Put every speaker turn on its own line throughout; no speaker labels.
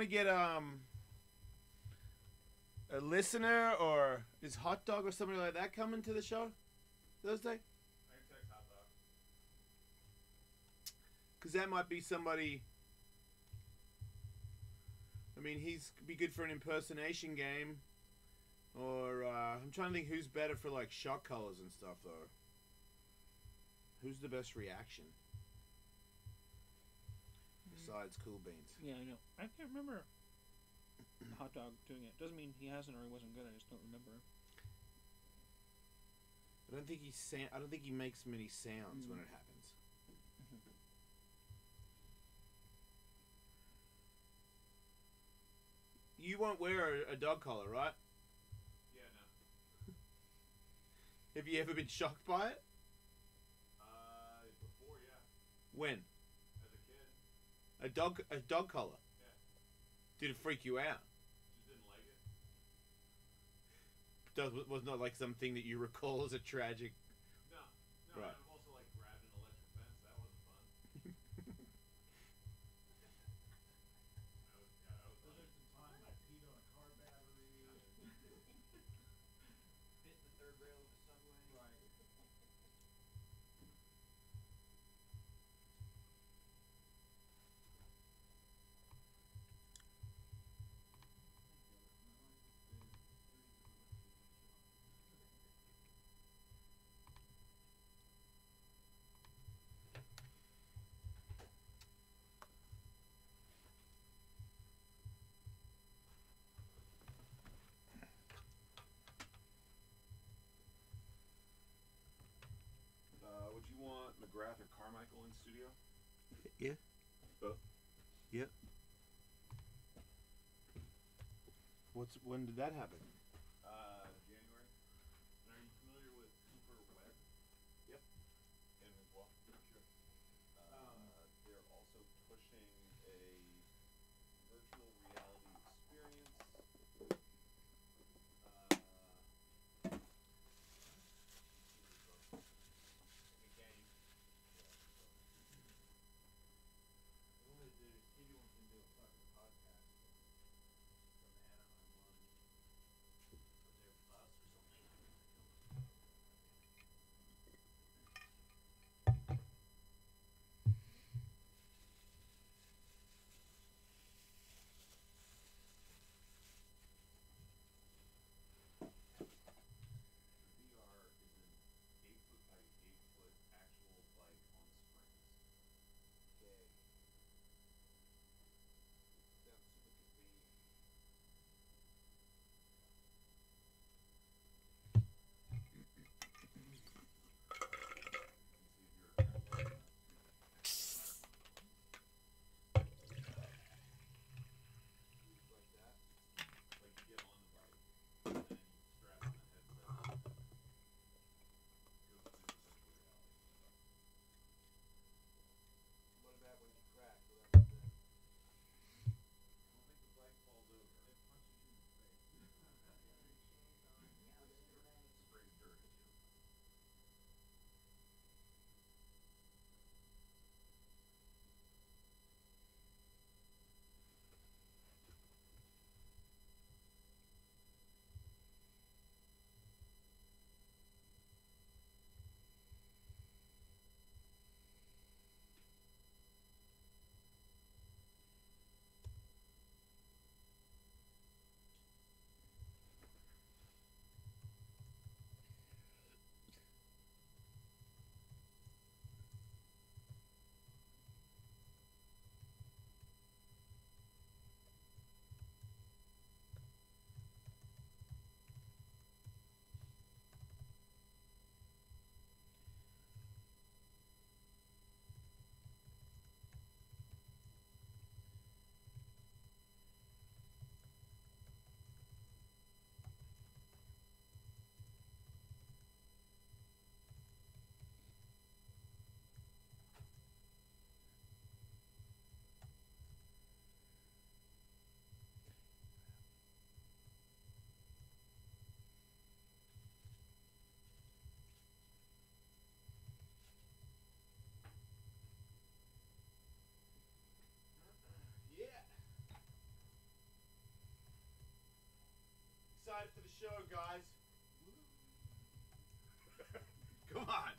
want to get a listener or is Hot Dog or somebody like that coming to the show Thursday?
I can text Hot Dog.
Because that might be somebody. I mean, he's be good for an impersonation game. Or I'm trying to think who's better for like shot colors and stuff though. Who's the best reaction? Besides Cool Beans.
Yeah, I know. I can't remember Hot Dog doing it. Doesn't mean he hasn't or he wasn't good. I just don't remember.
I don't think I don't think he makes many sounds when it happens. You won't wear a dog collar, right?
Yeah, no.
Have you ever been shocked by it?
Before, yeah.
When?
As a kid.
A dog collar?
Yeah.
Did it freak you out?
Just didn't like it.
Was not like something that you recall as a tragic.
No.
Right.
I've also like grabbed an electric fence. That wasn't fun.
There's some time I peed on a car battery. Hit the third rail of a subway. Right.
Would you want McGrath or Carmichael in studio?
Yeah.
Both?
Yeah. When did that happen?
January. And are you familiar with Cooper Webb?
Yep.
Him as well? Sure. They're also pushing a virtual reality experience.
excited for the show, guys. Come on.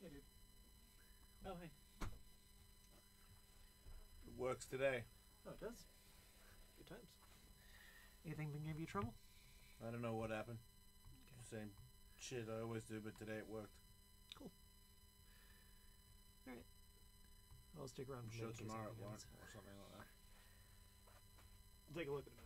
Hey, dude. Oh, hey.
It works today.
Oh, it does. Good times. Anything that gave you trouble?
I don't know what happened.
Okay.
Same shit I always do, but today it worked.
Cool. All right. I'll stick around for
Show
in case
tomorrow at
anything
1
happens.
or something like that.
I'll take a look at it.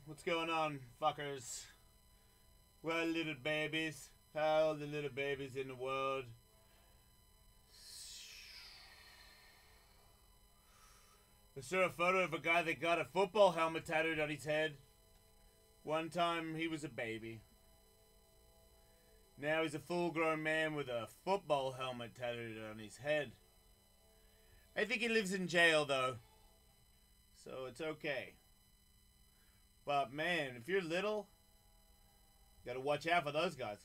What's going on, fuckers? Well, little babies. How old are the little babies in the world? I saw a photo of a guy that got a football helmet tattooed on his head. One time he was a baby. Now he's a full-grown man with a football helmet tattooed on his head. I think he lives in jail, though. So it's okay. But man, if you're little, you gotta watch out for those guys.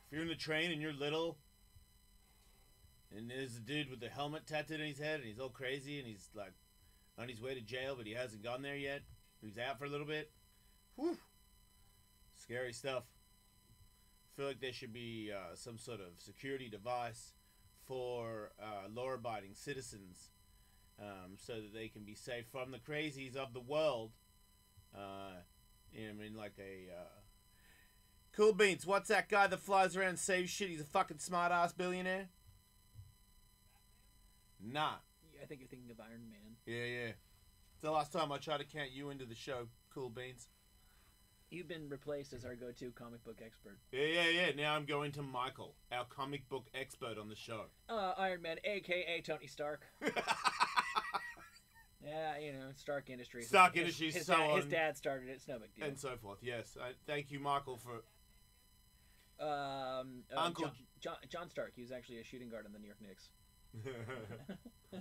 If you're in the train and you're little, and there's a dude with a helmet tattooed on his head, and he's all crazy, and he's like on his way to jail, but he hasn't gone there yet. He's out for a little bit. Whew. Scary stuff. I feel like there should be some sort of security device for law-abiding citizens, so that they can be safe from the crazies of the world. I mean, like a Cool Beans. What's that guy that flies around and saves shit? He's a fucking smart-ass billionaire. Nah.
I think you're thinking of Iron Man.
Yeah. It's the last time I tried to count you into the show, Cool Beans.
You've been replaced as our go-to comic book expert.
Yeah. Now I'm going to Michael, our comic book expert on the show.
Iron Man, a.k.a. Tony Stark. Yeah, you know, Stark Industries.
His
dad started it. It's no big deal.
And so forth, yes. Thank you, Michael, for...
Uncle John Stark. He was actually a shooting guard on the New York Knicks.
All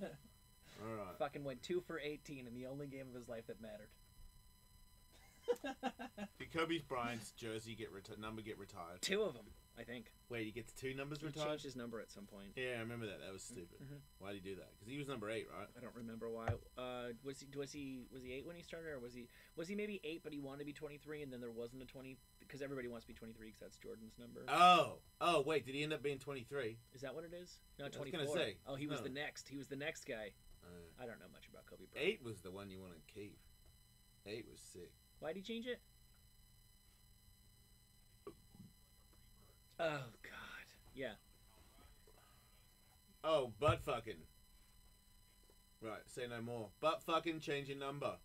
right.
Fucking went 2 for 18 in the only game of his life that mattered.
Did Kobe Bryant's jersey number get retired?
2 of them, I think.
Wait, he gets 2 numbers
He
retired?
changed his number at some point.
Yeah, I remember that. That was stupid.
Mhm.
Why did he do that? Because he was number 8, right?
I don't remember why. Was he 8 when he started, or was he maybe 8 but he wanted to be 23 and then there wasn't a 20 because everybody wants to be 23 because that's Jordan's number.
Oh, wait, did he end up being 23?
Is that what it is? No,
I was
24.
gonna say,
oh, he was
no.
the next. He was the next guy. I don't know much about Kobe Bryant.
8 was the one you wanted to keep. 8 was sick.
Why'd he change it? Oh God, yeah.
Oh, butt fucking. Right, say no more. Butt fucking change your number.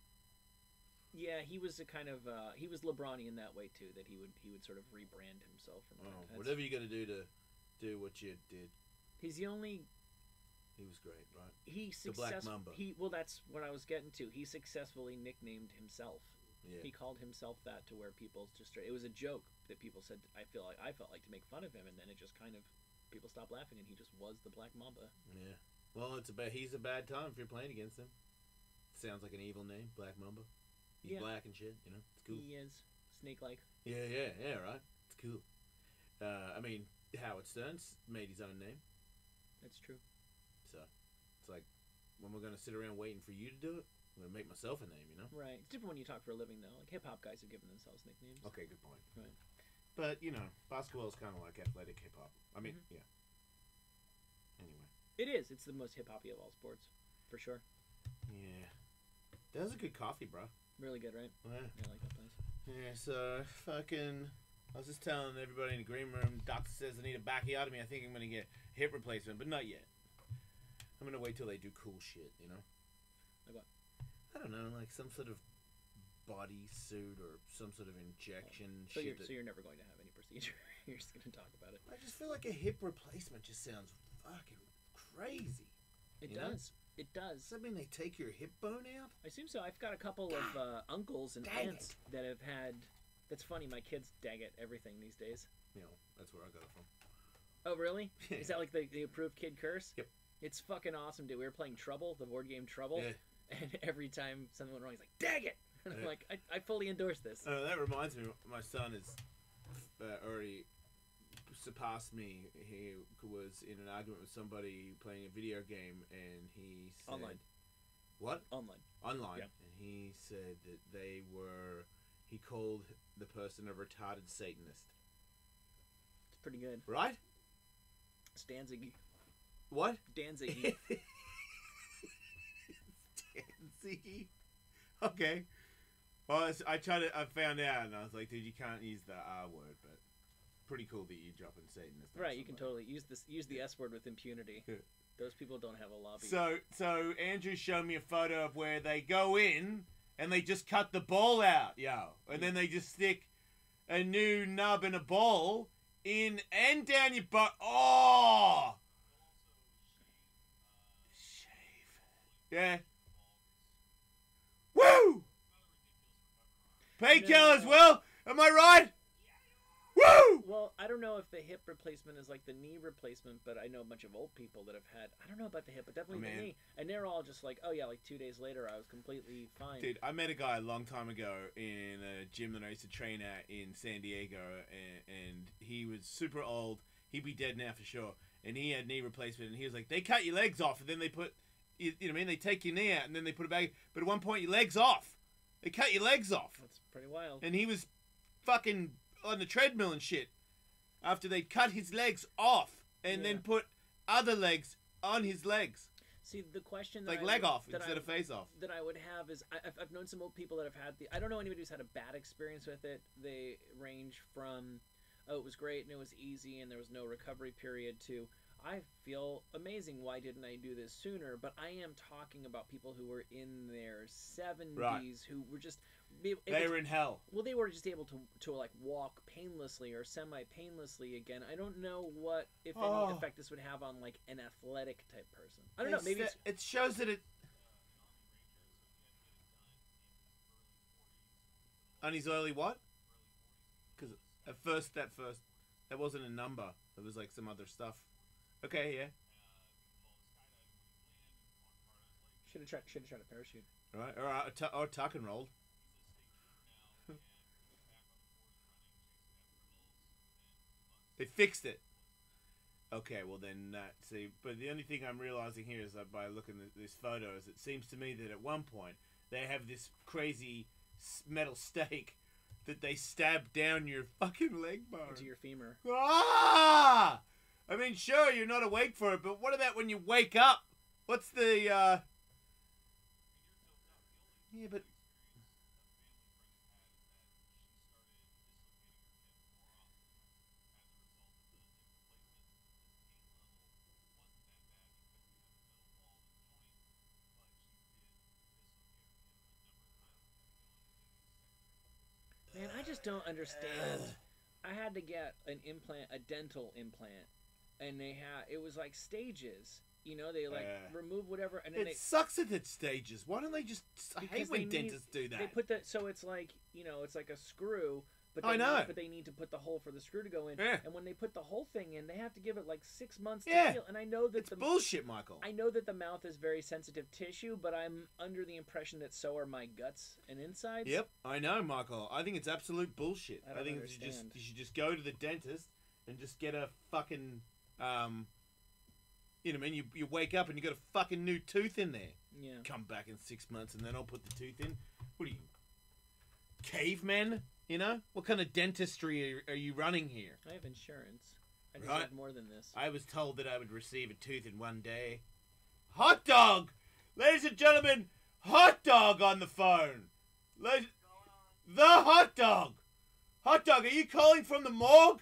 Yeah, he was a kind of he was LeBron-y in that way too. That he would sort of rebrand himself from.
Whatever you got to do what you did.
He's the only.
He was great, right?
The
Black Mamba.
Well, that's what I was getting to. He successfully nicknamed himself.
Yeah.
He called himself that to where people just. It was a joke that people said. I felt like to make fun of him, and then it just kind of people stopped laughing, and he just was the Black Mamba.
Yeah. Well, he's a bad time if you're playing against him. Sounds like an evil name, Black Mamba. He's black and shit, you know. It's cool.
He is snake-like.
Yeah, right. It's cool. I mean, Howard Stern's made his own name.
That's true.
So, it's like, when we're going to sit around waiting for you to do it, I'm going to make myself a name, you know?
Right. It's different when you talk for a living, though. Like, hip-hop guys have given themselves nicknames.
Okay, good point.
Right.
But, you know, basketball is kind of like athletic hip-hop. I mean, yeah. Anyway.
It is. It's the most hip-hoppy of all sports. For sure.
Yeah. That was a good coffee, bro.
Really good, right?
Yeah.
I like that place.
Yeah, so, I was just telling everybody in the green room, doctor says I need a bacchiotomy. I think I'm going to get hip replacement, but not yet. I'm going to wait till they do cool shit, you know?
Like what?
I don't know, like some sort of body suit or some sort of injection
So
shit.
you're never going to have any procedure. You're just going to talk about it.
I just feel like a hip replacement just sounds fucking crazy.
It
You know?
does. It does.
Does that mean they take your hip bone out?
I assume so. I've got a couple of uncles and
Dang
aunts that have had. That's funny. My kids dag at everything these days.
You know, that's where I got it from.
Oh, really? Is that like the approved kid curse?
Yep.
It's fucking awesome, dude. We were playing Trouble, the board game Trouble,
Yeah.
and every time something went wrong, he's like, "Dag it!" And I'm
Yeah.
like, I fully endorse this.
That reminds me, my son is already surpassed me. He was in an argument with somebody playing a video game, and he said...
Online.
What?
Online.
Online.
Yeah.
And he said that they were... He called the person a retarded Satanist.
It's pretty good.
Right?
It's Danzig.
What?
Danzig.
Danzig. Okay. Well, I found out, and I was like, dude, you can't use the R word, but pretty cool that you drop in Satanist.
Right, you can totally use the S word with impunity. Those people don't have a lobby.
So Andrew showed me a photo of where they go in and they just cut the ball out, yo. And then they just stick a new nub and a ball in and down your butt. Oh! Shave. Yeah. Woo! Painkiller as well. Am I right? Woo!
Well, I don't know if the hip replacement is like the knee replacement, but I know a bunch of old people that have had. I don't know about the hip, but definitely the knee. And they're all just like, oh yeah, like 2 days later, I was completely fine.
Dude, I met a guy a long time ago in a gym that I used to train at in San Diego, and he was super old. He'd be dead now for sure. And he had knee replacement, and he was like, they cut your legs off, and then they put, you know what I mean? They take your knee out, and then they put it back. But at one point, your leg's off. They cut your legs off.
That's pretty wild.
And he was fucking on the treadmill and shit after they cut his legs off and then put other legs on his legs.
See, the question that
like leg off instead of face off.
That I would have is I've known some old people that have had I don't know anybody who's had a bad experience with it. They range from, oh, it was great and it was easy and there was no recovery period, to I feel amazing. Why didn't I do this sooner? But I am talking about people who were in their 70s who were just
they were in hell.
Well, they were just able to like walk painlessly or semi-painlessly again. I don't know what, if any, effect this would have on like an athletic type person. I don't know. Maybe
it shows that it on his early what? Because at first that wasn't a number. It was like some other stuff. Okay, yeah.
Should have tried a parachute.
Right, or tuck and rolled. They fixed it. Okay, well then, see, but the only thing I'm realizing here is that by looking at these photos, it seems to me that at one point they have this crazy metal stake that they stab down your fucking leg bone.
Into your femur.
Ah! I mean, sure, you're not awake for it, but what about when you wake up? What's the, Yeah, but...
Man, I just don't understand. I had to get an implant, a dental implant, and it was like stages. You know, they like remove whatever, and then
it sucks at its stages. Why don't they just? I hate when dentists do that.
They put so it's like, you know, it's like a screw. But they need to put the hole for the screw to go in.
Yeah.
And when they put the whole thing in, they have to give it like 6 months to heal. And I know that
it's bullshit, Michael.
I know that the mouth is very sensitive tissue, but I'm under the impression that so are my guts and insides.
Yep, I know, Michael. I think it's absolute bullshit. I think you should just go to the dentist and just get a fucking you know what I mean? You wake up and you got a fucking new tooth in there.
Yeah.
Come back in 6 months and then I'll put the tooth in. What are you, cavemen? You know? What kind of dentistry are you running here?
I have insurance. I deserve more than this.
I was told that I would receive a tooth in one day. Hot dog! Ladies and gentlemen, hot dog on the phone. The hot dog! Hot dog, are you calling from the morgue?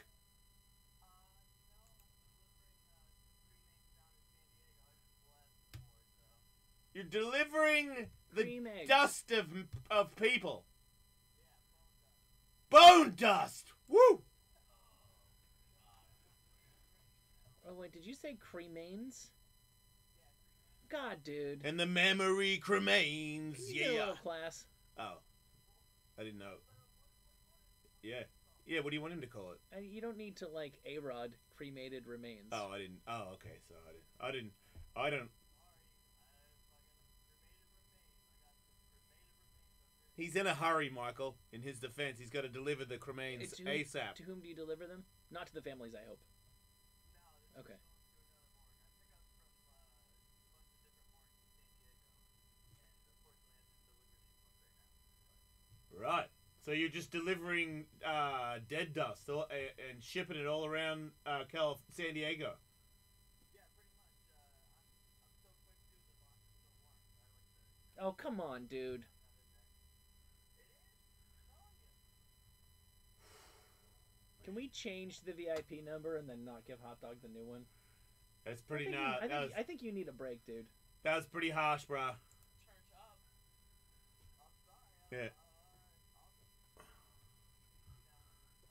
You're delivering the dust of people. Bone dust! Woo!
Oh, wait, did you say cremains? God, dude.
And the memory cremains,
yeah. A little class.
Oh. I didn't know. Yeah. Yeah, what do you want him to call it?
You don't need to, like, A-Rod cremated remains.
Oh, I didn't. Oh, okay, so I don't. He's in a hurry, Michael. In his defense, he's got to deliver the cremains ASAP.
To whom do you deliver them? Not to the families, I hope. Okay.
Right. So you're just delivering dead dust and shipping it all around San Diego.
Oh, come on, dude. Can we change the VIP number and then not give Hot Dog the new one?
That's pretty
I think you need a break, dude.
That was pretty harsh, bro. Yeah.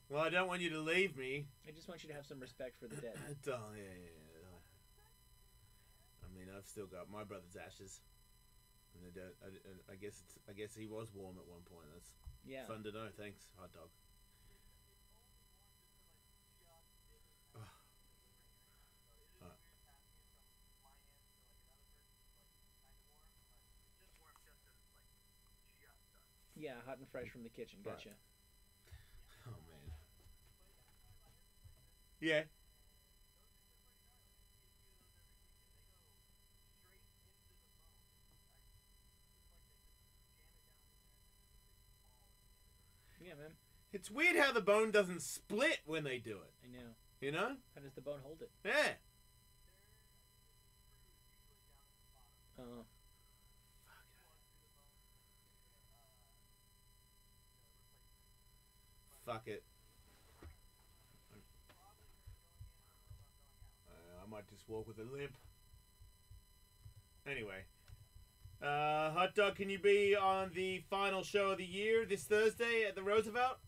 Well, I don't want you to leave me.
I just want you to have some respect for the dead.
Oh, yeah. I mean, I've still got my brother's ashes. And I guess he was warm at one point. That's fun to know. Thanks, hot dog.
Yeah, hot and fresh from the kitchen. Gotcha.
Right. Oh man. Yeah.
Yeah, man.
It's weird how the bone doesn't split when they do it.
I know.
You know?
How does the bone hold it?
Yeah.
Oh.
Fuck it. I might just walk with a limp. Anyway. Hot dog, can you be on the final show of the year this Thursday at the Roosevelt?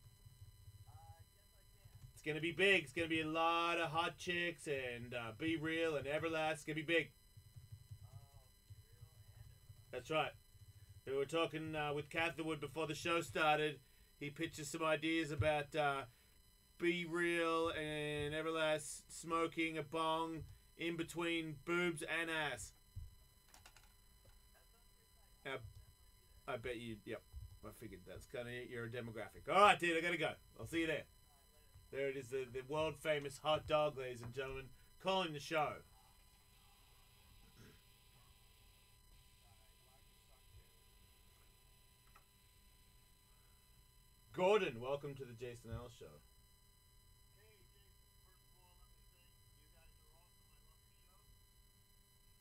It's gonna be big. It's gonna be a lot of hot chicks and Be Real and Everlast. It's gonna be big. That's right. We were talking with Catherwood before the show started. He pitched us some ideas about Be Real and Everlast smoking a bong in between boobs and ass. I bet you, yep. I figured that's kind of your demographic. All right, dude, I gotta go. I'll see you there. There it is, the world famous hot dog, ladies and gentlemen, calling the show. Gordon, welcome to the Jason Ellis Show.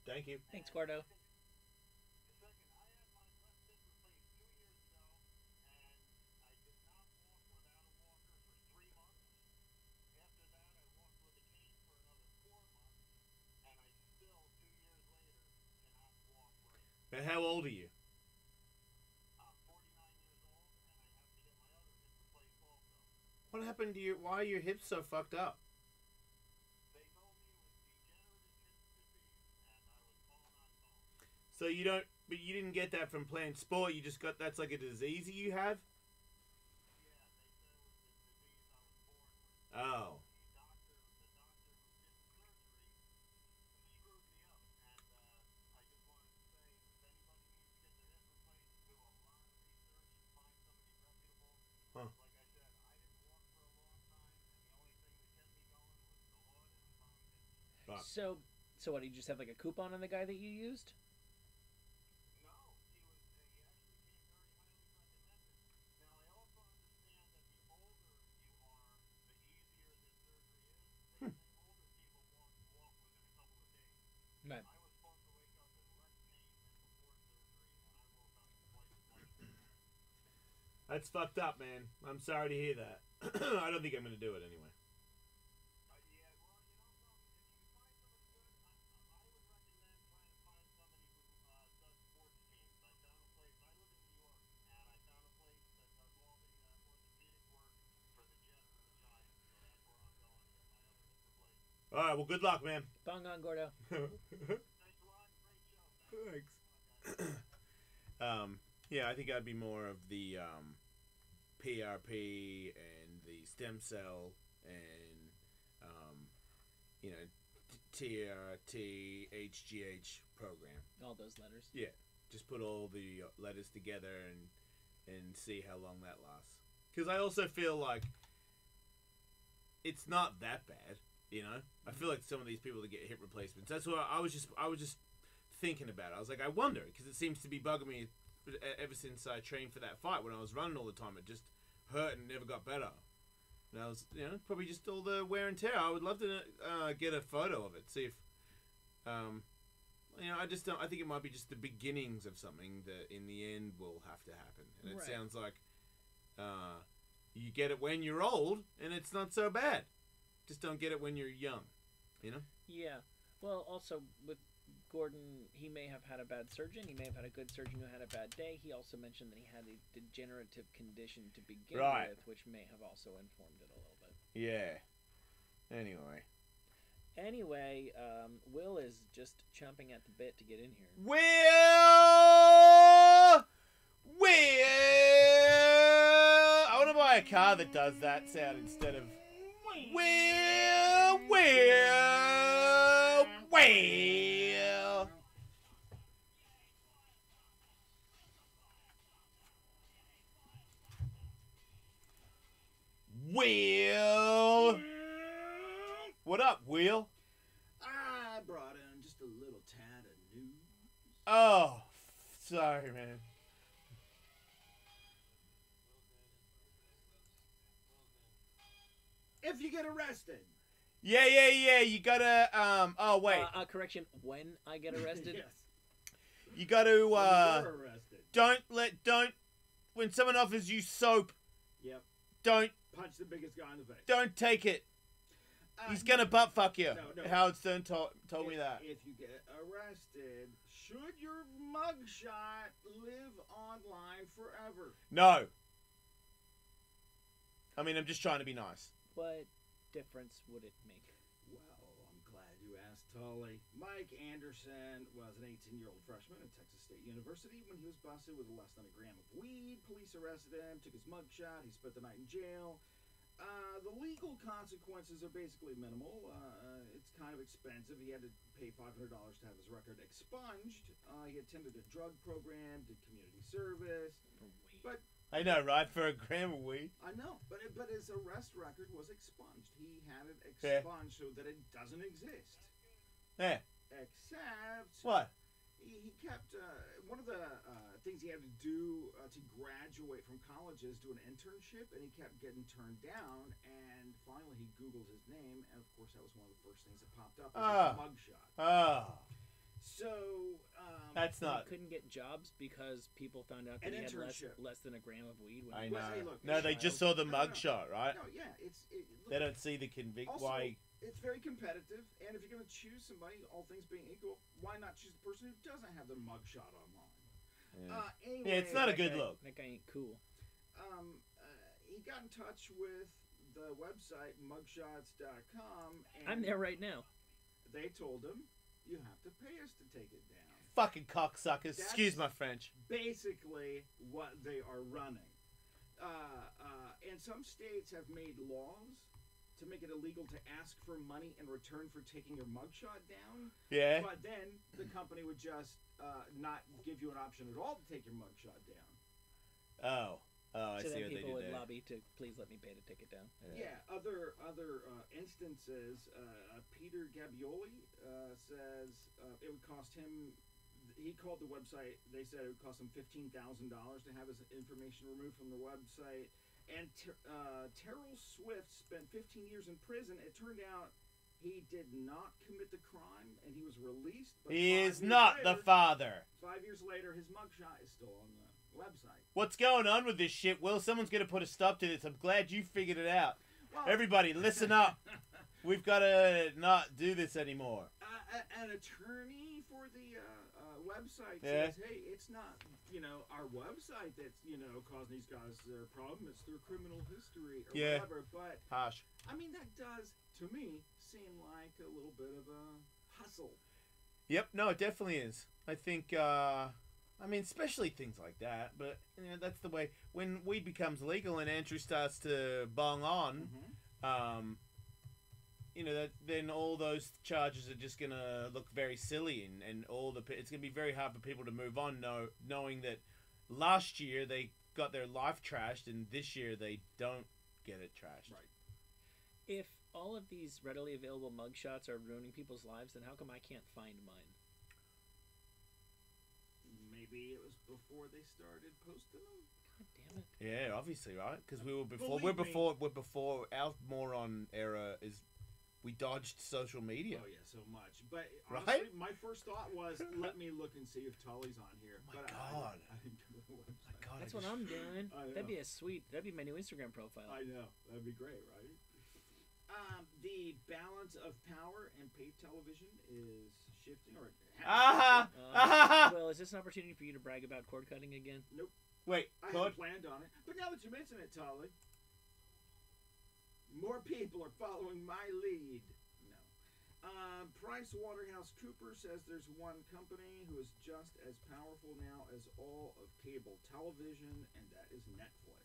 Thank you.
Thanks, Gordo.
Now, how old are you? What happened to your? Why are your hips so fucked up? So you don't, but you didn't get that from playing sport. You just got that's like a disease you have. Oh. Right.
So what? You just have like a coupon on the guy that you used? Right.
That's fucked up, man. I'm sorry to hear that. I don't think I'm going to do it anyway. All right, well, good luck, man.
Bong on, Gordo.
Thanks. Yeah, I think I'd be more of the PRP and the stem cell and TRT, HGH program.
All those letters.
Yeah, just put all the letters together and see how long that lasts. Because I also feel like it's not that bad. You know, I feel like some of these people that get hip replacements. That's what I was just thinking about. I was like, I wonder, because it seems to be bugging me ever since I trained for that fight. When I was running all the time, it just hurt and never got better. And I was, probably just all the wear and tear. I would love to get a photo of it, see if, I just don't. I think it might be just the beginnings of something that in the end will have to happen. And it sounds like you get it when you're old, and it's not so bad. Just don't get it when you're young,
Yeah. Well, also with Gordon, he may have had a bad surgeon. He may have had a good surgeon who had a bad day. He also mentioned that he had a degenerative condition to begin
Right.
with, which may have also informed it a little bit.
Yeah. Anyway.
Anyway, Will is just chomping at the bit to get in here.
Will! I want to buy a car that does that sound instead of Will! Will! What up, Will?
I brought in just a little tad of news.
Oh, sorry, man.
If you get arrested.
Yeah. You gotta, oh, wait.
Correction, when I get arrested?
Yes.
You gotta,
You're arrested.
when someone offers you soap,
Yep.
don't
Punch the biggest guy in the face.
take it. He's gonna butt fuck you.
No.
Howard Stern told me that.
If you get arrested, should your mugshot live online forever?
No. I mean, I'm just trying to be nice.
What difference would it make?
Well, I'm glad you asked, Tully. Mike Anderson was an 18-year-old freshman at Texas State University when he was busted with less than a gram of weed. Police arrested him, took his mugshot. He spent the night in jail. The legal consequences are basically minimal. It's kind of expensive. He had to pay $500 to have his record expunged. He attended a drug program, did community service. But
I know, right? For a gram of weed.
I know, but his arrest record was expunged. He had it expunged so that it doesn't exist.
Yeah.
Except
What?
he kept one of the things he had to do to graduate from college is do an internship, and he kept getting turned down. And finally, he Googled his name, and of course, that was one of the first things that popped up. Was his mugshot.
Oh.
So
That's
He
not.
couldn't get jobs because people found out that
An
he had
internship.
less than a gram of weed. When
I
he
know.
was
Hey, look,
No, they
child.
just saw the
No, no.
mugshot, right?
no, yeah, look,
They don't see the convict.
Also,
Why?
it's very competitive, and if you're going to choose somebody, all things being equal, why not choose the person who doesn't have their mugshot online?
Yeah.
Anyway,
Yeah, it's not a good
guy-
look.
That guy ain't cool.
He got in touch with the website mugshots.com, and
I'm there right now.
they told him, you have to pay us to take it down.
Fucking cocksuckers.
That's-
Excuse my French.
Basically, what they are running. And some states have made laws to make it illegal to ask for money in return for taking your mugshot down.
Yeah.
But then the company would just not give you an option at all to take your mugshot down.
Oh. Oh, I
So
see
then
what they
people
did
would
there.
lobby to please let me pay to take it down.
Yeah, other instances, Peter Gabbioli says it would cost him. He called the website. They said it would cost him $15,000 to have his information removed from the website. And Terrell Swift spent 15 years in prison. It turned out he did not commit the crime, and he was released. But
He
5
is
years
not
later,
the father.
5 years later, his mugshot is still on the website.
What's going on with this shit? Will, someone's going to put a stop to this. I'm glad you figured it out.
Well,
Everybody, listen up. We've got to not do this anymore.
An attorney for the website
Yeah.
says, hey, it's not, our website that's, causing these guys their problem. It's their criminal history or
Yeah.
whatever. But,
Harsh.
I mean, that does, to me, seem like a little bit of a hustle.
Yep, no, it definitely is. I think, I mean, especially things like that. But, that's the way. When weed becomes legal and Andrew starts to bong on, then all those charges are just going to look very silly. And it's going to be very hard for people to move on knowing that last year they got their life trashed and this year they don't get it trashed.
Right.
If all of these readily available mugshots are ruining people's lives, then how come I can't find mine?
Maybe it was before they started posting them.
God damn it.
Yeah, obviously, right? Because we were before.
Believe me.
We're before our moron era is. We dodged social media.
Oh, yeah, so much. But
Right?
honestly, my first thought was, let me look and see if Tully's on here.
Oh my
but
God.
I didn't go to the website.
God,
That's what I'm doing.
I
That'd
know.
be that'd be my new Instagram profile.
I know. That'd be great, right? The balance of power in paid television is shifting or
Well, is this an opportunity for you to brag about cord cutting again?
Nope.
Wait,
I
cord?
hadn't planned on it. But now that you mention it, Tully, more people are following my lead. No. Waterhouse Coopers says there's one company who is just as powerful now as all of cable television, and that is Netflix.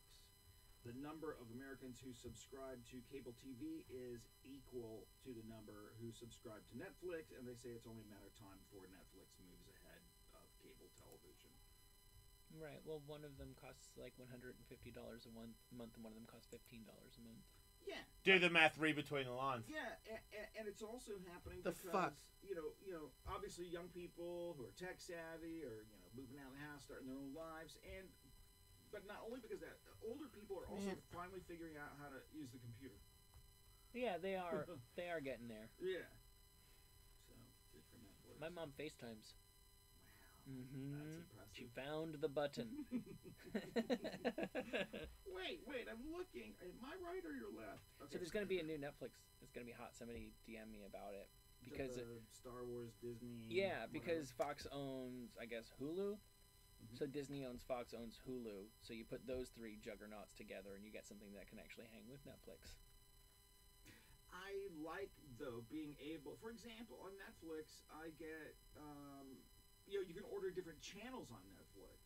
The number of Americans who subscribe to cable TV is equal to the number who subscribe to Netflix, and they say it's only a matter of time before Netflix moves ahead of cable television.
Right. Well, one of them costs like $150 a month, and one of them costs $15 a month.
Yeah.
Do the math, read between the lines.
Yeah, and it's also happening
The
because
fuck?
you know, obviously young people who are tech savvy or moving out of the house, starting their own lives, but not only because that, older people are also finally figuring out how to use the computer.
Yeah, they are. They are getting there.
Yeah. So good for Netflix.
My mom FaceTimes.
Wow. That's impressive.
She found the button.
Wait, I'm looking. Am I right or you're left? Okay.
So there's going to be a new Netflix. It's going to be hot. Somebody DM me about it because
the Star Wars, Disney.
yeah,
whatever.
because Fox owns, I guess, Hulu.
Mhm.
So Disney owns Fox owns Hulu. So you put those three juggernauts together, and you get something that can actually hang with Netflix.
I like, though, being able, for example, on Netflix, I get, you can order different channels on Netflix.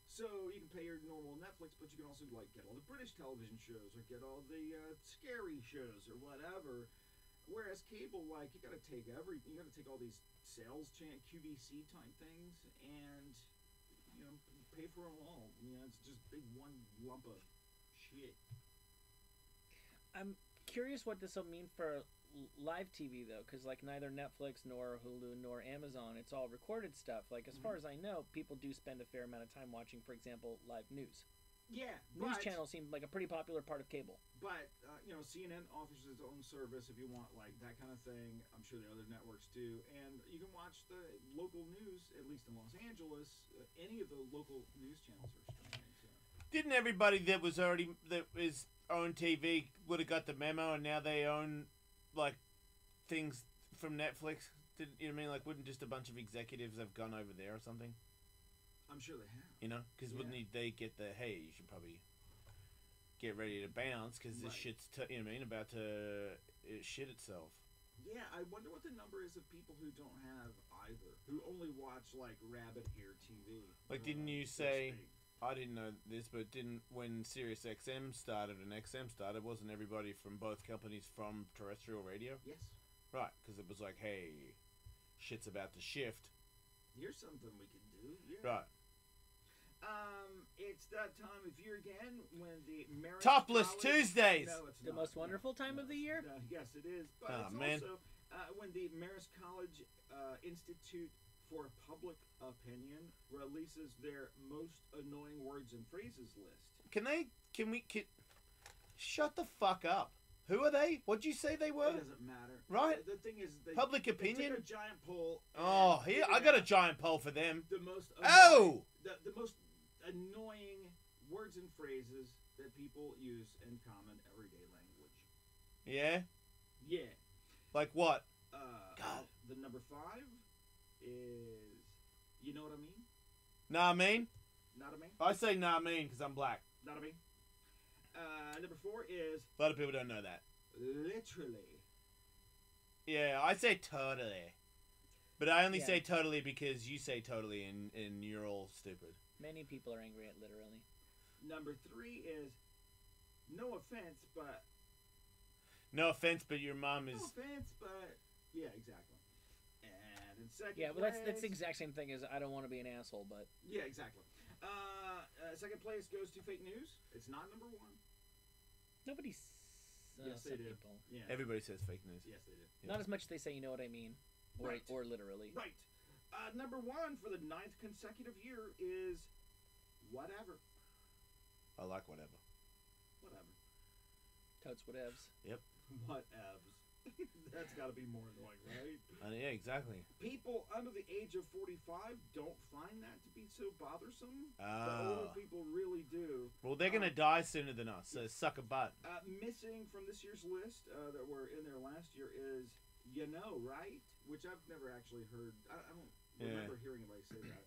So you can pay your normal Netflix, but you can also, like, get all the British television shows or get all the scary shows or whatever. Whereas cable, like, you gotta take all these sales QVC type things and, pay for them all. It's just big one lump of shit.
I'm curious what this will mean for live TV though, because like neither Netflix nor Hulu nor Amazon, it's all recorded stuff. Like as far as I know, people do spend a fair amount of time watching, for example, live news.
Yeah,
News channels seem like a pretty popular part of cable.
But CNN offers its own service if you want like that kind of thing. I'm sure the other networks do, and you can watch the local news, at least in Los Angeles. Any of the local news channels are streaming. So.
Didn't everybody that was owned TV would have got the memo, and now they own like things from Netflix? You know what I mean? Like, wouldn't just a bunch of executives have gone over there or something?
I'm sure they have.
Because wouldn't they get the, hey, you should probably get ready to bounce because this shit's about to shit itself.
Yeah, I wonder what the number is of people who don't have either, who only watch like rabbit ear TV.
Like, didn't you say? I didn't know this, but when Sirius XM started and XM started, wasn't everybody from both companies from terrestrial radio?
Yes.
Right, because it was like, hey, shit's about to shift.
Here's something we can do. Yeah.
Right.
It's that time of year again when the Marist
Topless
College...
Tuesdays!
No, it's
The
not.
most wonderful time of the year?
No, yes, it is. But
Oh,
it's
man.
also when the Marist College Institute for Public Opinion releases their most annoying words and phrases list.
Shut the fuck up. Who are they? What'd you say they were?
It doesn't matter.
Right.
The thing is,
Public
they
opinion?
took a giant poll.
Oh,
and
here, I
figured
got a
out
giant poll for them.
The most
Oh!
the most annoying words and phrases that people use in common everyday language.
Yeah?
Yeah.
Like what?
God. The number 5 is, you know what I mean?
Nah, I mean?
Not a mean?
I say nah, I mean because I'm black.
Not a mean? Number 4 is
A lot of people don't know that.
literally.
Yeah, I say totally. But I only
Yeah.
say totally because you say totally and you're all stupid.
Many people are angry at literally.
Number 3 is no offense, but
No offense, but your mom is...
no offense, but yeah, exactly. And in second
Yeah, well,
place,
that's the exact same thing as I don't want to be an asshole, but
yeah, exactly. Second place goes to fake news. It's not number 1.
nobody's.
Yes, they
some
do.
people.
Yeah.
Everybody says fake news.
Yes, they do.
Not as much as they say, you know what I mean, or
Right.
or literally.
Right. Number 1 for the 9th consecutive year is whatever.
I like whatever.
Whatever.
Totes whatevs.
Whatevs. That's got to be more annoying, right?
Yeah, exactly.
People under the age of 45 don't find that to be so bothersome. But older people really do.
Well, they're going to die sooner than us, so suck a butt.
Missing from this year's list that were in there last year is You know, right? Which I've never actually heard. I don't remember hearing anybody say that.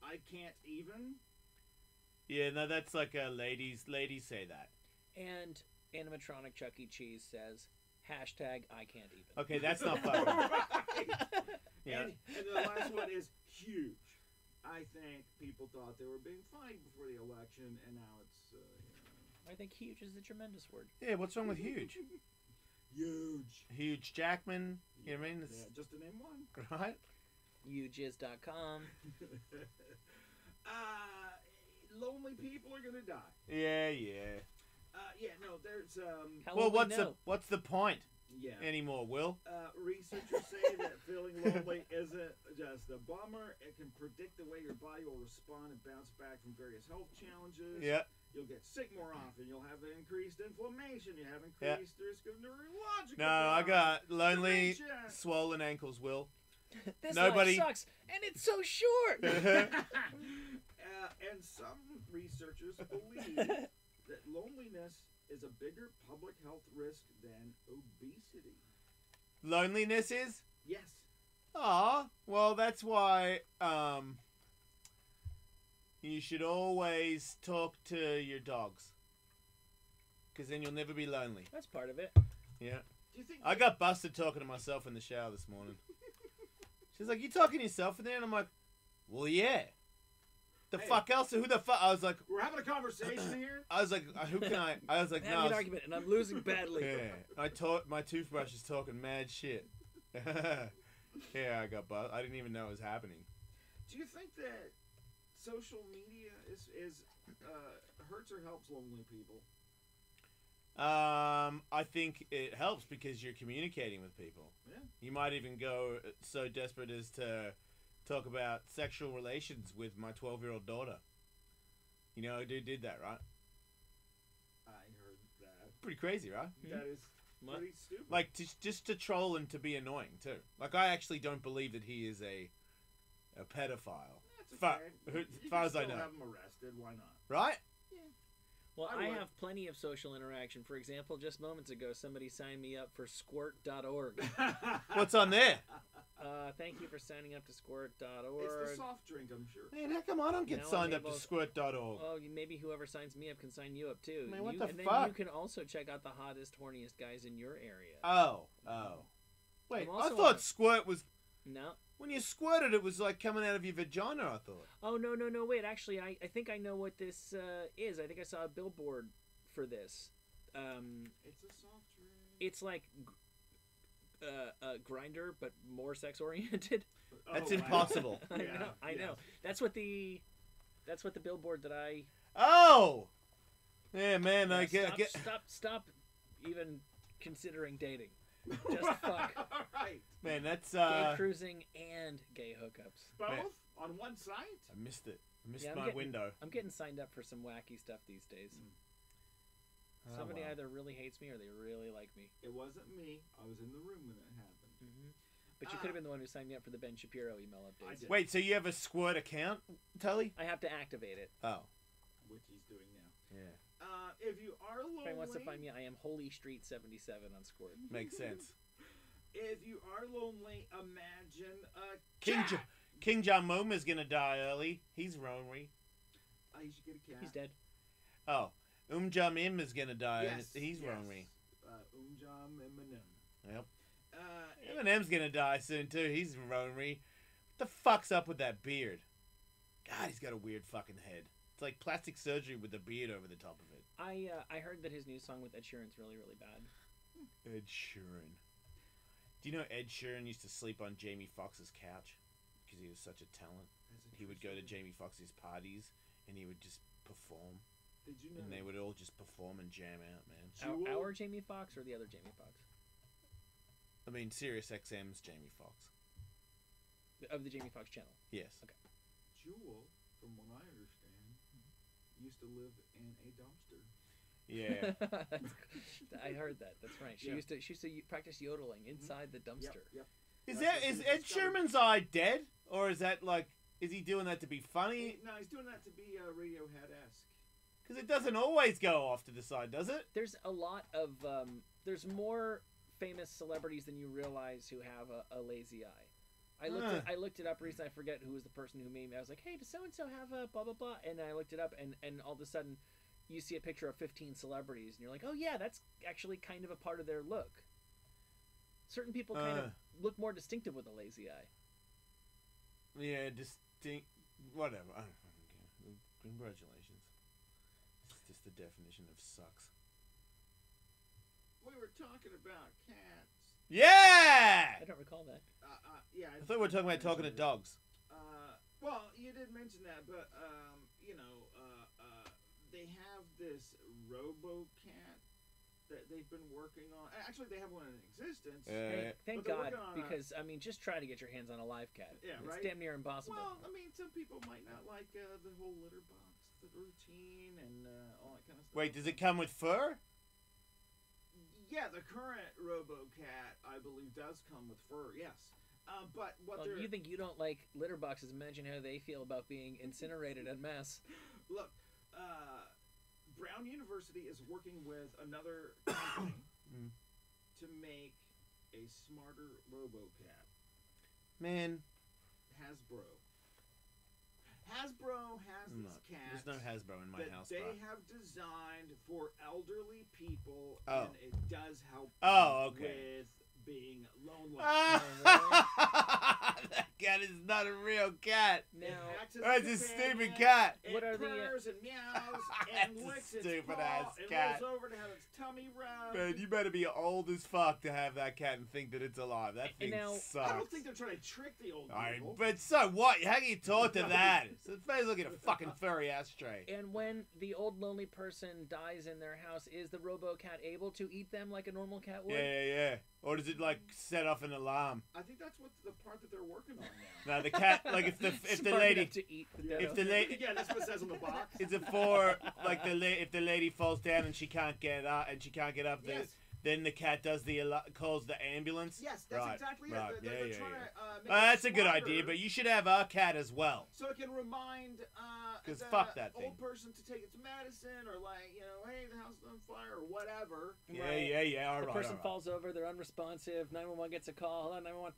I can't even.
Yeah, no, that's like ladies say that.
And animatronic Chuck E. Cheese says, hashtag I can't even.
Okay, that's not funny.
Right.
Yeah.
And the last one is huge. I think people thought they were being funny before the election, and now it's,
I think huge is a tremendous word.
Yeah, what's wrong with huge?
huge.
Huge Jackman, you know what I mean?
Yeah, just to name one.
Right?
Hugeis.com.
Lonely people are gonna die.
Yeah.
No, there's
How
Well,
will we know?
what's the point
yeah.
anymore, Will?
Researchers say that feeling lonely isn't just a bummer. It can predict the way your body will respond and bounce back from various health challenges.
Yeah.
You'll get sick more often. You'll have increased inflammation. You have increased risk of neurological
No, I got lonely,
dementia.
swollen ankles, Will.
This
Nobody-
life sucks, and it's so short.
And some researchers believe that loneliness is a bigger public health risk than obesity.
Loneliness is?
Yes.
Aw, well, that's why you should always talk to your dogs. Because then you'll never be lonely.
That's part of it.
Yeah.
Do you think
I got busted talking to myself in the shower this morning. She's like, you talking to yourself in there? And I'm like, well, yeah. The
Hey.
fuck else? Who the fuck? I was like,
we're having a conversation here?
who can I? I was like,
I'm
no.
having an argument, and I'm losing badly.
Yeah. My toothbrush is talking mad shit. Yeah, I got busted. I didn't even know it was happening.
Do you think that social media is hurts or helps lonely people?
I think it helps because you're communicating with people.
Yeah.
You might even go so desperate as to talk about sexual relations with my 12-year-old daughter. You know, a dude did that, right?
I heard that.
Pretty crazy, right?
That is
What?
pretty stupid.
Like, just to troll and to be annoying, too. Like, I actually don't believe that he is a pedophile.
That's
Fa-
okay.
as
You
far
can
as I
still
know.
have them arrested. Why not?
Right?
Well,
I
I
would.
have plenty of social interaction. For example, just moments ago, somebody signed me up for squirt.org.
What's on there?
Thank you for signing up to
It's
squirt.org.
the soft drink, I'm sure.
Man, how come I don't get
Now
signed
I'm
up to
able-
squirt.org?
Oh, maybe whoever signs me up can sign you up too.
Man, what
You-
the
and then
fuck?
you can also check out the hottest, horniest guys in your area.
Oh. Wait,
I'm
I
also
thought
on-
squirt was...
No.
When you squirted, it was like coming out of your vagina, I thought.
Oh, no. Wait, actually, I think I know what this is. I think I saw a billboard for this.
It's a soft drink.
It's like a grinder, but more sex oriented.
That's
Oh, wow.
impossible.
I know. That's what the billboard that I
Oh! Yeah, man, I
Yeah,
get...
stop even considering dating. Just fuck.
All right.
Man, that's...
Gay cruising and gay hookups.
Both
Man.
on one site?
I missed it. I missed
Yeah, I'm
my
getting-
window.
I'm getting signed up for some wacky stuff these days.
Oh,
Somebody
well.
either really hates me or they really like me.
It wasn't me. I was in the room when it happened.
But you could have been the one who signed me up for the Ben Shapiro email updates.
I did.
Wait, so you have a squirt account, Tully?
I have to activate it.
Oh.
Which he's doing now.
Yeah.
If you are lonely,
If anyone wants to find me, I am Holy Street 77 on Squirt.
Makes sense.
if you are lonely, imagine a
King
cat.
King Jamuma's gonna die early. He's lonely.
You should get a cat.
He's dead.
Oh. Jamim is gonna die.
Yes,
He's
yes.
lonely.
Umjam Eminem.
Yep.
Uh,
Eminem's gonna die soon too. He's lonely. What the fuck's up with that beard? God, he's got a weird fucking head. It's like plastic surgery with a beard over the top of it.
I heard that his new song with Ed Sheeran's really, really bad.
Ed Sheeran. Do you know Ed Sheeran used to sleep on Jamie Foxx's couch because he was such a talent? He would go to Jamie Foxx's parties and he would just perform,
Did you know?
and they would all just perform and jam out, man.
Jewel?
Our Jamie Foxx or the other Jamie Foxx?
I mean, Sirius XM's Jamie Foxx.
Of the Jamie Foxx channel.
Yes.
Okay.
Jewel, from what I understand, used to live in a dumpster.
Yeah.
I heard that. That's right. She
Yeah.
used to practice yodeling inside the dumpster.
Yep.
Is
That's
that
what
is
he
Ed
discovered.
Sheeran's eye dead, or is that like is he doing that to be funny?
No, he's doing that to be Radiohead-esque.
Because it doesn't always go off to the side, does it?
There's a lot of there's more famous celebrities than you realize who have a lazy eye. I looked it up recently. I forget who was the person who made me. I was like, hey, does so and so have a blah blah blah? And I looked it up, and all of a sudden, you see a picture of 15 celebrities, and you're like, oh yeah, that's actually kind of a part of their look. Certain people kind of look more distinctive with a lazy eye.
Yeah, distinct. Whatever. I don't fucking care. Congratulations. It's just the definition of sucks.
We were talking about cats.
Yeah!
I don't recall that.
Yeah.
I thought we were talking about talking to dogs.
Well, you did mention that, but they have this robo-cat that they've been working on. Actually, they have one in existence.
Hey, thank
But they're
God,
working on
because I mean, just try to get your hands on a live cat.
Yeah,
it's
right?
damn near impossible.
Well, I mean, some people might not like the whole litter box, the routine, and all that kind of stuff.
Wait, does it come with fur?
Yeah, the current robo-cat, I believe, does come with fur. Yes. But what
Well, you think you don't like litter boxes? Imagine how they feel about being incinerated en masse.
Look, Brown University is working with another company to make a smarter robo-cat.
Man.
Hasbro has this cat.
There's no Hasbro in my
that
house.
they
bro.
have designed for elderly people,
Oh.
and it does help
okay.
with being lonely.
That cat is not a real cat.
Now,
That's a stupid cat.
It
What are the,
purrs and meows
That's
and
a
licks its
stupid
paw
ass
and
cat.
rolls over to have its tummy rubbed.
Man, you better be old as fuck to have that cat and think that it's alive. That thing
now,
sucks.
I don't think they're trying to trick the old
Alright,
people.
but so what? How can you talk to that? So it's basically looking at a fucking furry ashtray.
and when the old lonely person dies in their house, is the robo-cat able to eat them like a normal cat would?
Yeah. Or does it like set off an alarm?
I think that's what the part that they're working on now.
No, the cat, like if the
Smart
lady,
enough to eat the
if the lady,
Yeah, that's what it says on the box.
is it for like if the lady falls down and she can't get up
Yes.
then the cat does calls the ambulance.
Yes, that's
Right,
exactly
right.
it. They're
Yeah.
trying to make
That's
it
a good
smarter
idea, but you should have our cat as well.
so it can remind
'Cause
the
fuck that thing.
old person to take its medicine, or like, hey, the house is on fire, or whatever.
Yeah. All
The
right.
person
all right.
falls over, they're unresponsive. 911 gets a call. Hello, 911.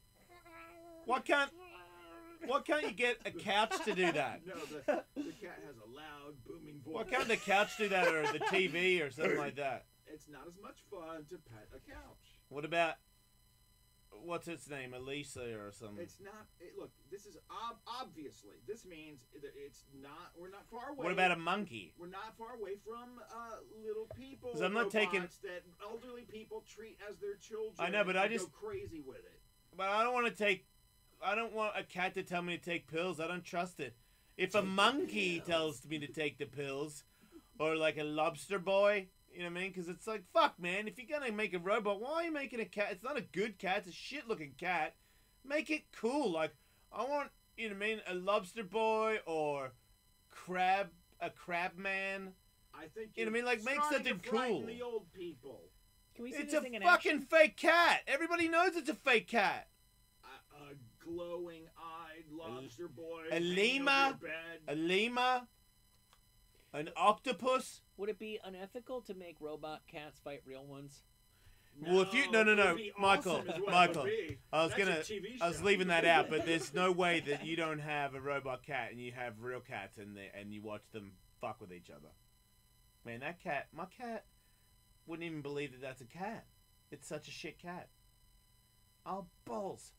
Why can't you get a couch to do that?
No, the cat has a loud, booming voice.
Why can't the couch do that, or the TV, or something like that?
It's not as much fun to pet a couch.
What about what's its name, Elisa or something?
It's not. Look, this is obviously. This means that it's not. We're not far away.
What about a monkey?
We're not far away from little people.
'Cause I'm not taking-
that elderly people treat as their children.
I know, but I
and
just-
go crazy with it.
But I don't want a cat to tell me to take pills. I don't trust it. If a monkey tells me to take the pills, or like a lobster boy, you know what I mean? Because it's like, fuck, man. If you're gonna make a robot, why are you making a cat? It's not a good cat. It's a shit-looking cat. Make it cool. Like, I want, you know what I mean, a lobster boy or a crab man.
I think
You know what I mean? Like, make
starting
something
to frighten
cool.
the old people.
Can we see
It's
this
a
thing in
fucking
action?
fake cat. Everybody knows it's a fake cat.
A glowing-eyed lobster boy.
a
hanging
lemur?
over your bed.
A lemur. An octopus.
Would it be unethical to make robot cats fight real ones?
Well, if you no,
it would be
Michael,
awesome is what it
Michael,
would be.
I was
That's a TV
I was
show.
leaving that out, but there's no way that you don't have a robot cat and you have real cats and you watch them fuck with each other. Man, my cat wouldn't even believe that that's a cat. It's such a shit cat. Oh, balls.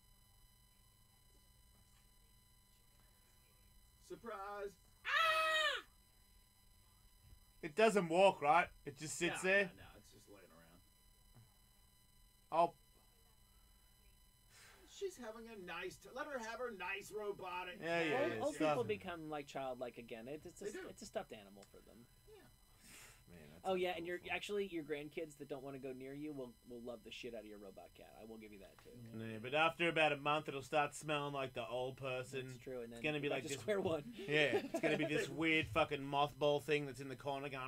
Surprise!
It doesn't walk, right? It just sits there.
No, it's just laying around.
Oh,
She's having a nice. Let her have her nice robotic.
Yeah, yeah,
cat.
yeah.
Old
stuff.
people become like childlike again.
They do.
It's a stuffed animal for them.
man. That's
Oh yeah, and your grandkids that don't want to go near you will love the shit out of your robot cat. I will give you that too.
Yeah, but after about a month, it'll start smelling like the old person.
It's true, and then
It's gonna be
you're
like
back to
this.
square one.
Yeah, it's gonna be this weird fucking mothball thing that's in the corner going.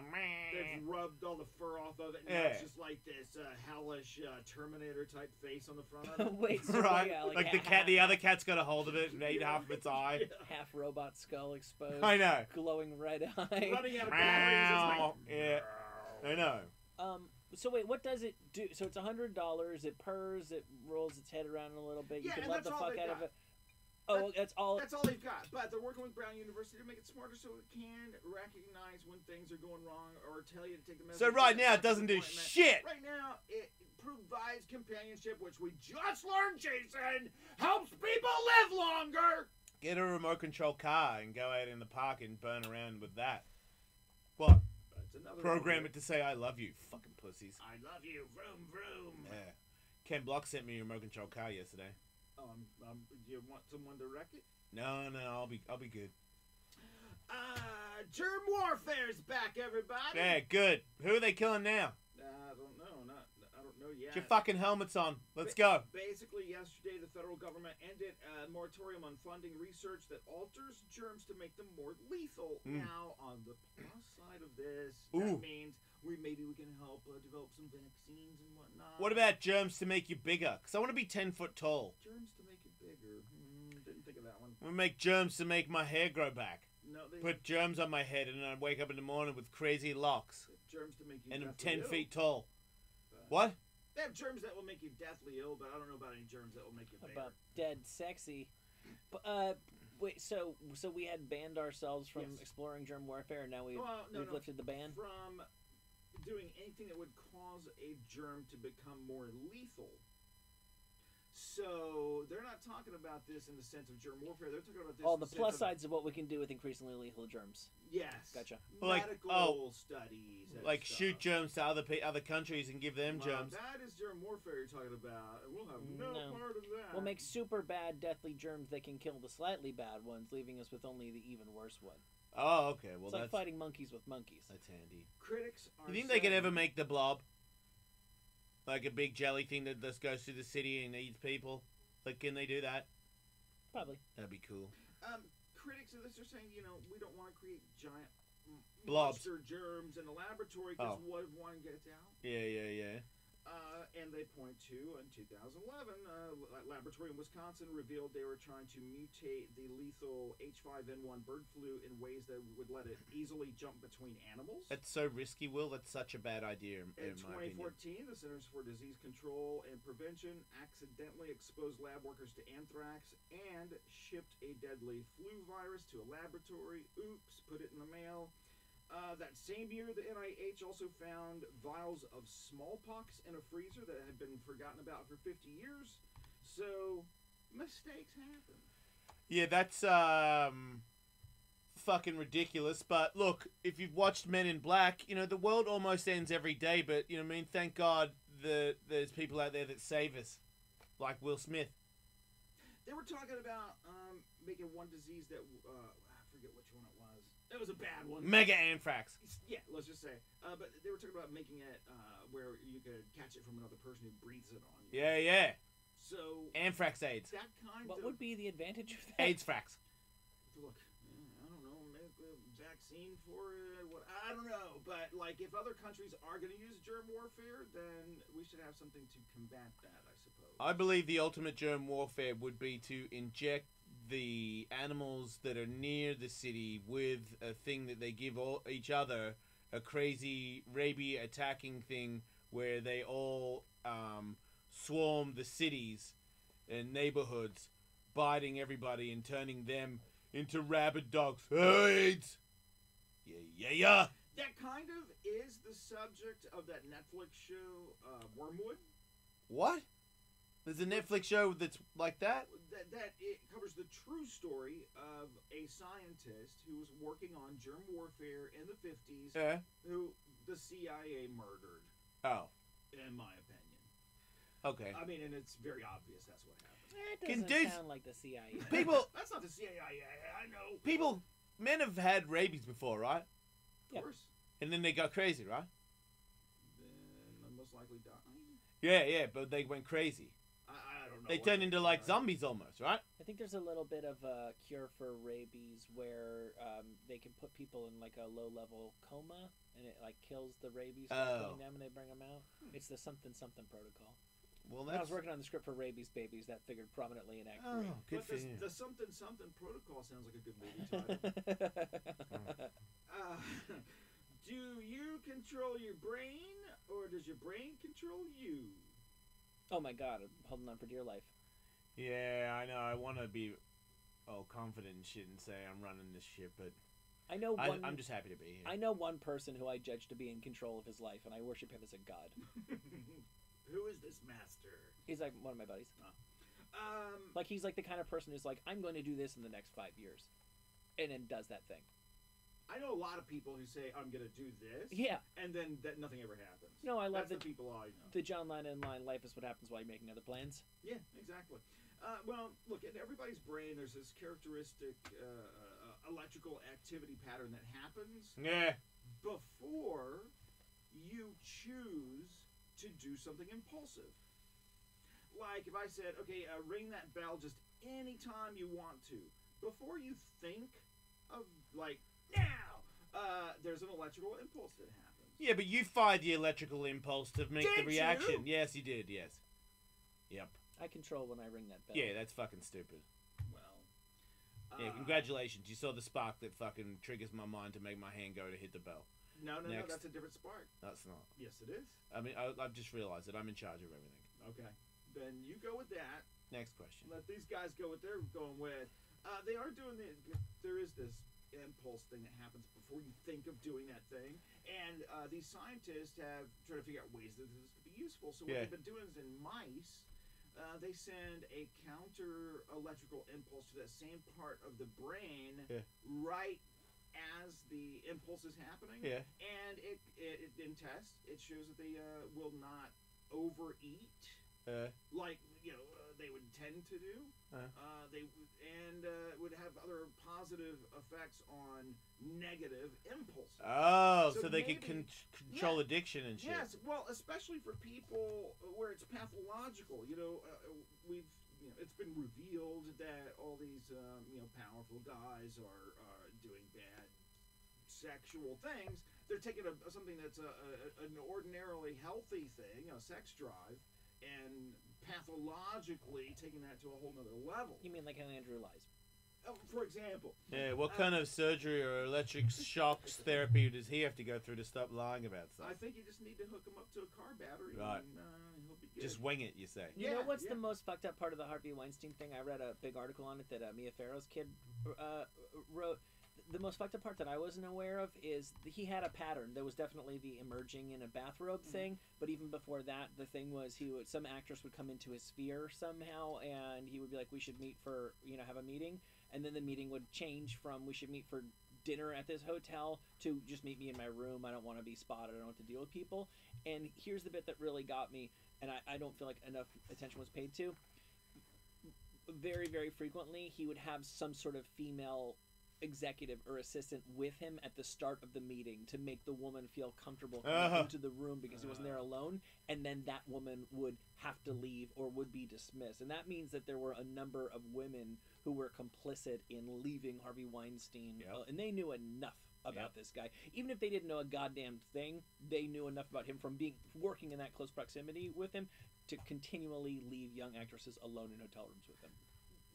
They've rubbed all the fur off of it. And
Yeah.
now it's just like this hellish Terminator type face on the front of it.
Wait, so
Right,
yeah,
like the cat, the other cat's got a hold of it and ate half of its eye.
half robot skull exposed.
I know.
Glowing red eye.
Running out of batteries. It's like,
Yeah, I know.
So wait, what does it do? So it's $100. It purrs. It rolls its head around a little bit. You
Yeah,
can
and
love
that's
the
all
fuck
they
out of
got.
it. Oh, that's all.
That's all they've got. But they're working with Brown University to make it smarter so it can recognize when things are going wrong or tell you to take the medicine.
So right now it doesn't do shit.
Right now it provides companionship, which we just learned, Jason, helps people live longer.
Get a remote control car and go out in the park and burn around with that. What?
That's another
Program
idea.
it to say I love you, fucking pussies.
I love you, vroom vroom.
Yeah. Ken Block sent me a remote control car yesterday.
Do you want someone to wreck it?
No, I'll be good.
Germ warfare's back, everybody.
Yeah, good. Who are they killing now?
I don't know. I don't know yet.
Get your fucking helmets on. Let's go.
Basically, yesterday the federal government ended a moratorium on funding research that alters germs to make them more lethal. Now, on the plus side of this, that means maybe we can help develop some vaccines and whatnot.
What about germs to make you bigger? Because I want to be 10 foot tall.
Germs to make you bigger? Didn't think of that one.
We make germs to make my hair grow back.
No, they
Put germs on my head and I wake up in the morning with crazy locks.
germs to make you
And I'm
deathly
10
ill.
feet tall.
But
What?
They have germs that will make you deathly ill, but I don't know about any germs that will make you bigger.
About dead sexy. But, wait, so we had banned ourselves from
Yes.
exploring germ warfare, and now we've lifted the ban?
From doing anything that would cause a germ to become more lethal. So they're not talking about this in the sense of germ warfare. They're talking about this
All
in
the
sense
plus
of,
sides of what we can do with increasingly lethal germs.
Yes.
Gotcha.
Like,
medical studies. And
Like
stuff.
shoot germs to other countries and give them
Well,
germs.
that is germ warfare you're talking about, and we'll have no
No.
part of that.
We'll make super bad, deathly germs that can kill the slightly bad ones, leaving us with only the even worse one.
Oh, okay. Well,
It's like
that's
fighting monkeys with monkeys.
that's handy.
Critics are
You think they could
saying-
ever make the blob? Like a big jelly thing that just goes through the city and eats people? Like, can they do that?
Probably.
That'd be cool.
Critics of this are saying, we don't want to create giant
Blobs.
monster germs in the laboratory because
Oh.
what if one gets out?
Yeah.
And they point to, in 2011, a laboratory in Wisconsin revealed they were trying to mutate the lethal H5N1 bird flu in ways that would let it easily jump between animals.
That's so risky, Will. That's such a bad idea, in
In
my opinion.
2014, the Centers for Disease Control and Prevention accidentally exposed lab workers to anthrax and shipped a deadly flu virus to a laboratory. Oops, put it in the mail. That same year, the NIH also found vials of smallpox in a freezer that had been forgotten about for 50 years. So, mistakes happen.
Yeah, that's fucking ridiculous. But look, if you've watched Men in Black, the world almost ends every day. But thank God there's people out there that save us, like Will Smith.
They were talking about making one disease that I forget which one it was. It was a bad one.
Mega anthrax.
Yeah, let's just say. But they were talking about making it where you could catch it from another person who breathes it on you.
Yeah.
So
Anthrax AIDS.
that kind
What
of
would be the advantage of that?
AIDS-frax.
look. I don't know. Make a vaccine for it. I don't know. But like, if other countries are going to use germ warfare, then we should have something to combat that, I suppose.
I believe the ultimate germ warfare would be to inject the animals that are near the city with a thing that they give each other, a crazy rabies attacking thing where they all swarm the cities and neighborhoods, biting everybody and turning them into rabid dogs. AIDS! Yeah.
That kind of is the subject of that Netflix show, Wormwood.
What? There's a Netflix show that's like that?
That it covers the true story of a scientist who was working on germ warfare in the 50s,
Yeah.
who the CIA murdered,
Oh.
in my opinion.
Okay.
I mean, and it's very obvious that's what happened.
That
Can
doesn't
dudes-
sound like the CIA.
People,
That's not the CIA, I know.
men have had rabies before, right?
Of course.
And then they got crazy, right?
Then I'm most likely dying.
Yeah, but they went crazy.
I don't know.
They
what
turned into like
are.
zombies almost, right?
I think there's a little bit of a cure for rabies where they can put people in like a low-level coma and it like kills the rabies from
Oh.
killing them and they bring them out. It's the something protocol.
Well,
When I
that's
was working on the script for Rabies Babies, that figured prominently in Act
oh, good
But
for you.
the something protocol sounds like a good movie title.
3.
Do you control your brain, or does your your brain control you?
Oh my god, I'm holding on for dear life.
Yeah, I know. I want to be confident and shit and say I'm running this shit, but
I know
I'm just happy to be here.
I know one person who I judge to be in control of his life, and I worship him as a god.
Who is this master?
He's like one of my buddies. Like, he's like the kind of person who's like, I'm going to do this in the next 5 years, and then does that thing.
I know a lot of people who say, I'm going to do this.
Yeah.
And then nothing ever happens.
No, I love
That's the people I know.
the John Lennon line, life is what happens while you're making other plans.
Yeah, exactly. Well, look, in everybody's brain, there's this characteristic electrical activity pattern that happens
Yeah.
before you choose to do something impulsive. Like if I said, okay, ring that bell just anytime you want to. Before you think of, like, now, there's an electrical impulse that happens.
Yeah, but you fired the electrical impulse to make the
Did
reaction.
you?
Yes, you did, yes. Yep.
I control when I ring that bell.
Yeah, that's fucking stupid.
Well,
Yeah, congratulations. You saw the spark that fucking triggers my mind to make my hand go to hit the bell.
No,
Next.
that's a different spark.
That's not.
Yes, it is.
I mean, I've just realized that I'm in charge of everything.
Okay. Then you go with that.
Next question.
Let these guys go with they're going with. They are doing there is this impulse thing that happens before you think of doing that thing. And these scientists have tried to figure out ways that this could be useful. So what
Yeah.
they've been doing is in mice, they send a counter electrical impulse to that same part of the brain right as the impulse is happening.
Yeah.
And it in tests, it shows that they will not overeat like they would tend to do. They would have other positive effects on negative impulses.
Oh,
So
so they
maybe-
can control addiction and shit.
Yes, well, especially for people where it's pathological. We've it's been revealed that all these powerful guys are doing bad sexual things. They're taking something that's an ordinarily healthy thing, sex drive, and pathologically taking that to a whole nother level.
You mean like how Andrew lies?
For example.
Yeah, what kind of surgery or electric shocks therapy does he have to go through to stop lying about stuff?
I think you just need to hook him up to a car battery,
Right.
and he'll be good.
Just wing it, you say.
You know
Yeah,
what's
yeah.
the most fucked up part of the Harvey Weinstein thing? I read a big article on it that Mia Farrow's kid wrote. The most fucked up part that I wasn't aware of is he had a pattern. There was definitely the emerging in a bathrobe thing, but even before that, the thing was some actress would come into his sphere somehow, and he would be like, "We should meet for have a meeting," and then the meeting would change from "We should meet for dinner at this hotel" to "Just meet me in my room. I don't want to be spotted. I don't want to deal with people." And here's the bit that really got me, and I don't feel like enough attention was paid to. Very, very frequently, he would have some sort of female executive or assistant with him at the start of the meeting to make the woman feel comfortable coming into the room because he wasn't there alone, and then that woman would have to leave or would be dismissed. And that means that there were a number of women who were complicit in leaving Harvey Weinstein, and they knew enough about this guy. Even if they didn't know a goddamn thing, they knew enough about him from working in that close proximity with him to continually leave young actresses alone in hotel rooms with him.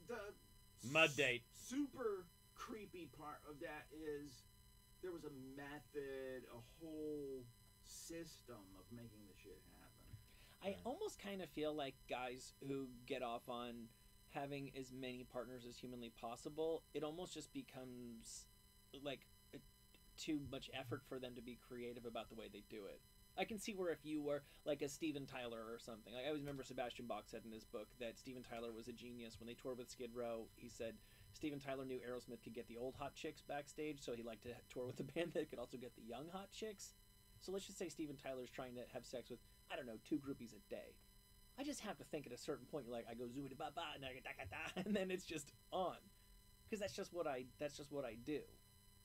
The
Mud date.
super creepy part of that is there was a method, a whole system of making this shit happen.
I almost kind of feel like guys who get off on having as many partners as humanly possible, it almost just becomes like too much effort for them to be creative about the way they do it. I can see where if you were like a Steven Tyler or something, like I always remember Sebastian Bach said in his book that Steven Tyler was a genius. When they toured with Skid Row, he said Steven Tyler knew Aerosmith could get the old hot chicks backstage, so he liked to tour with a band that could also get the young hot chicks. So let's just say Steven Tyler's trying to have sex with, I don't know, 2 groupies a day. I just have to think at a certain point, you're like, I go zoom ba ba and then it's just on, because that's just what I do.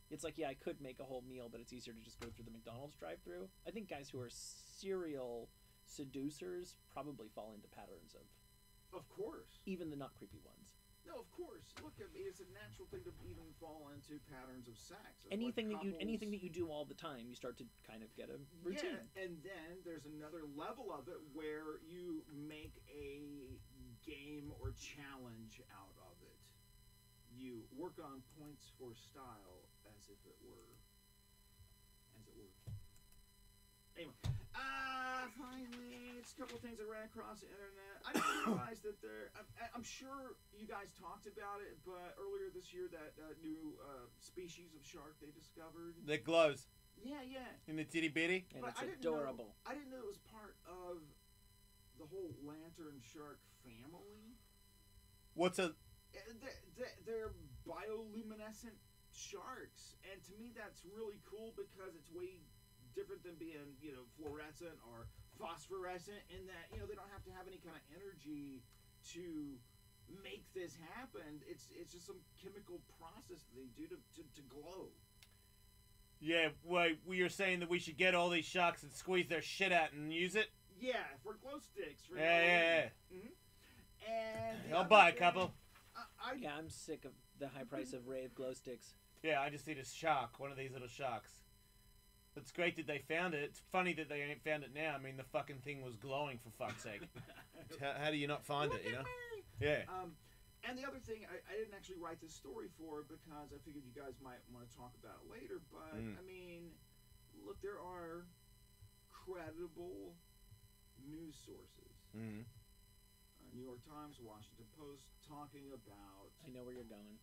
It's like, yeah, I could make a whole meal, but it's easier to just go through the McDonald's drive-thru. I think guys who are serial seducers probably fall into patterns
Of course.
even the not creepy ones.
No, of course. Look, I mean, it's a natural thing to even fall into patterns of sex. It's
Anything
like
anything
couples-
that you do all the time, you start to kind of get a routine.
Yeah, and then there's another level of it where you make a game or challenge out of it. You work on points for style as if it were. Anyway, behind me. It's a couple of things I ran across the internet. I didn't realize that I'm sure you guys talked about it, but earlier this year, that new species of shark they discovered.
That glows
Yeah, yeah.
in the titty bitty.
And
But
it's
I didn't
adorable.
I didn't know it was part of the whole lantern shark family.
What's a?
They're bioluminescent sharks, and to me that's really cool because it's way different than being, fluorescent or phosphorescent in that, they don't have to have any kind of energy to make this happen. It's just some chemical process that they do to glow.
Yeah, wait, we are saying that we should get all these sharks and squeeze their shit out and use it?
Yeah, for glow sticks. For
Yeah.
And
I'll buy a couple.
Yeah, I'm sick of the high price of Rave glow sticks.
Yeah, I just need a shark, one of these little sharks. It's great that they found it. It's funny that they ain't found it now. I mean, the fucking thing was glowing, for fuck's sake. How do you not find it, Yeah.
And the other thing, I didn't actually write this story for because I figured you guys might want to talk about it later, but, I mean, look, there are credible news sources.
Mm-hmm.
New York Times, Washington Post, talking about
I know where you're going.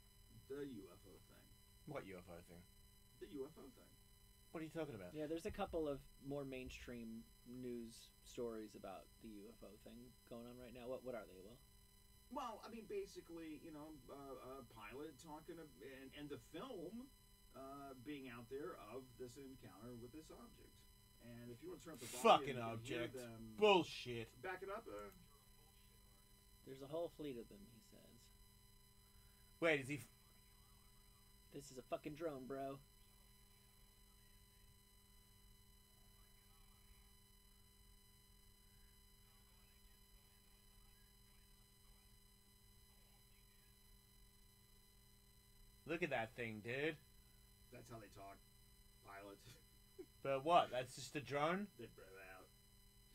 the UFO thing.
What UFO thing?
The UFO thing.
What are you talking about?
Yeah, there's a couple of more mainstream news stories about the UFO thing going on right now. What are they, Will?
Well, I mean, basically, a pilot talking and the film being out there of this encounter with this object. And if you want to turn up the volume,
Fucking
you can hear
object.
them.
Bullshit.
Back it up.
There's a whole fleet of them, he says.
Wait, is he...
This is a fucking drone, bro.
Look at that thing, dude.
That's how they talk. Pilots.
But what? That's just a drone?
They bro out.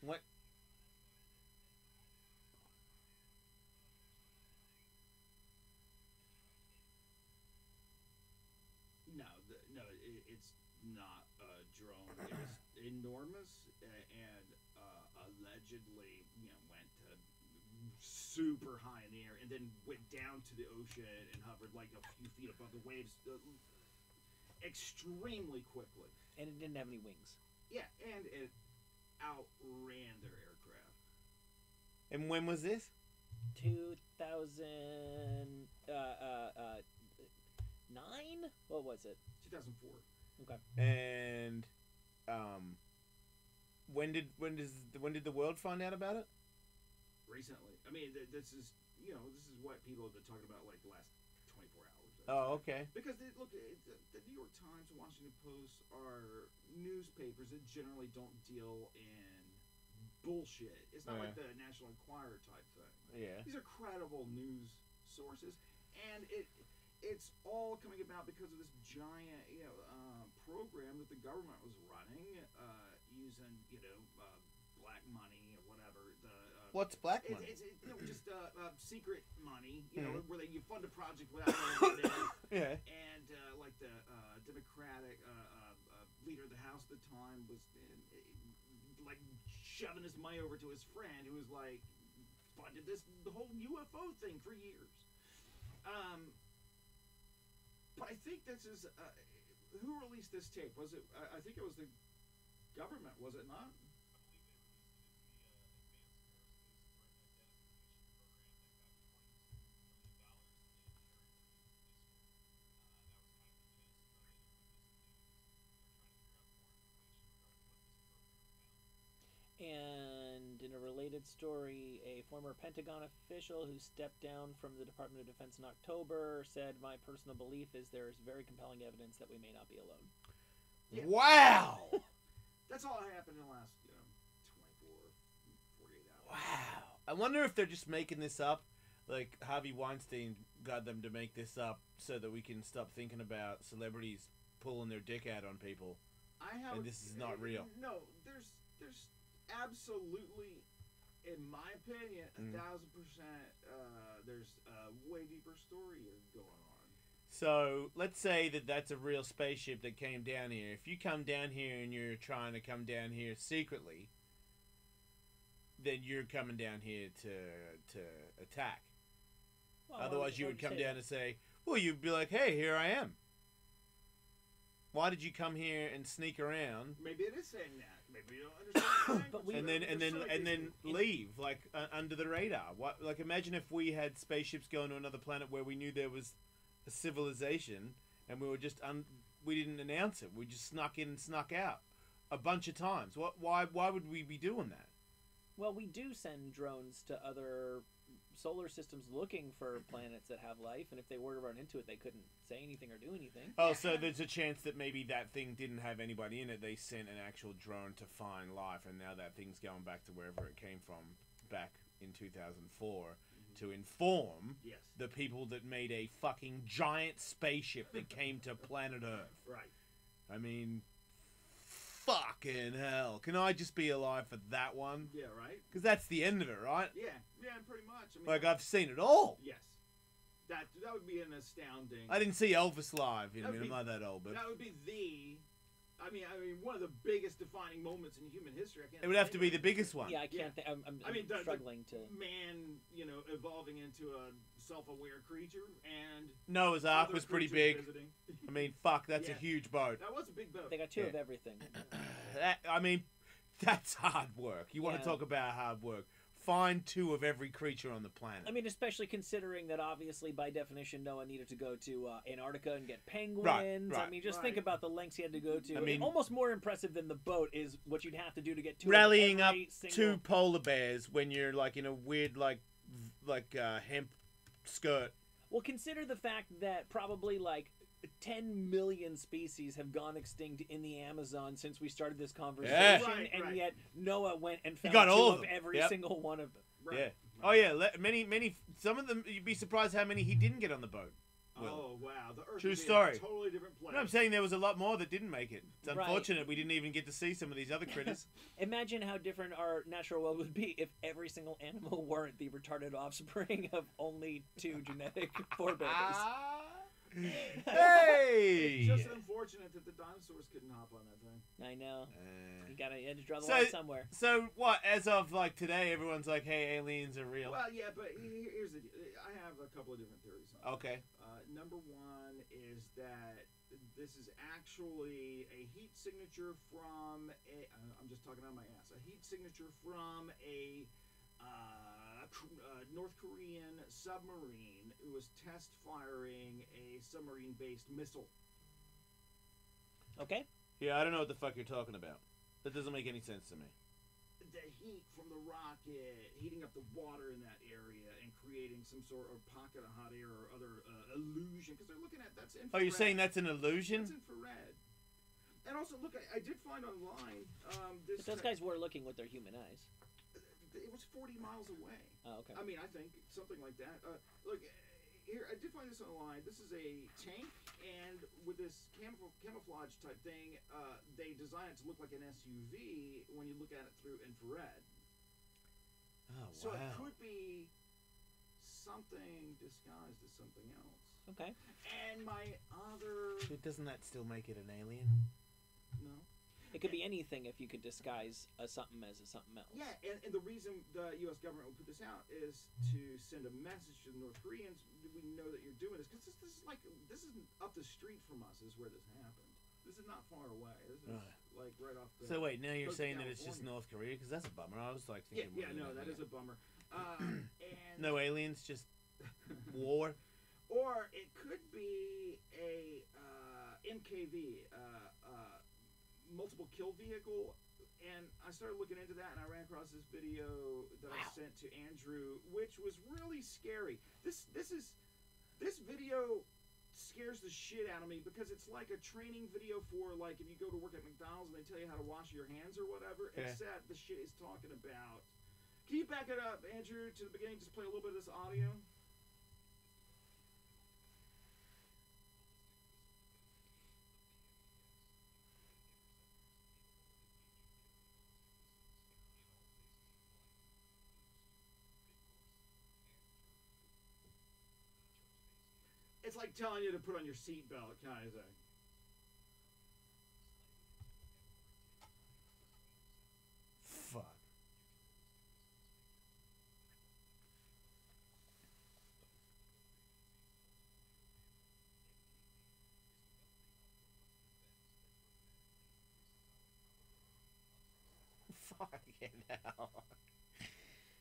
What?
It's not a drone. It was enormous and allegedly, went to super high in the air and then went down to the ocean and hovered like a few feet above the waves extremely quickly.
And it didn't have any wings.
Yeah, and it outran their aircraft.
And when was this?
2009? What was it?
2004.
Okay.
And when did the world find out about it?
Recently. I mean, this is what people have been talking about like the last 24 hours.
Oh, okay.
Because the New York Times and Washington Post are newspapers that generally don't deal in bullshit. It's not like the National Enquirer type thing.
Yeah.
These are credible news sources, and it's all coming about because of this giant program that the government was running using black money or whatever.
What's black money?
It's just secret money, where you fund a project without knowing what it is.
Yeah.
And like the Democratic leader of the House at the time was like shoving his money over to his friend who was like funded the whole UFO thing for years. But I think this is who released this tape? Was it? I think it was the government. Was it not?
And in a related story, a former Pentagon official who stepped down from the Department of Defense in October said, "My personal belief is there is very compelling evidence that we may not be alone."
Yeah.
Wow!
That's all that happened in the last 24, 48 hours.
Wow. I wonder if they're just making this up. Like Harvey Weinstein got them to make this up so that we can stop thinking about celebrities pulling their dick out on people. And this is not real.
No, there's absolutely, in my opinion, 1,000%. There's a way deeper story going on.
So let's say that that's a real spaceship that came down here. If you come down here and you're trying to come down here secretly, then you're coming down here to attack.
Well,
Otherwise, you
I
would come
say
down and say, well, you'd be like, hey, here I am. Why did you come here and sneak around
Maybe it is saying that. Maybe you don't understand.
But we-
and then leave like under the radar? What? Like, imagine if we had spaceships going to another planet where we knew there was a civilization and we were just we didn't announce it. We just snuck in and snuck out a bunch of times. Why would we be doing that?
Well, we do send drones to other solar systems looking for planets that have life, and if they were to run into it, they couldn't say anything or do anything.
Oh, so there's a chance that maybe that thing didn't have anybody in it. They sent an actual drone to find life, and now that thing's going back to wherever it came from back in 2004 to inform
Yes.
the people that made a fucking giant spaceship that came to planet Earth.
Right.
I mean, fucking hell. Can I just be alive for that one?
Yeah, right?
Because that's the end of it, right?
Yeah, pretty much. I mean,
Like, I've seen it all.
yes. That would be an astounding...
I didn't see Elvis live. You know, I
That'd
mean, I'm
be-
not that old, but
That would be I mean, one of the biggest defining moments in human history. I can't
it would have to
think
be
of
the biggest one.
Yeah, I can't think. I'm
I mean, the
struggling to.
man, evolving into a self-aware creature, and
Noah's Ark
other
was pretty
creatures
big.
visiting.
I mean, fuck, that's a
Yeah.
huge boat.
That was a big boat.
They got two
Yeah.
of everything.
I mean, that's hard work. You want
Yeah.
to talk about hard work? Find two of every creature on the planet.
I mean, especially considering that obviously, by definition, Noah needed to go to Antarctica and get penguins.
Right.
I mean, just think
Right.
about the lengths he had to go to.
I mean-
almost more impressive than the boat is what you'd have to do to get to
Rallying up
every single...
two polar bears when you're like in a weird like hemp skirt.
Well, consider the fact that probably like 10 million species have gone extinct in the Amazon since we started this conversation,
Yeah.
Right,
and
right.
yet Noah went and found
got
two
all
of
of them.
every
Yep.
single one of them.
Right.
Yeah. Oh yeah. Many. Some of them. You'd be surprised how many he didn't get on the boat. Will.
Oh wow, the Earth
True
would be
story.
A totally different place.
No, I'm saying there was a lot more that didn't make it. It's
Right.
unfortunate we didn't even get to see some of these other critters.
Imagine how different our natural world would be if every single animal weren't the retarded offspring of only two genetic forebears.
Hey!
It's just unfortunate that the dinosaurs couldn't hop on that thing.
I know. You had to draw the
So-
line somewhere.
So what? As of like today, everyone's like, "Hey, aliens are real."
Well, yeah, but here's the. I have a couple of different theories on it.
Okay.
Number one is that this is actually a heat signature from a. I'm just talking out my ass. A heat signature from a North Korean submarine who was test firing a submarine-based missile.
Okay.
Yeah, I don't know what the fuck you're talking about. That doesn't make any sense to me.
The heat from the rocket heating up the water in that area and creating some sort of pocket of hot air or other illusion, because they're looking at that's infrared.
Oh, you're saying that's an illusion?
That's infrared. And also, look, I did find online this.
But those guys were looking with their human eyes.
It was 40 miles away.
Oh, okay.
I mean, I think something like that. Look, here I did find this online. This is a tank, and with this camouflage type thing, they designed it to look like an SUV when you look at it through infrared.
Oh,
So it
wow.
could be something disguised as something else.
Okay.
And my other
Doesn't that still make it an alien?
no.
It could be anything if you could disguise a something as a something else.
Yeah, and the reason the U.S. government would put this out is to send a message to the North Koreans. We know that you're doing this because this isn't up the street from us. Is where this happened. This is not far away. This is like right off the.
So wait, now you're
coast of
saying that it's just
California.
North Korea? Because that's a bummer. I was like
Yeah,
thinking.
no, that is a bummer. And
No aliens, just war.
Or it could be a MKV, multiple kill vehicle. And I started looking into that, and I ran across this video that I sent to Andrew, which was really scary. This video scares the shit out of me because it's like a training video for like if you go to work at McDonald's and they tell you how to wash your hands or whatever.
Yeah.
Except the shit is talking about. Can you back it up, Andrew, to the beginning? Just play a little bit of this audio. It's like telling you to put on your seatbelt, kind of thing.
Fuck. Fucking hell.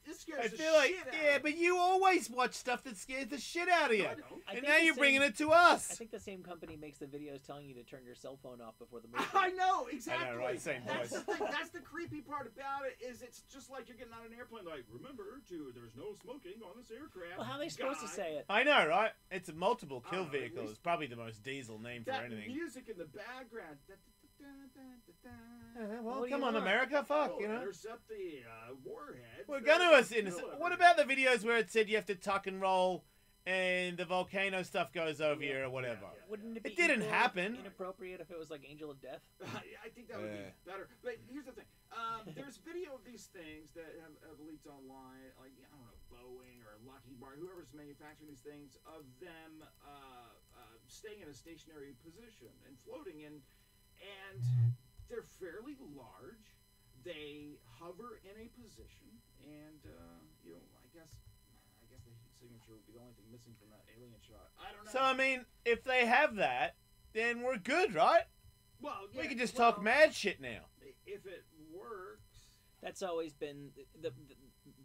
This scares
I
the
feel like,
shit out
yeah,
of me.
but you always watch stuff that scares the shit out of you.
No, I don't.
I
And
think
now
the
you're bringing
same-
it to
I
us.
think the same company makes the videos telling you to turn your cell phone off before the movie.
I know, exactly.
right? Same
That's
voice.
the thing. That's the creepy part about it. Is it's just like you're getting on an airplane. Like, remember, there's no smoking on this aircraft.
Well, how are they supposed to
guy."
say it?
I know, right? It's a multiple kill
At
vehicle.
least-
It's probably the most diesel name for
That
anything.
music in the background.
Well,
What do you
come on,
want?
America, fuck,
Oh,
you know.
intercept the warheads.
We're
They're
gonna
kill
What
everybody.
about the videos where it said you have to tuck and roll, and the volcano stuff goes over you or whatever?
yeah.
Wouldn't it be
It didn't
equally
happen.
inappropriate if it was like Angel of Death?
I think that would
Yeah.
be better. But here's the thing. There's video of these things that have leaked online, like, I don't know, Boeing or Lockheed Martin, whoever's manufacturing these things, of them staying in a stationary position and floating in, and they're fairly large. They hover in a position, and I guess the heat signature would be the only thing missing from that alien shot. I don't know.
So I mean, if they have that, then we're good, right?
well, yeah,
We can just
well,
talk mad shit now.
if it works.
That's always been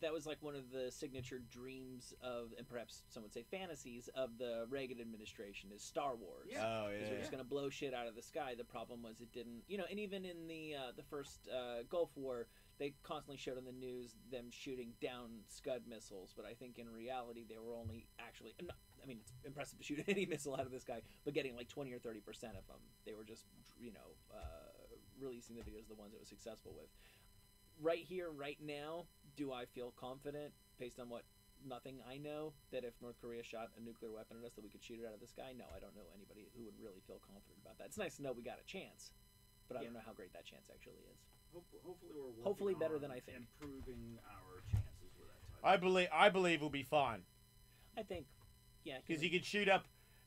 that was like one of the signature dreams of, and perhaps some would say fantasies of the Reagan administration, is Star Wars.
Yeah.
Oh
Because we're just going to blow shit out of the sky. The problem was it didn't, and even in the first Gulf War, they constantly showed on the news them shooting down Scud missiles, but I think in reality they were only actually, I mean, it's impressive to shoot any missile out of the sky, but getting like 20 or 30% of them. They were just, releasing the videos of the ones that was successful with. Right here, right now, do I feel confident, based on nothing I know, that if North Korea shot a nuclear weapon at us, that we could shoot it out of the sky? No, I don't know anybody who would really feel confident about that. It's nice to know we got a chance, but I don't know how great that chance actually is.
Hopefully we're working
Hopefully better
on
than I think.
improving our chances with that type.
I believe we'll be fine
I think, yeah,
because you could shoot up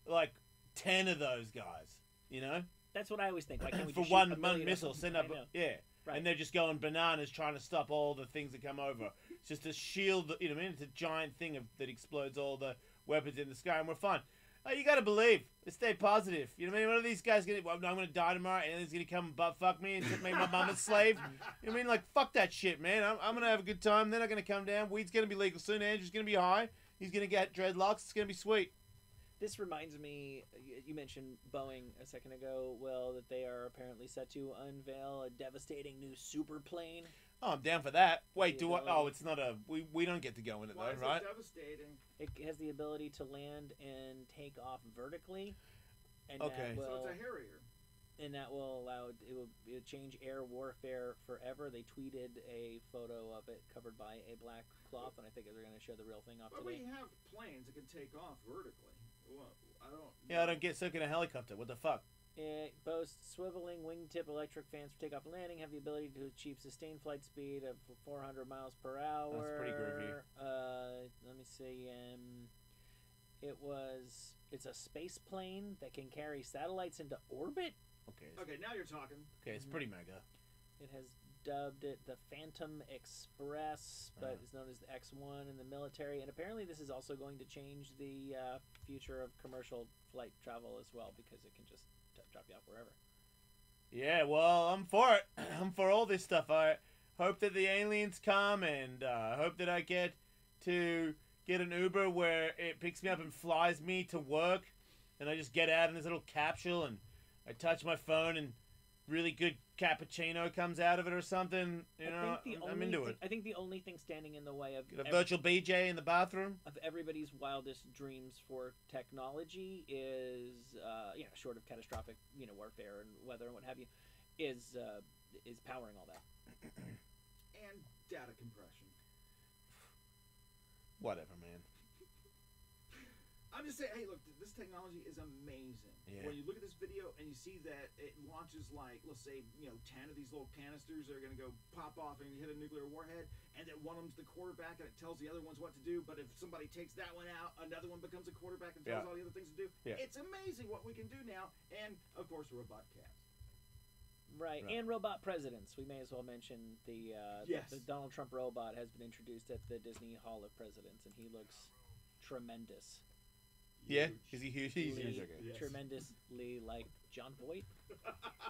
like 10 of those guys, you know,
that's what I always think. Why can't we
for
just shoot
one
a million
missile.
of them?
Send
I
up,
know.
yeah.
Right.
And they're just going bananas trying to stop all the things that come over. It's just a shield, you know what I mean? It's a giant thing that explodes all the weapons in the sky, and we're fine. You gotta believe. Stay positive. You know what I mean? One of these guys I'm gonna die tomorrow, and he's gonna come and butt fuck me and make my mom a slave. You know what I mean? Like, fuck that shit, man. I'm gonna have a good time. They're not gonna come down. Weed's gonna be legal soon. Andrew's gonna be high. He's gonna get dreadlocks. It's gonna be sweet.
This reminds me, you mentioned Boeing a second ago, Will, that they are apparently set to unveil a devastating new super plane.
Oh, I'm down for that. Wait,
The
do I?
ability-
Oh, it's not a. We don't get to go in it
Why
though,
is
right?
it devastating?
It has the ability to land and take off vertically, and
Okay.
that
So
will,
it's a Harrier.
and that will allow it'll change air warfare forever. They tweeted a photo of it covered by a black cloth, and I think they're going to show the real thing off
But
today.
we have planes that can take off vertically. Well, I don't.
Yeah, I don't get stuck in a helicopter. What the fuck?
It boasts swiveling wingtip electric fans for takeoff and landing, have the ability to achieve sustained flight speed of 400 miles per hour.
That's pretty groovy.
Let me see. It's a space plane that can carry satellites into orbit.
Okay, now you're talking.
Okay, it's pretty mega.
It has dubbed it the Phantom Express, but is known as the X-1 in the military. And apparently this is also going to change the future of commercial flight travel as well, because it can just drop you off wherever.
Yeah, well, I'm for it. I'm for all this stuff. I hope that the aliens come, and hope that I get to get an Uber where it picks me up and flies me to work, and I just get out in this little capsule, and I touch my phone, and really good cappuccino comes out of it or something. You know, I'm into it.
I think the only thing standing in the way of
Get a virtual BJ in the bathroom.
of everybody's wildest dreams for technology is, short of catastrophic, warfare and weather and what have you, is powering all that.
And data compression.
Whatever, man.
I'm just saying, hey, look, this technology is amazing.
Yeah.
When you look at this video and you see that it launches like, let's say, 10 of these little canisters that are going to go pop off and hit a nuclear warhead, and that one of them's the quarterback and it tells the other ones what to do, but if somebody takes that one out, another one becomes a quarterback and tells all the other things to do.
Yeah.
It's amazing what we can do now, and, of course, robot cats.
Right, and robot presidents. We may as well mention the Donald Trump robot has been introduced at the Disney Hall of Presidents, and he looks tremendous.
Yeah,
Huge.
is he huge? He's
Lee,
huge. Okay.
Yes.
tremendously like John Voight.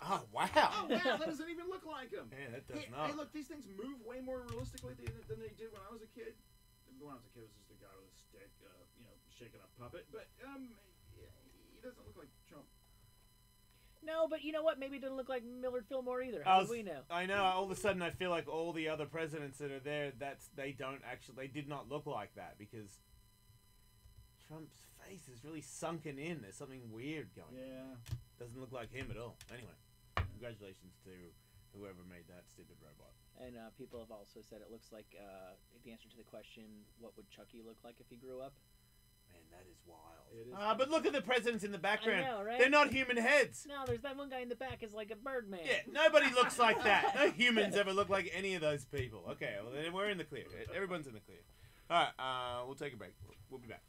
Oh, wow.
Oh, wow, that doesn't even look like him.
Yeah, that does
Hey,
not.
hey, look, these things move way more realistically than they did when I was a kid. When I was a kid, it was just a guy with a stick, shaking a puppet. But, he doesn't look like Trump.
No, but you know what? Maybe it doesn't look like Millard Fillmore either. How do we know?
I know. All of a sudden, I feel like all the other presidents that are there, they did not look like that because Trump's face is really sunken in. There's something weird going on.
Yeah.
Doesn't look like him at all. Anyway, congratulations to whoever made that stupid robot.
And people have also said it looks like the answer to the question, what would Chucky look like if he grew up?
Man, that is wild.
It is
But look at the presidents in the background.
I know, right?
They're not human heads.
No, there's that one guy in the back is like a Birdman.
Yeah, nobody looks like that. No humans ever look like any of those people. Okay, well then we're in the clear. Everyone's in the clear. All right, we'll take a break. We'll be back.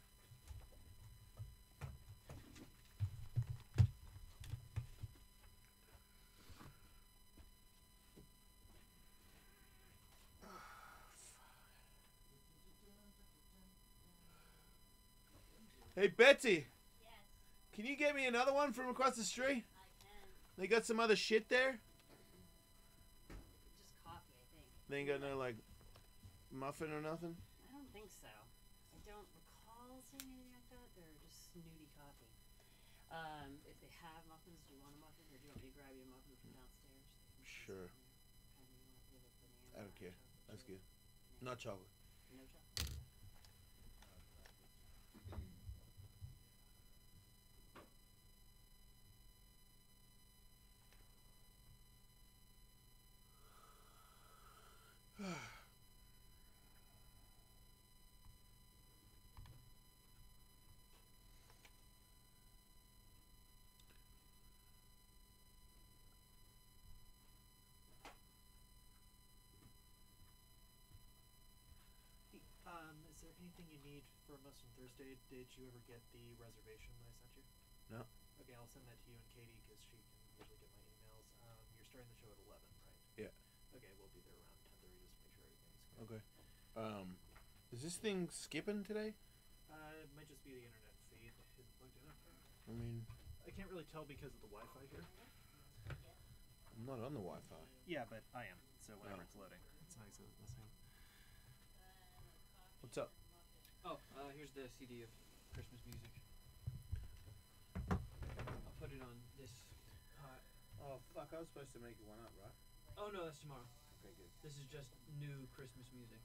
Hey, Betsy.
Yes,
Can you get me another one from across the street?
I can.
They got some other shit there?
Just coffee, I think.
They ain't got no, like, muffin or nothing?
I don't think so. I don't recall seeing anything like that. They're just snooty coffee. If they have muffins, do you want a muffin, or do you want me to grab you a muffin from downstairs? They have muffins
Sure.
in there. Kind of, you want with a banana
I don't
or
care.
chocolate
That's
chip?
good. Not chocolate.
No chocolate.
Is there anything you need from us on Thursday? Did you ever get the reservation that I sent you?
No.
Okay, I'll send that to you and Katie because she can usually get my emails. You're starting the show at 11, right?
Yeah.
Okay, we'll be there around 10:30 just to make sure everything's good.
Okay. Is this thing skipping today?
It might just be the internet feed isn't plugged in.
I mean,
I can't really tell because of the Wi-Fi here.
I'm not on the Wi-Fi.
Yeah, but I am. So whenever
Oh.
it's loading, it's not exactly the same.
What's up?
Oh, here's the CD of Christmas music. I'll put it on this.
Oh, fuck. I was supposed to make one up, right?
Oh, no, that's tomorrow.
Okay, good.
This is just new Christmas music.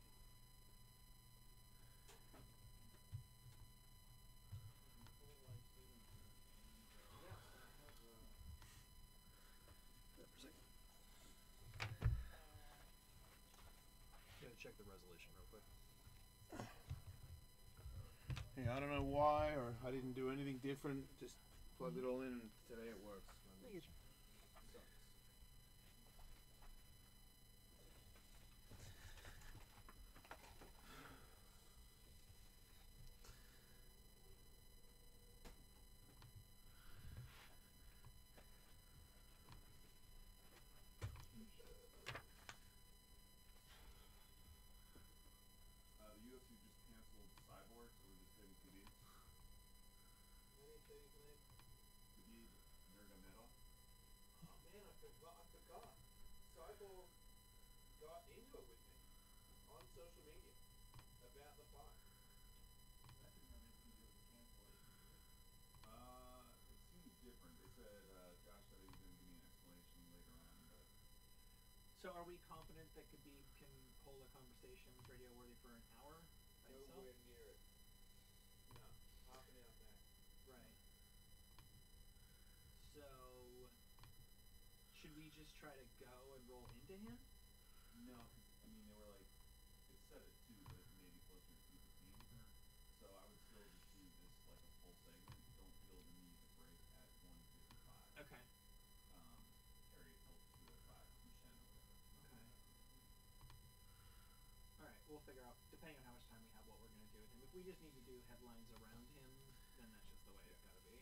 Gotta check the resolution real quick.
Yeah, I don't know why, or I didn't do anything different. Just plugged it all in, and today it works.
The UFC just canceled Cyborg, so we're just getting Khabib. Khabib Nurmagamedov.
Man, I forgot. Cyborg got into it with me on social media about the fight.
That didn't have anything to do with the cancellation. It seems different. They said Josh said he was going to give me an explanation later on, but
So are we confident that Khabib can hold a conversation radio worthy for an hour by himself?
Nowhere near it. No, half an hour max.
Right. So should we just try to go and roll into him?
no, 'cause, I mean they were like it said it too, but maybe closer to 2:15. So I would still just do this like a full segment. Don't feel the need to break at 1:55.
Okay.
Carry it till 2:05 from Shen or whatever.
Okay. Alright, we'll figure out, depending on how much time we have, what we're going to do with him. If we just need to do headlines around him, then that's just the way it's got to be.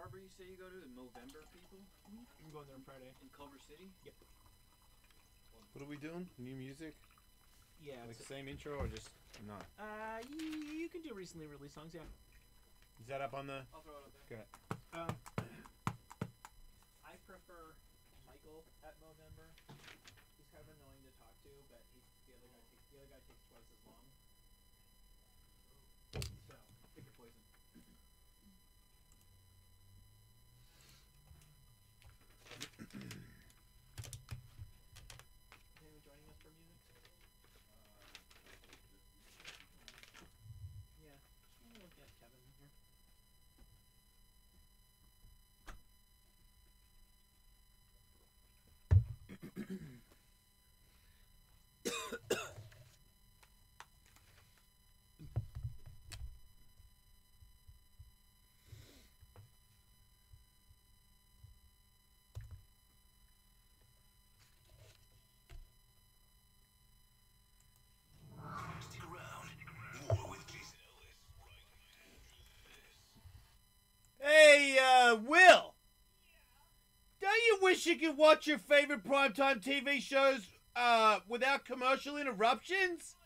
barber you say you go to? The Movember people?
I'm going there on Friday.
In Culver City?
Yep.
What are we doing? New music?
Yeah.
Like the same intro or just not?
You can do recently released songs, yeah.
Is that up on the?
I'll throw it up there.
Okay.
I prefer Michael at Movember. He's kind of annoying to talk to, but the other guy takes twice as long. So, pick your poison. Anyone joining us for music? Yeah. I'm gonna look at Kevin here.
Stick around. More with Jason Ellis right
Hey, Will! Don't you wish you could watch your favorite primetime TV shows, without commercial interruptions?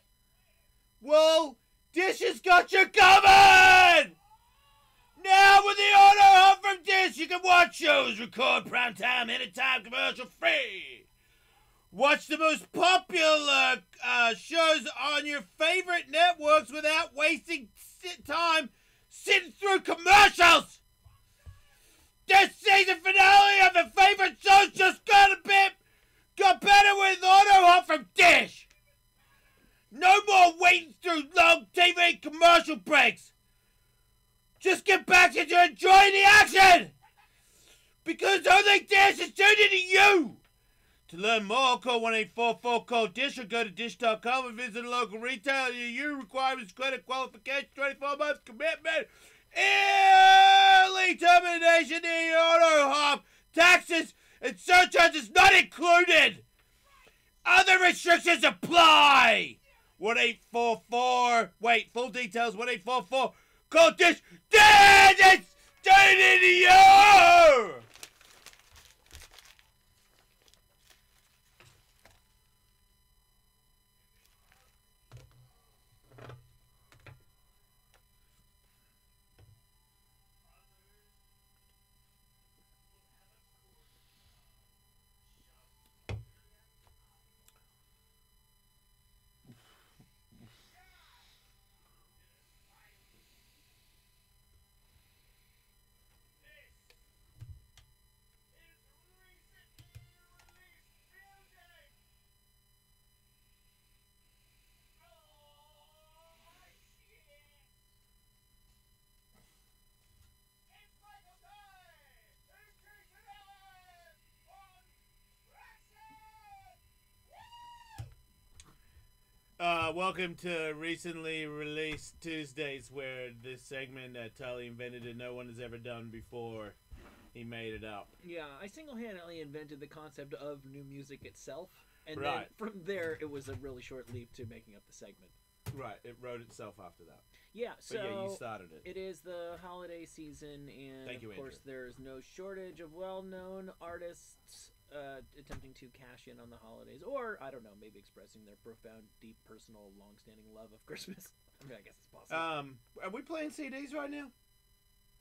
Well, Dish has got you covered! Now with the auto hub from Dish, you can watch shows, record primetime, anytime, commercial free. Watch the most popular shows on your favorite networks without wasting time sitting through commercials. This season finale of the favorite shows just got better with auto hop from Dish. No more waiting through long TV commercial breaks. Just get back into enjoying the action, because only Dish is tuning to you. To learn more, call 1-844-CALL-DISH or go to dish.com and visit a local retailer. You requirements, credit qualification, 24 months commitment, early termination, the auto hop, taxes and surcharges not included. Other restrictions apply. 1-844, full details, 1-844-CALL-DISH. It's tuning to you. Welcome to recently released Tuesdays, where this segment that Tully invented and no one has ever done before. He made it up.
Yeah, I single-handedly invented the concept of new music itself, and then
Right.
from there it was a really short leap to making up the segment.
Right, it wrote itself after that.
Yeah, so
But yeah, you started it.
it is the holiday season, and
Thank you,
of course
Andrew.
there's no shortage of well-known artists attempting to cash in on the holidays, or I don't know, maybe expressing their profound, deep, personal, long-standing love of Christmas. I mean, I guess it's possible.
Are we playing CDs right now?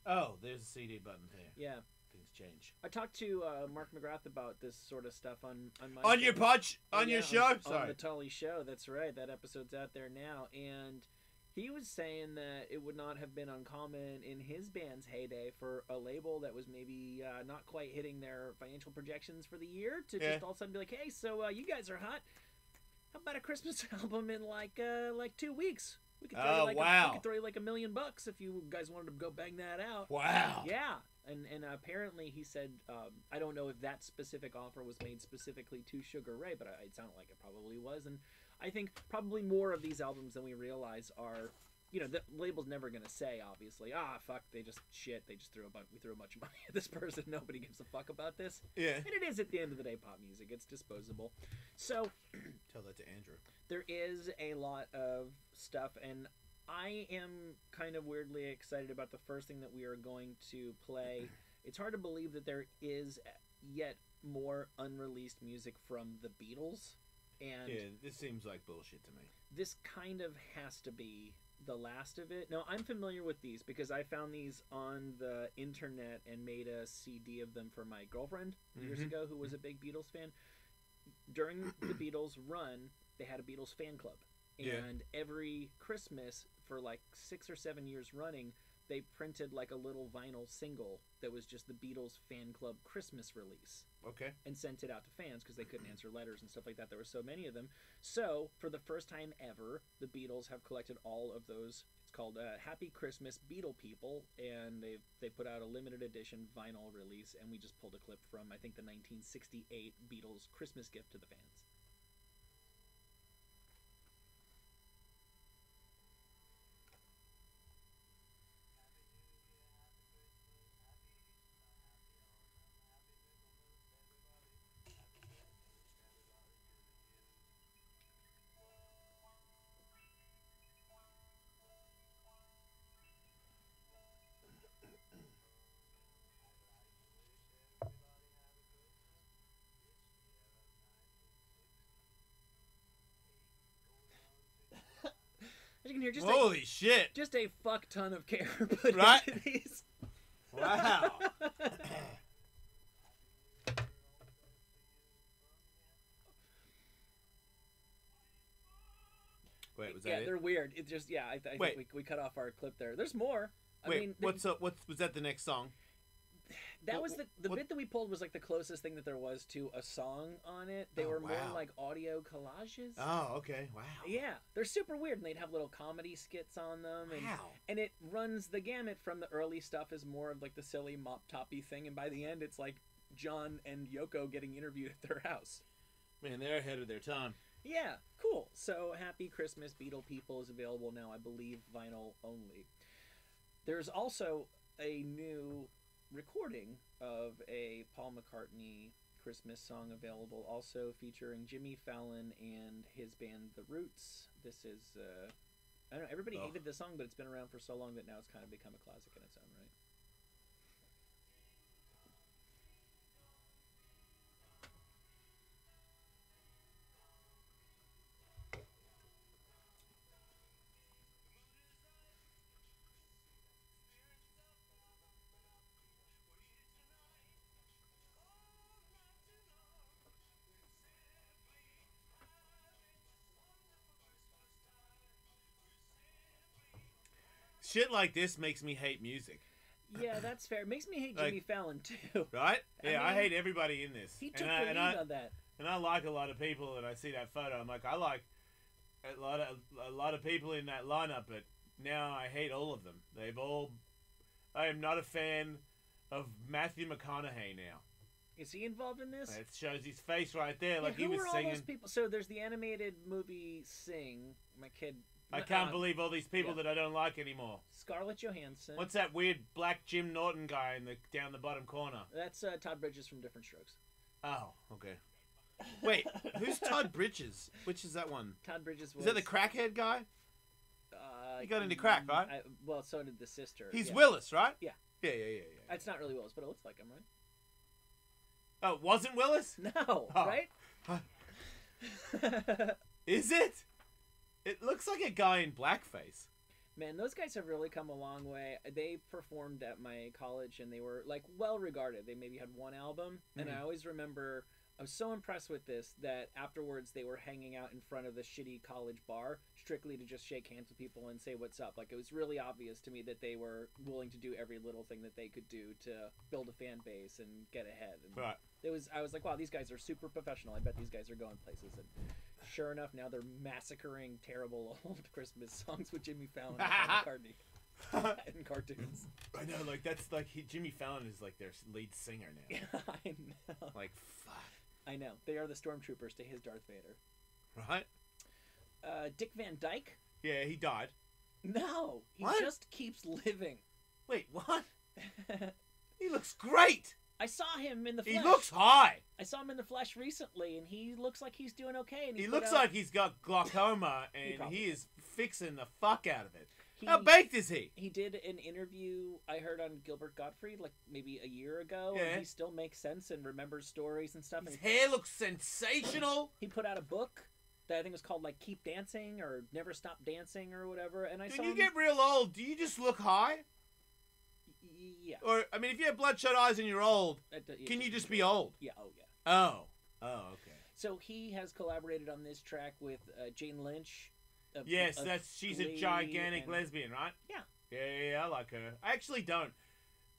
Oh, there's a CD button there.
Yeah,
Things change.
I talked to Mark McGrath about this sort of stuff on my
On your
show.
punch?
Oh,
On your
yeah,
show?
on
Sorry.
the Tully show. That's right. That episode's out there now, and he was saying that it would not have been uncommon in his band's heyday for a label that was maybe not quite hitting their financial projections for the year to
Yeah.
just all of a sudden be like, hey, so you guys are hot. How about a Christmas album in like 2 weeks? We could throw
Oh,
you like
wow.
we could throw you like $1 million if you guys wanted to go bang that out.
Wow.
Yeah, and apparently he said, I don't know if that specific offer was made specifically to Sugar Ray, but it sounded like it probably was. And I think probably more of these albums than we realize are, the label's never going to say, obviously, fuck, they just threw we threw a bunch of money at this person. Nobody gives a fuck about this.
Yeah.
And it is, at the end of the day, pop music. It's disposable. So
Tell that to Andrew.
there is a lot of stuff, and I am kind of weirdly excited about the first thing that we are going to play. It's hard to believe that there is yet more unreleased music from the Beatles, and
Yeah, this seems like bullshit to me.
this kind of has to be the last of it. Now, I'm familiar with these because I found these on the internet and made a CD of them for my girlfriend years
Mhm.
ago, who was a big Beatles fan. During the Beatles run, they had a Beatles fan club.
Yeah.
And every Christmas, for like 6 or 7 years running, they printed like a little vinyl single that was just the Beatles fan club Christmas release
Okay.
and sent it out to fans because they couldn't answer letters and stuff like that. There were so many of them. So, for the first time ever, the Beatles have collected all of those. It's called Happy Christmas Beatle People, and they put out a limited edition vinyl release, and we just pulled a clip from, I think, the 1968 Beatles Christmas gift to the fans. As you can hear,
Holy shit!
just a fuck ton of care put
Right?
into these.
Wow. Wait, was that
Yeah,
it?
they're weird. It just, I think
Wait.
we cut off our clip there. There's more. I
Wait,
mean,
what's up? Was that the next song?
that
what-
was the
what-
bit that we pulled was like the closest thing that there was to a song on it. They
Oh,
were more
wow.
like audio collages.
Oh, okay. Wow.
Yeah, they're super weird, and they'd have little comedy skits on them, and
Wow.
and it runs the gamut from the early stuff is more of like the silly mop toppy thing, and by the end it's like John and Yoko getting interviewed at their house.
Man, they're ahead of their time.
Yeah, cool. So Happy Christmas Beatle People is available now, I believe, vinyl only. There's also a new recording of a Paul McCartney Christmas song available, also featuring Jimmy Fallon and his band The Roots. This is, I don't know, everybody
Oh.
hated this song, but it's been around for so long that now it's kind of become a classic in its own right.
Shit like this makes me hate music,
Yeah, that's fair. It makes me hate
Like-
Jimmy Fallon, too.
right? Yeah, I
mean,
hate everybody in this.
He took
and
the
I,
lead
and I,
on that.
and I like a lot of people, and I see that photo. I'm like, I like a lot of people in that lineup, but now I hate all of them. They've all. I am not a fan of Matthew McConaughey now.
Is he involved in this?
It shows his face right there,
Yeah,
like he
who
was
were all
singing.
those people? So there's the animated movie Sing. My kid.
I can't
uh,
believe all these people
yeah.
that I don't like anymore.
Scarlett Johansson.
What's that weird black Jim Norton guy in the down the bottom corner?
That's Todd Bridges from Different Strokes.
Oh, okay. Wait, who's Todd Bridges? Which is that one?
Todd Bridges was.
Is that the crackhead guy? He got into
mm,
crack, right?
Well, so did the sister.
He's
yeah.
Willis, right?
Yeah.
Yeah.
It's not really Willis, but it looks like him, right?
Oh, it wasn't Willis?
No,
Oh.
right?
Is it? It looks like a guy in blackface.
Man, those guys have really come a long way. They performed at my college, and they were like well regarded. They maybe had one album, and I always remember I was so impressed with this that afterwards they were hanging out in front of the shitty college bar strictly to just shake hands with people and say what's up. Like, it was really obvious to me that they were willing to do every little thing that they could do to build a fan base and get ahead. And
Right.
I was like, wow, these guys are super professional. I bet these guys are going places. And sure enough, now they're massacring terrible old Christmas songs with Jimmy Fallon and Paul McCartney in cartoons.
I know, like, that's like Jimmy Fallon is like their lead singer now.
I know.
Like, fuck.
I know. They are the stormtroopers to his Darth Vader.
Right?
Dick Van Dyke?
Yeah, he died.
No, he
What?
just keeps living.
Wait, what? He looks great!
I saw him in the flesh.
He looks high!
I saw him in the flesh recently, and he looks like he's doing okay. And
He
put
looks
out-
like he's got glaucoma, and
probably
he is fixing the fuck out of it. How baked is he?
He did an interview I heard on Gilbert Gottfried like maybe a year ago,
Yeah.
and he still makes sense and remembers stories and stuff.
His
And
hair looks sensational.
he put out a book that I think was called like Keep Dancing or Never Stop Dancing or whatever. And I saw
When you
him...
get real old, do you just look high?
Yeah.
Or, I mean, if you have bloodshot eyes and you're old, can you just be old?
Yeah. Oh yeah.
Oh. Oh, okay.
So he has collaborated on this track with Jane Lynch.
Yes,
of
she's a
Glee
gigantic
and-
lesbian, right?
Yeah.
Yeah, I like her. I actually don't.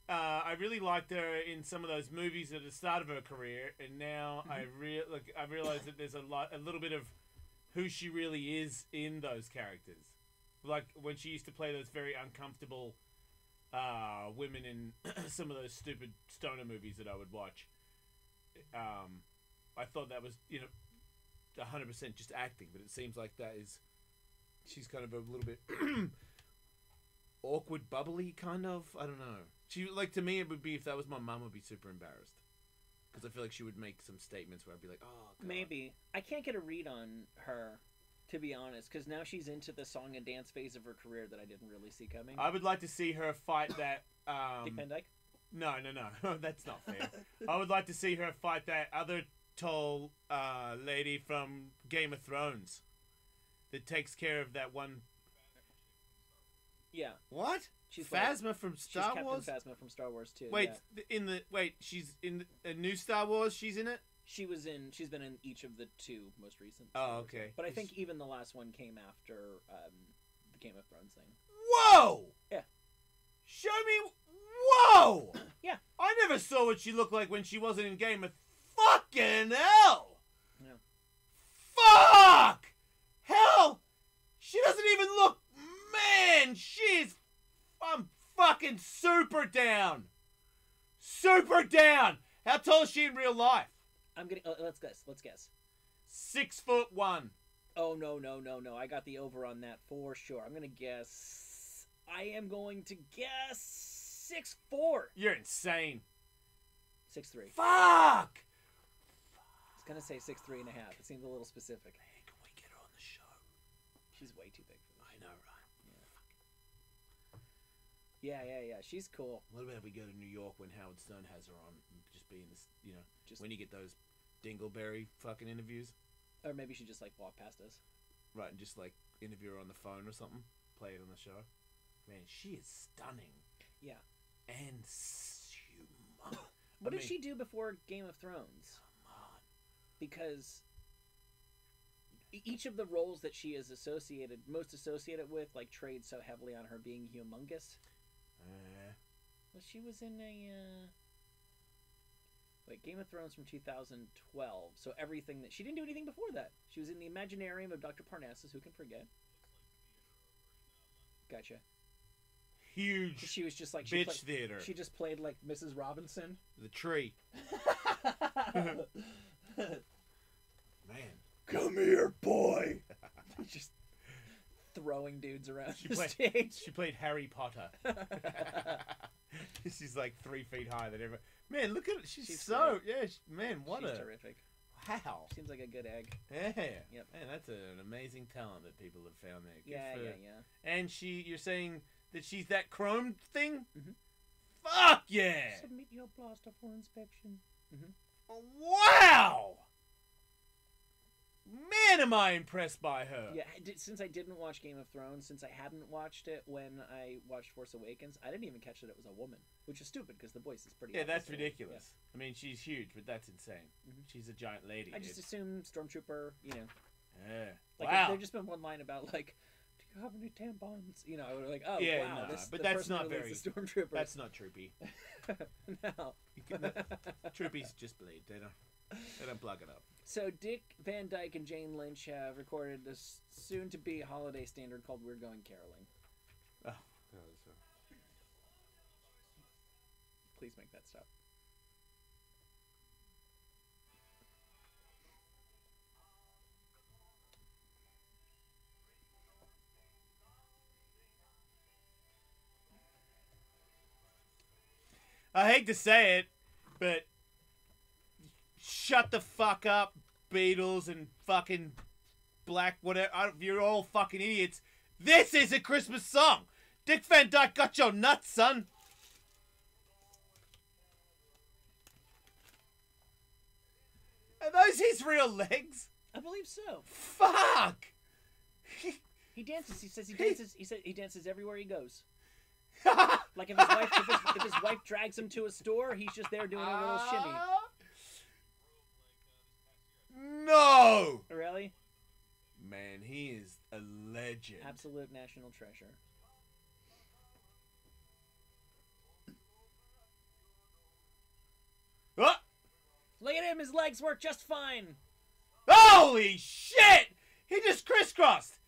I really liked her in some of those movies at the start of her career, and now I realized that there's a little bit of who she really is in those characters. Like when she used to play those very uncomfortable women in some of those stupid stoner movies that I would watch. I thought that was 100% just acting, but it seems like she's kind of a little bit awkward, bubbly, kind of. I don't know. She, like, to me, it would be, if that was my mum, I'd be super embarrassed. Because I feel like she would make some statements where I'd be like, oh, God.
Maybe. I can't get a read on her, to be honest, because now she's into the song and dance phase of her career that I didn't really see coming.
I would like to see her fight that...
Dick Van Dyke?
No. That's not fair. I would like to see her fight that other tall lady from Game of Thrones that takes care of that one...
Yeah.
What?
She's
Phasma from Star Wars?
She's Captain Phasma from Star Wars, too.
Wait,
yeah.
She's in a new Star Wars? She's in it?
She's been in each of the two most recent.
Oh, okay.
But I think even the last one came after the Game of Thrones thing.
Whoa!
Yeah.
Show me... Whoa!
Yeah.
I never saw what she looked like when she wasn't in Game of... Fucking hell!
Yeah.
Fuck! Hell! She doesn't even look... Man, I'm fucking super down. Super down. How tall is she in real life?
I'm getting... let's guess.
6'1".
Oh, no. I got the over on that for sure. I'm going to guess... I am going to guess 6'4".
You're insane.
6'3".
Fuck!
I was going to say 6'3 and a half. It seemed a little specific.
Man, can we get her on the show?
She's way too big for this.
I know, right?
Yeah. She's cool.
What about if we go to New York when Howard Stern has her on? Just be in this,
Just
when you get those Dingleberry fucking interviews.
Or maybe she just, like, walked past us.
Right, and just, like, interview her on the phone or something. Play it on the show. Man, she is stunning.
Yeah.
And humongous.
What did she do before Game of Thrones?
Come on.
Because each of the roles that she is most associated with, like, trade so heavily on her being humongous. Well, she was in Game of Thrones from 2012. So everything she didn't do anything before that. She was in the Imaginarium of Dr. Parnassus. Who can forget? Gotcha.
Huge.
She was just like
bitch theater.
She just played like Mrs. Robinson.
The tree. Man. Come here, boy.
Just throwing dudes around
She
the
played-
stage.
She played Harry Potter. She's like 3 feet higher than everyone. Man, look at it. She's so...
great.
Yeah, man, what
She's
a...
terrific.
Wow.
Seems like a good egg.
Yeah.
Yep.
Man, that's an amazing talent that people have found there. Good
Yeah.
for- And you're saying that she's that chrome thing?
Mhm.
Fuck yeah!
Submit your blaster for inspection.
Wow! Man, am I impressed by her.
Yeah, since I didn't watch Game of Thrones, since I hadn't watched it when I watched Force Awakens, I didn't even catch that it was a woman, which is stupid because the voice is pretty.
Yeah, that's
obvious.
ridiculous. I mean, she's huge, but that's insane. She's a giant lady.
Yeah. I just assumed Stormtrooper,
Yeah.
Like
Wow.
there'd just been one line about like, "Do you have any tampons?" I would like, "Oh
Yeah,
wow,
nah,
this."
but
the
that's
person
not
who leads
very-
the Stormtroopers.
That's not troopy.
No.
Troopies just bleed. They don't plug it up.
So Dick Van Dyke and Jane Lynch have recorded this soon-to-be holiday standard called "We're Going Caroling."
Oh.
Please make that stop.
I hate to say it, but shut the fuck up, Beatles and fucking Black whatever. You're all fucking idiots. This is a Christmas song. Dick Van Dyke got your nuts, son. Are those his real legs?
I believe so.
Fuck!
He dances. He says he dances. He said he dances everywhere he goes. Like if his wife drags him to a store, he's just there doing a little shimmy.
No!
Really?
Man, he is a legend.
Absolute national treasure.
Oh!
Look at him. His legs work just fine.
Holy shit! He just crisscrossed.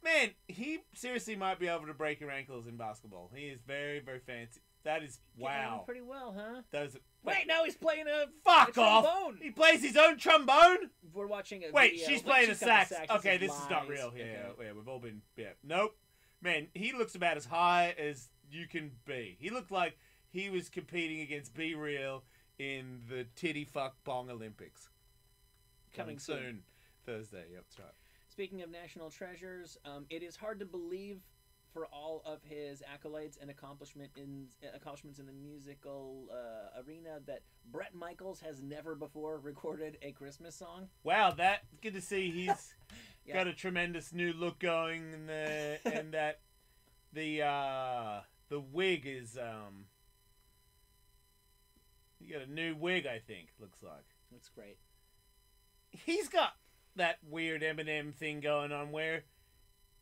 Man, he seriously might be able to break your ankles in basketball. He is very, very fancy. That is
Getting on
wow.
pretty well, huh?
That is
Wait, now he's playing a
fuck
a
off.
trombone.
He plays his own trombone.
We're watching a
Wait,
video.
she's
Look,
playing
she's
a
got the
sax.
This
Okay, this is not
lies.
real. Yeah,
Okay.
yeah, we've all been. Yeah, nope. Man, he looks about as high as you can be. He looked like he was competing against Be Real in the Titty Fuck Bong Olympics.
Coming soon.
Thursday. Yep, that's right.
Speaking of national treasures, it is hard to believe for all of his accolades and accomplishments in the musical arena that Bret Michaels has never before recorded a Christmas song.
Wow, that good to see. He's
Yeah.
got a tremendous new look going, and that the wig is you got a new wig, I think. Looks like
Looks great.
he's got that weird Eminem thing going on where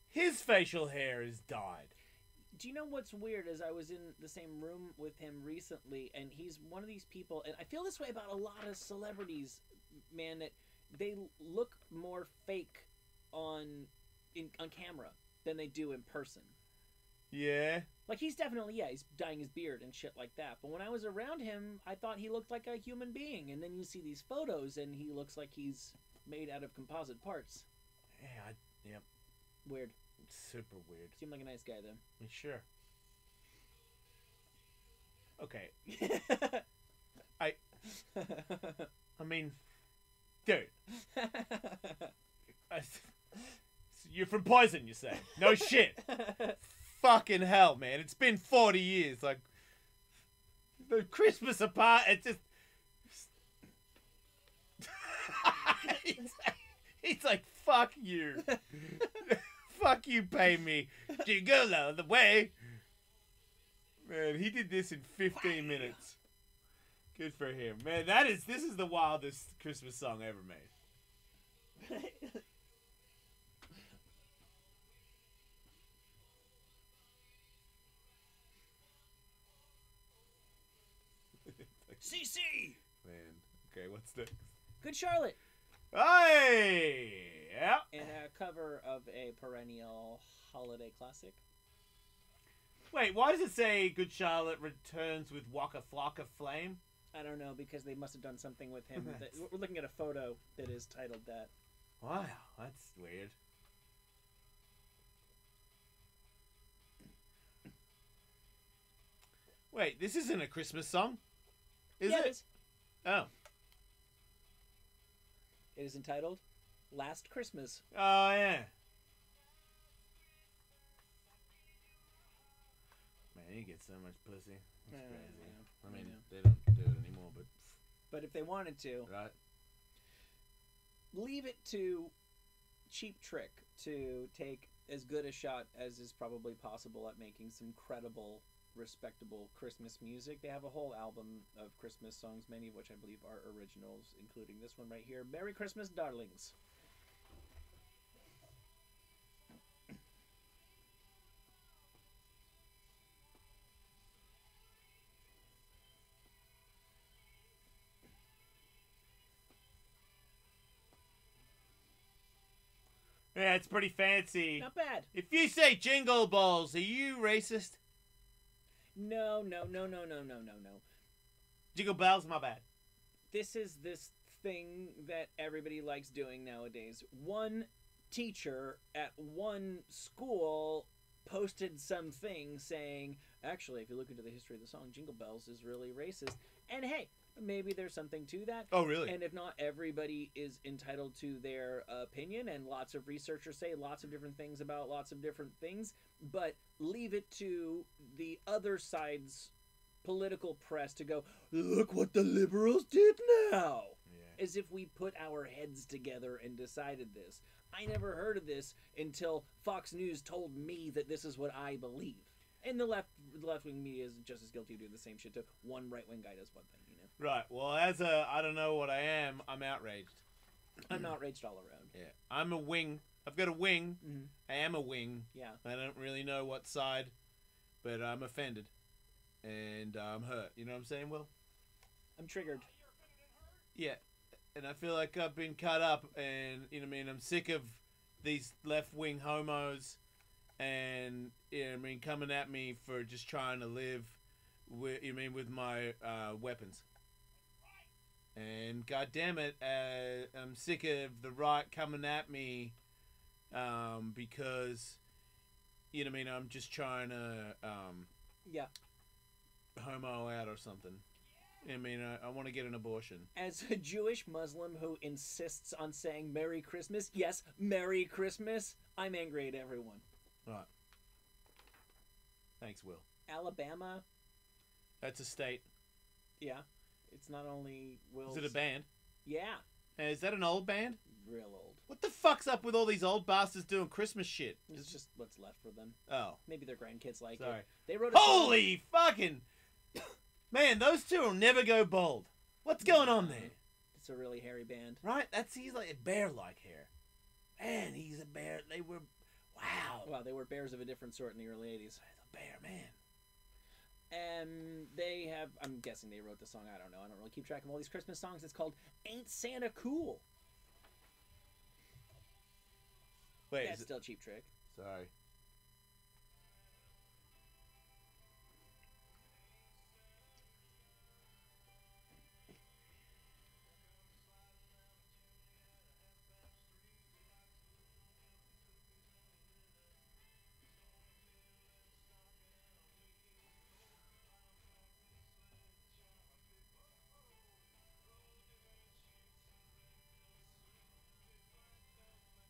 his facial hair is dyed.
Do you know what's weird is I was in the same room with him recently, and he's one of these people, and I feel this way about a lot of celebrities, man, that they look more fake on camera than they do in person.
Yeah.
Like, he's definitely, he's dyeing his beard and shit like that. But when I was around him, I thought he looked like a human being. And then you see these photos, and he looks like he's made out of composite parts.
Yeah. Yep.
Weird.
Super weird.
Seemed like a nice guy, though.
Sure. Okay. I mean, dude. You're from Poison, you say? No shit. Fucking hell, man. It's been 40 years. Like, the Christmas apart, it's just... he's like, fuck you. Fuck you, pay me. Jingle all the way. Man, he did this in 15 minutes. Good for him. Man, this is the wildest Christmas song ever made.
CC!
Man, okay, what's next?
Good Charlotte.
Hey! Yeah.
And a cover of a perennial holiday classic.
Wait, why does it say Good Charlotte returns with Waka Flocka Flame?
I don't know, because they must have done something with him. We're looking at a photo that is titled that.
Wow, that's weird. Wait, this isn't a Christmas song? Is
Yeah,
it?
it is.
Oh.
It is entitled Last Christmas.
Oh, yeah. Man, he gets so much pussy. That's
Yeah,
crazy.
yeah,
I mean,
yeah.
they don't do it anymore, but...
But if they wanted to,
Right?
leave it to Cheap Trick to take as good a shot as is probably possible at making some credible, respectable Christmas music. They have a whole album of Christmas songs, many of which I believe are originals, including this one right here, Merry Christmas, Darlings.
Yeah, it's pretty fancy.
Not bad.
If you say Jingle Balls, are you racist?
No.
Jingle Bells, my bad.
This is this thing that everybody likes doing nowadays. One teacher at one school posted something saying, actually, if you look into the history of the song, Jingle Bells is really racist. And hey, maybe there's something to that.
Oh, really?
And if not, everybody is entitled to their opinion, and lots of researchers say lots of different things about lots of different things, but leave it to the other side's political press to go, look what the liberals did now!
Yeah.
As if we put our heads together and decided this. I never heard of this until Fox News told me that this is what I believe. And the left-wing media is just as guilty of doing the same shit too. One right-wing guy does one thing, you know?
Right. Well, as a I don't know what I am, I'm outraged.
I'm outraged all around.
Yeah. I'm a wing. I've got a wing.
Mm-hmm.
I am a wing.
Yeah.
I don't really know what side, but I'm offended. And I'm hurt. You know what I'm saying, Will?
I'm triggered.
Yeah. And I feel like I've been cut up, and, you know what I mean, I'm sick of these left-wing homos and, you know what I mean, coming at me for just trying to live with, you know what I mean, with my weapons. And God damn it, I'm sick of the right coming at me because, you know what I mean, I'm just trying to
Yeah.
homo out or something. I mean, I want to get an abortion.
As a Jewish Muslim who insists on saying Merry Christmas, yes, Merry Christmas, I'm angry at everyone.
Right. Thanks, Will.
Alabama,
That's a state.
yeah. It's not only Will's...
Is it a band?
Yeah.
Is that an old band?
Real old.
What the fuck's up with all these old bastards doing Christmas shit?
It's just what's left for them.
Oh.
Maybe their grandkids like
Sorry.
it. They wrote a song-
Holy fucking... Man, those two will never go bald. What's going on there?
It's a really hairy band.
Right? He's like a bear-like hair. Man, he's a bear. They were... Wow.
Wow, they were bears of a different sort in the early 80s.
The bear, man.
And they have... I'm guessing they wrote the song. I don't know. I don't really keep track of all these Christmas songs. It's called Ain't Santa Cool.
Wait,
That's
is it...
still Cheap Trick.
Sorry.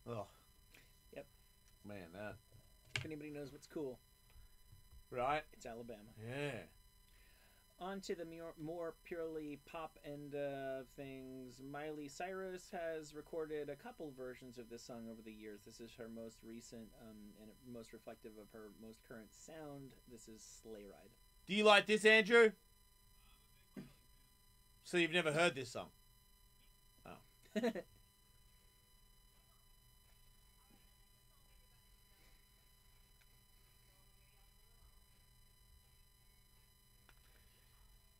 Oh.
Yep.
Man,
If anybody knows what's cool,
right?
it's Alabama.
Yeah.
On to the more purely pop end of things. Miley Cyrus has recorded a couple versions of this song over the years. This is her most recent and most reflective of her most current sound. This is Sleigh Ride.
Do you like this, Andrew? So you've never heard this song? Oh.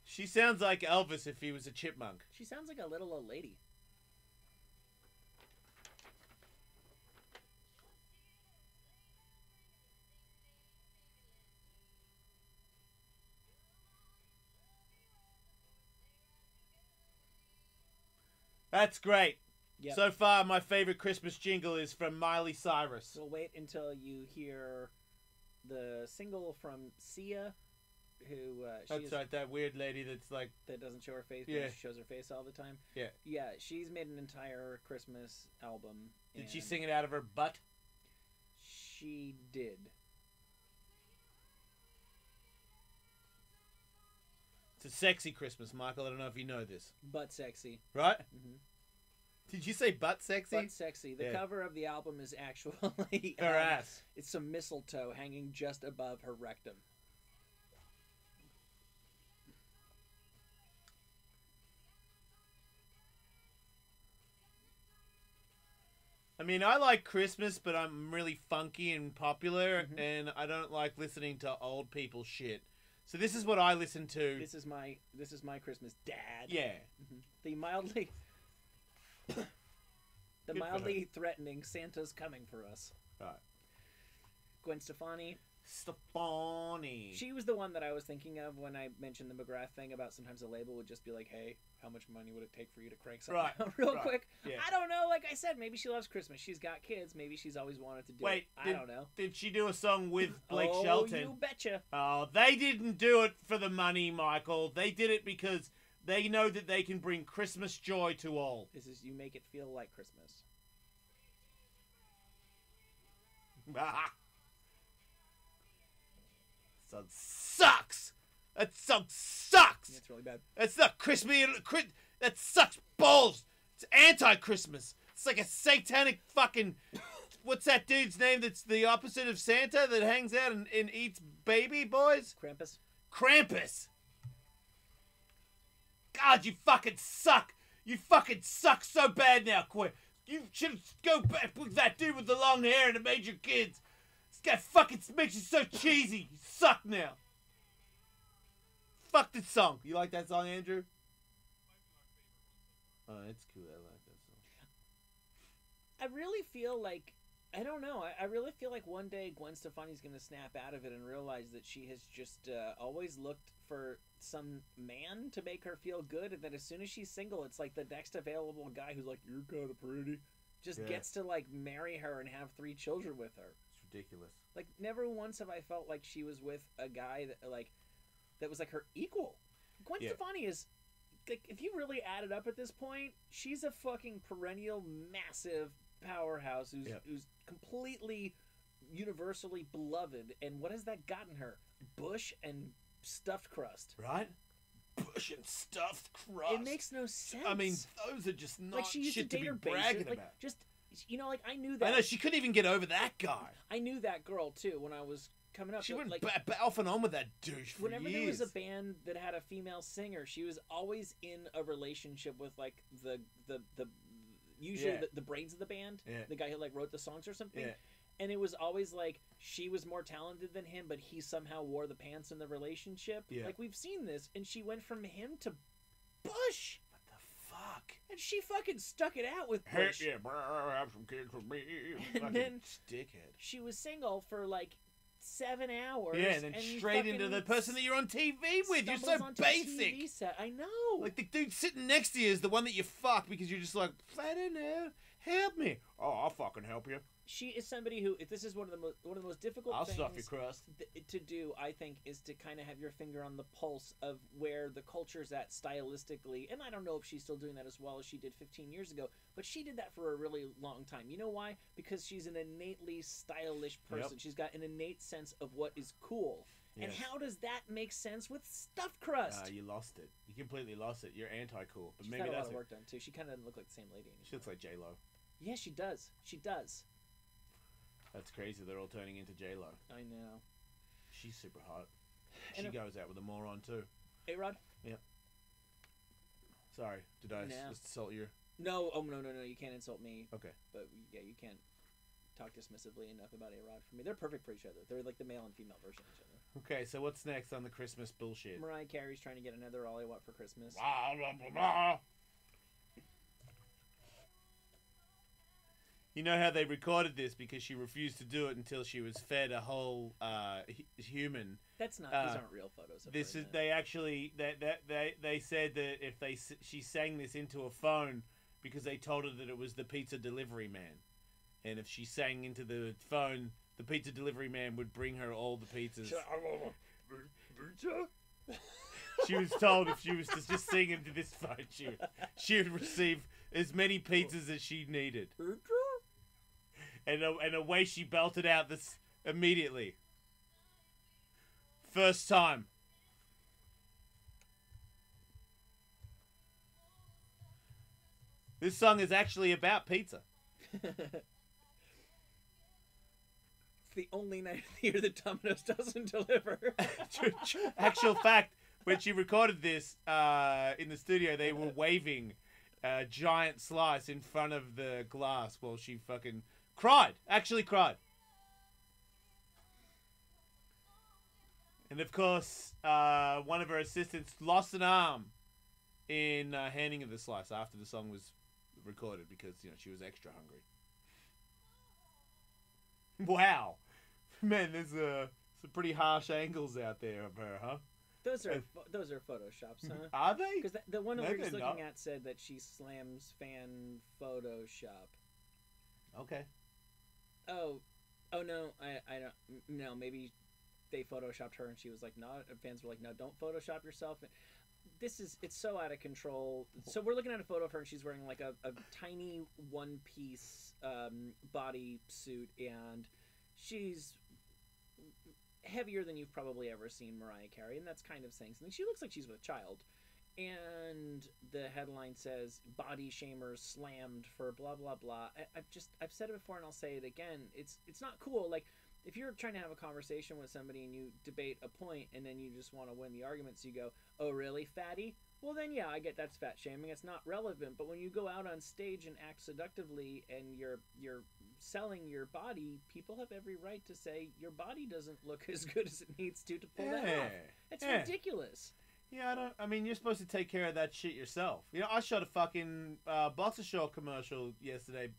She sounds like Elvis if he was a chipmunk.
She sounds like a little old lady.
That's great.
Yep.
So far, my favorite Christmas jingle is from Miley Cyrus.
We'll wait until you hear the single from Sia, who
That's right, that weird lady that's like...
that doesn't show her face,
Yeah.
but she shows her face all the time.
Yeah.
Yeah, she's made an entire Christmas album.
Did she
and
sing it out of her butt?
She did.
It's a sexy Christmas, Michael. I don't know if you know this.
Butt sexy.
Right?
Mhm.
Did you say butt sexy?
Butt sexy. The
Yeah.
cover of the album is actually...
Her ass.
It's some mistletoe hanging just above her rectum.
I mean, I like Christmas, but I'm really funky and popular,
Mhm.
and I don't like listening to old people shit. So this is what I listen to.
This is my Christmas, Dad.
Yeah.
The mildly
Good for
mildly threatening Santa's coming for us.
Right.
Gwen Stefani.
Stefani.
She was the one that I was thinking of when I mentioned the McGrath thing about sometimes a label would just be like, hey, how much money would it take for you to crank something
Right,
out real
right,
quick?
yeah.
I don't know. Like I said, maybe she loves Christmas. She's got kids. Maybe she's always wanted to do
Wait,
it. I don't know.
Did she do a song with Blake
oh,
Shelton?
you betcha.
Oh, they didn't do it for the money, Michael. They did it because They know that they can bring Christmas joy to all.
This is you make it feel like Christmas.
Song sucks. That song sucks.
It's really bad.
That's not crispy. That sucks balls. It's anti-Christmas. It's like a satanic fucking. What's that dude's name? That's the opposite of Santa that hangs out and eats baby boys.
Krampus.
Krampus. God, you fucking suck. You fucking suck so bad now, Quinn. You should go back with that dude with the long hair and the major kids. This guy fucking makes you so cheesy. You suck now. Fuck this song. You like that song, Andrew? Oh, it's cool. I like that song.
I really feel like, I don't know, I really feel like one day Gwen Stefani's going to snap out of it and realize that she has just always looked for some man to make her feel good, and that as soon as she's single, it's like the next available guy who's like, you're kind of pretty, just gets to like marry her and have 3 children with her.
It's ridiculous.
Like, never once have I felt like she was with a guy that was like her equal. Gwen Stefani is, like, if you really add it up at this point, she's a fucking perennial massive powerhouse who's completely universally beloved. And what has that gotten her? Bush and stuffed crust.
Right? Bush and stuffed crust.
It makes no sense.
I mean, those are just not
like, she used
shit
to
to
date
be
her
bragging
basic, like,
about.
just, you know, like, I knew that.
I know, she couldn't even get over that guy.
I knew that girl, too, when I was coming up.
She
but,
went
like,
off and on with that douche for
whenever
years.
there was a band that had a female singer, she was always in a relationship with, like, the usually the brains of the band, the guy who like wrote the songs or something. And it was always like she was more talented than him, but he somehow wore the pants in the relationship. Like, we've seen this, and she went from him to Bush.
What the fuck?
And she fucking stuck it out with Bush.
Hey, yeah, bro, have some kids with me.
And then
dickhead.
She was single for like 7 hours.
Yeah, and then straight into the person that you're on TV with. You're so basic.
TV set. I know.
Like, the dude sitting next to you is the one that you fuck because you're just like, I don't know, help me. Oh, I'll fucking help you.
She is somebody who, if this is one of the most difficult
I'll
things
stuff your crust.
to do, I think, is to kind of have your finger on the pulse of where the culture's at stylistically. And I don't know if she's still doing that as well as she did 15 years ago, but she did that for a really long time. You know why? Because she's an innately stylish person. Yep. She's got an innate sense of what is cool. Yes. And how does that make sense with stuffed crust?
You lost it. You completely lost it. You're anti-cool. But
she's
maybe
got a
that's
lot of work done too. She kind of doesn't look like the same lady anymore.
She looks like J-Lo.
Yeah, she does. She does.
That's crazy. They're all turning into J-Lo.
I know.
She's super hot. She goes out with a moron too.
A-Rod?
Yep. Sorry, did I just insult you?
No, no. You can't insult me.
Okay.
But yeah, you can't talk dismissively enough about A-Rod for me. They're perfect for each other. They're like the male and female version of each other.
Okay, so what's next on the Christmas bullshit?
Mariah Carey's trying to get another All I Want for Christmas.
You know how they recorded this because she refused to do it until she was fed a whole human.
That's not. These aren't real photos. Of
this
her,
is. They actually. They said that if she sang this into a phone because they told her that it was the pizza delivery man, and if she sang into the phone, the pizza delivery man would bring her all the pizzas. She was told if she was to just sing into this phone, she would receive as many pizzas as she needed. And away she belted out this immediately. First time. This song is actually about pizza.
It's the only night of the year that Domino's doesn't deliver.
Actual fact, when she recorded this in the studio, they were waving a giant slice in front of the glass while she fucking cried. Actually cried. And of course, one of her assistants lost an arm in handing her the slice after the song was recorded because, you know, she was extra hungry. Wow. Man, there's some pretty harsh angles out there of her, huh?
Those are photoshops, huh?
Are they?
Because the one
No,
we were just
they're
looking
not.
at said that she slams fan Photoshop.
Okay.
Oh no, I don't. No, maybe they photoshopped her and she was like, no. Fans were like, no, don't Photoshop yourself. it's so out of control. So we're looking at a photo of her, and she's wearing like a tiny one-piece body suit, and she's heavier than you've probably ever seen Mariah Carey, and that's kind of saying something. She looks like she's with a child. And the headline says, body shamers slammed for blah, blah, blah. I've said it before and I'll say it again. It's not cool. Like, if you're trying to have a conversation with somebody and you debate a point and then you just want to win the argument, so you go, oh, really, fatty? Well, then, yeah, I get that's fat shaming. It's not relevant. But when you go out on stage and act seductively and you're selling your body, people have every right to say your body doesn't look as good as it needs to pull that off. It's ridiculous.
Yeah, I mean, you're supposed to take care of that shit yourself. You know, I shot a fucking boxer short commercial yesterday,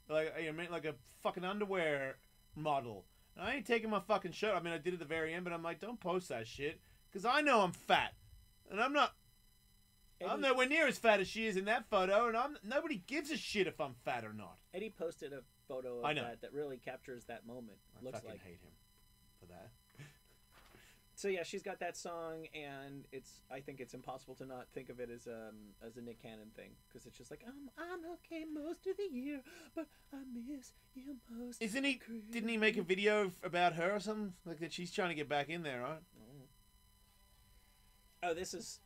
like a fucking underwear model. And I ain't taking my fucking shirt. I mean, I did at the very end, but I'm like, don't post that shit, because I know I'm fat, and I'm nowhere near as fat as she is in that photo, and nobody gives a shit if I'm fat or not.
Eddie posted a photo of that really captures that moment.
I fucking hate him for that.
So yeah, she's got that song, and I think it's impossible to not think of it as a Nick Cannon thing, because it's just like I'm okay most of the year, but I miss you most.
Isn't he? Didn't he make a video about her or something like that? She's trying to get back in there, right?
Oh, this is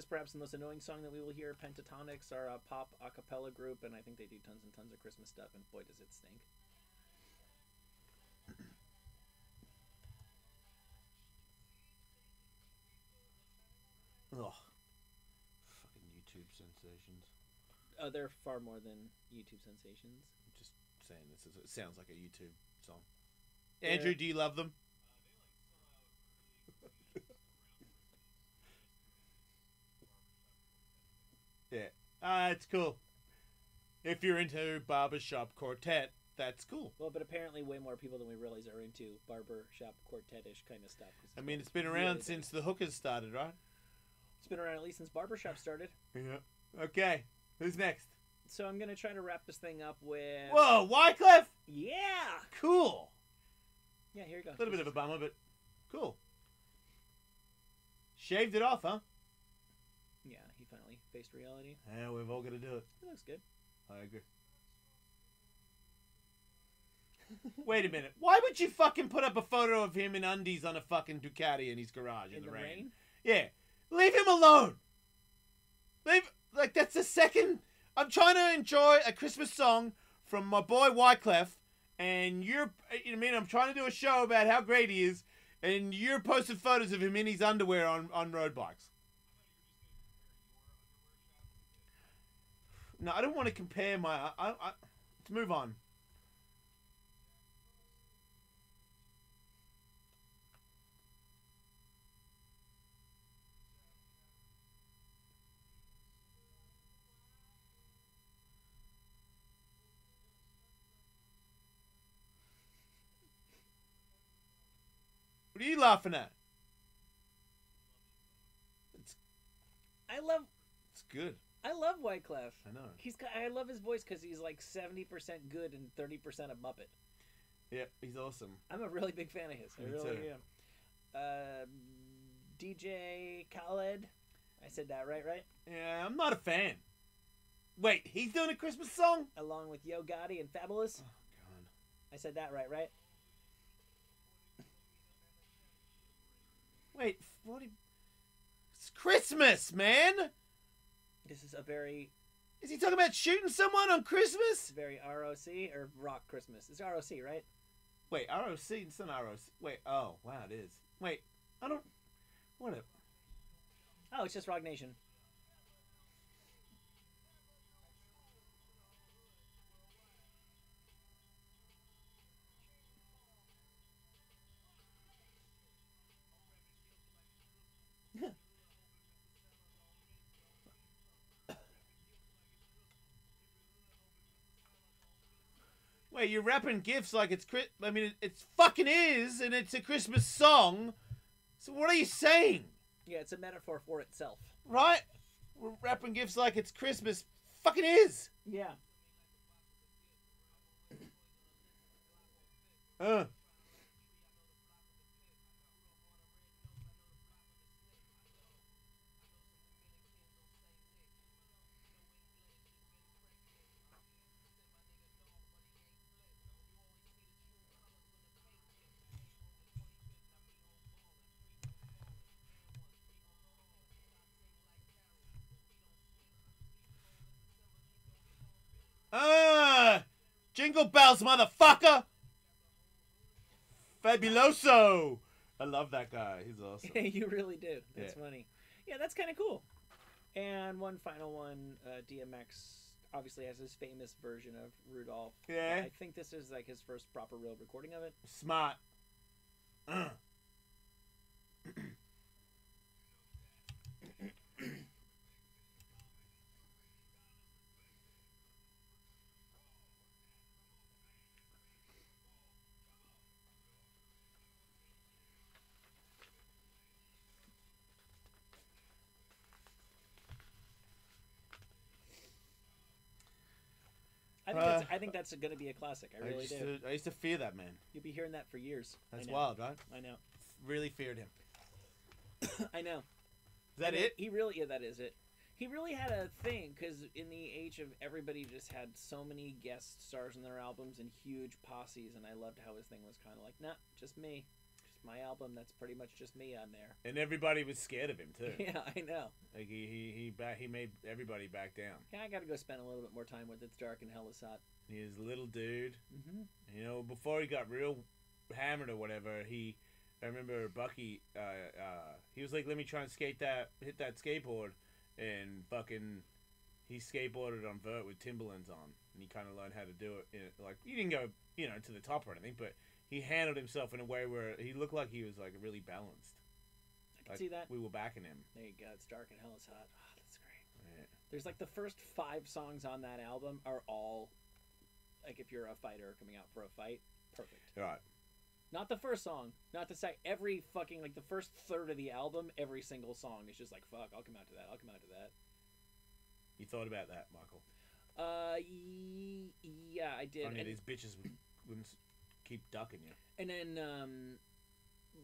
perhaps the most annoying song that we will hear. Pentatonics are a pop a cappella group, and I think they do tons and tons of Christmas stuff, and boy does it stink.
Ugh. Fucking YouTube sensations.
Oh, they're far more than YouTube sensations.
I'm just saying, it sounds like a YouTube song. Andrew, do you love them? Yeah. It's cool. If you're into barbershop quartet, that's cool.
Well, but apparently way more people than we realize are into barbershop quartet-ish kind of stuff.
I mean, it's been around since the hookers started, right?
It's been around at least since barbershop started.
Yeah. Okay. Who's next?
So I'm going to try to wrap this thing up with...
Whoa, Wyclef?
Yeah!
Cool.
Yeah, here you go.
A little bit of a bummer, but cool. Shaved it off, huh?
Yeah, he finally faced reality.
Yeah, we've all got to do it.
It looks good.
I agree. Wait a minute. Why would you fucking put up a photo of him in undies on a fucking Ducati in his garage in the rain? Yeah. Leave him alone. That's the second. I'm trying to enjoy a Christmas song from my boy Wyclef, and I'm trying to do a show about how great he is, and you're posting photos of him in his underwear on road bikes. No, I don't want to compare my... let's move on. What are you laughing at? It's good.
I love Wyclef.
I know.
I love his voice because he's like 70% good and 30% a muppet.
Yeah, he's awesome.
I'm a really big fan of his. I really am. DJ Khaled. I said that right?
Yeah, I'm not a fan. Wait, he's doing a Christmas song?
Along with Yo Gotti and Fabulous.
Oh, God.
I said that right?
Wait, it's Christmas, man!
This is a very...
Is he talking about shooting someone on Christmas?
Very ROC or Rock Christmas. It's ROC, right?
Wait, ROC? It's not ROC. Wait, oh, wow, it is. Wait, I don't... What a...
Oh, it's just Rock Nation.
Wait, you're wrapping gifts like it's I mean, it fucking is, and it's a Christmas song. So what are you saying?
Yeah, it's a metaphor for itself.
Right? We're wrapping gifts like it's Christmas. Fucking is.
Yeah.
Jingle bells, motherfucker! Fabuloso! I love that guy. He's awesome.
You really do. That's
Yeah.
funny. Yeah, that's kind of cool. And one final one, DMX obviously has his famous version of Rudolph.
Yeah.
I think this is like his first proper real recording of it.
Smart.
I think that's going to be a classic. I really do.
I used to fear that man.
You'll be hearing that for years.
That's
I know.
wild, right?
I know.
Really feared him.
I know.
Is that it?
He really, yeah, that is it. He really had a thing because in the age of everybody just had so many guest stars in their albums and huge posses, and I loved how his thing was kind of like, nah, just me. Just my album, that's pretty much just me on there.
And everybody was scared of him too.
Yeah, I know.
Like he made everybody back down.
Yeah, I got to go spend a little bit more time with It's Dark and Hell is Hot.
He was a little dude.
Mm-hmm.
You know, before he got real hammered or whatever, I remember Bucky, he was like, let me try and hit that skateboard, and fucking, he skateboarded on vert with Timberlands on, and he kind of learned how to do it. Like, he didn't go, to the top or anything, but he handled himself in a way where he looked like he was, like, really balanced.
I can see that.
We were backing him.
There you go. It's Dark and Hell is Hot. Oh, that's great.
Yeah.
There's like the first 5 songs on that album are all, like, if you're a fighter coming out for a fight, perfect.
Right.
Not the first song, not the second. Every fucking, like, the first third of the album, every single song is just like, fuck, I'll come out to that, I'll come out to that.
You thought about that, Michael?
Yeah, I did.
Funny, these bitches wouldn't keep ducking you.
And then,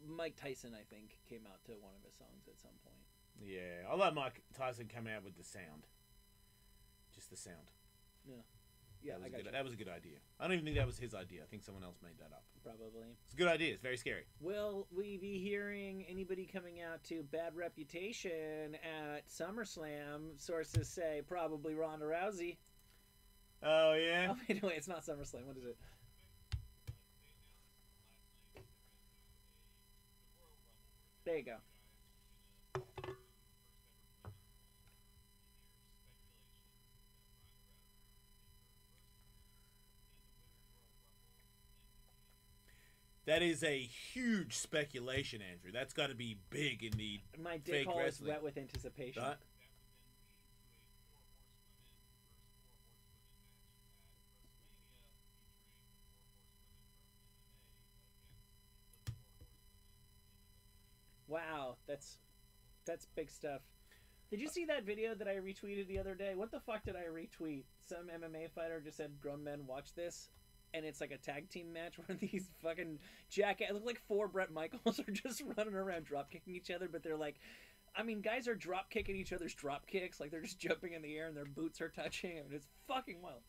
Mike Tyson, I think, came out to one of his songs at some point.
Yeah, I let Mike Tyson come out with the sound. Just the sound.
Yeah. Yeah,
that was a good idea. I don't even think that was his idea. I think someone else made that up.
Probably.
It's a good idea. It's very scary.
Will we be hearing anybody coming out to Bad Reputation at SummerSlam? Sources say probably Ronda Rousey.
Oh, yeah?
Oh, wait, it's not SummerSlam. What is it? There you go.
That is a huge speculation, Andrew. That's got to be big in the
My dick
fake
hole is
wrestling.
wet with anticipation.
Right?
Wow, that's big stuff. Did you see that video that I retweeted the other day? What the fuck did I retweet? Some MMA fighter just said, "Grown men watch this," and it's like a tag team match where these fucking jackass look like 4 Bret Michaels are just running around drop kicking each other, but they're like, I mean, guys are drop kicking each other's drop kicks, like they're just jumping in the air and their boots are touching. I mean, it's fucking wild.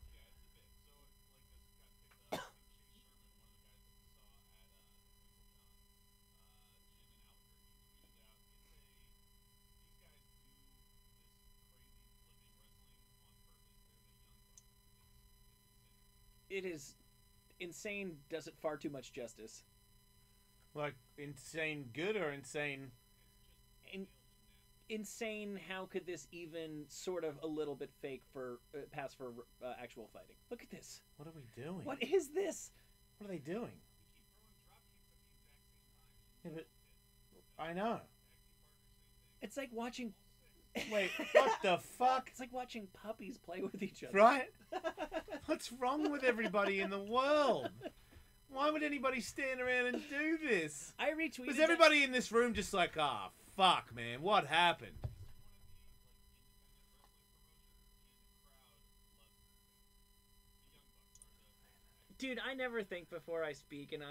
It is insane, does it far too much justice.
Like, insane good or insane?
Insane, how could this even sort of a little bit fake for pass for actual fighting? Look at this.
What are we doing?
What is this?
What are they doing? Yeah, but I know.
It's like watching...
Wait, what the fuck?
It's like watching puppies play with each other.
Right? What's wrong with everybody in the world? Why would anybody stand around and do this?
I retweeted...
Was everybody in this room just like, ah, fuck, man, what happened?
Dude, I never think before I speak, and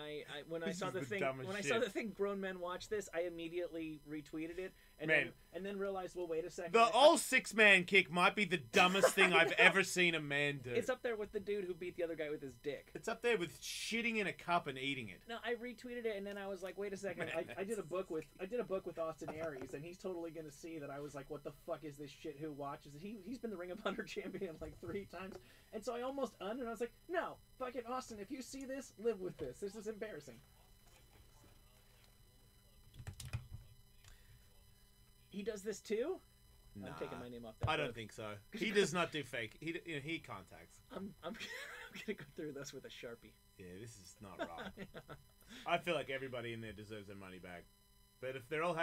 when I
This
saw
is
the
the
thing,
dumbest
when I
shit.
saw the thing, grown men watch this, I immediately retweeted it, and
Man.
then realized, well, wait a second.
The old 6-man kick might be the dumbest thing I've ever seen a man do.
It's up there with the dude who beat the other guy with his dick.
It's up there with shitting in a cup and eating it.
No, I retweeted it, and then I was like, wait a second. I did a book with Austin Aries, and he's totally gonna see that I was like, what the fuck is this shit? Who watches it? He's been the Ring of Honor champion like 3 times, and so I almost and I was like, no, fuck it, Austin. If you see this, live with this. This is embarrassing. He does this too?
Nah,
I'm taking my name off that.
I don't
book.
think so. He does not do fake. He contacts.
I'm gonna go through this with a Sharpie.
Yeah, this is not right. I feel like everybody in there deserves their money back. But if they're all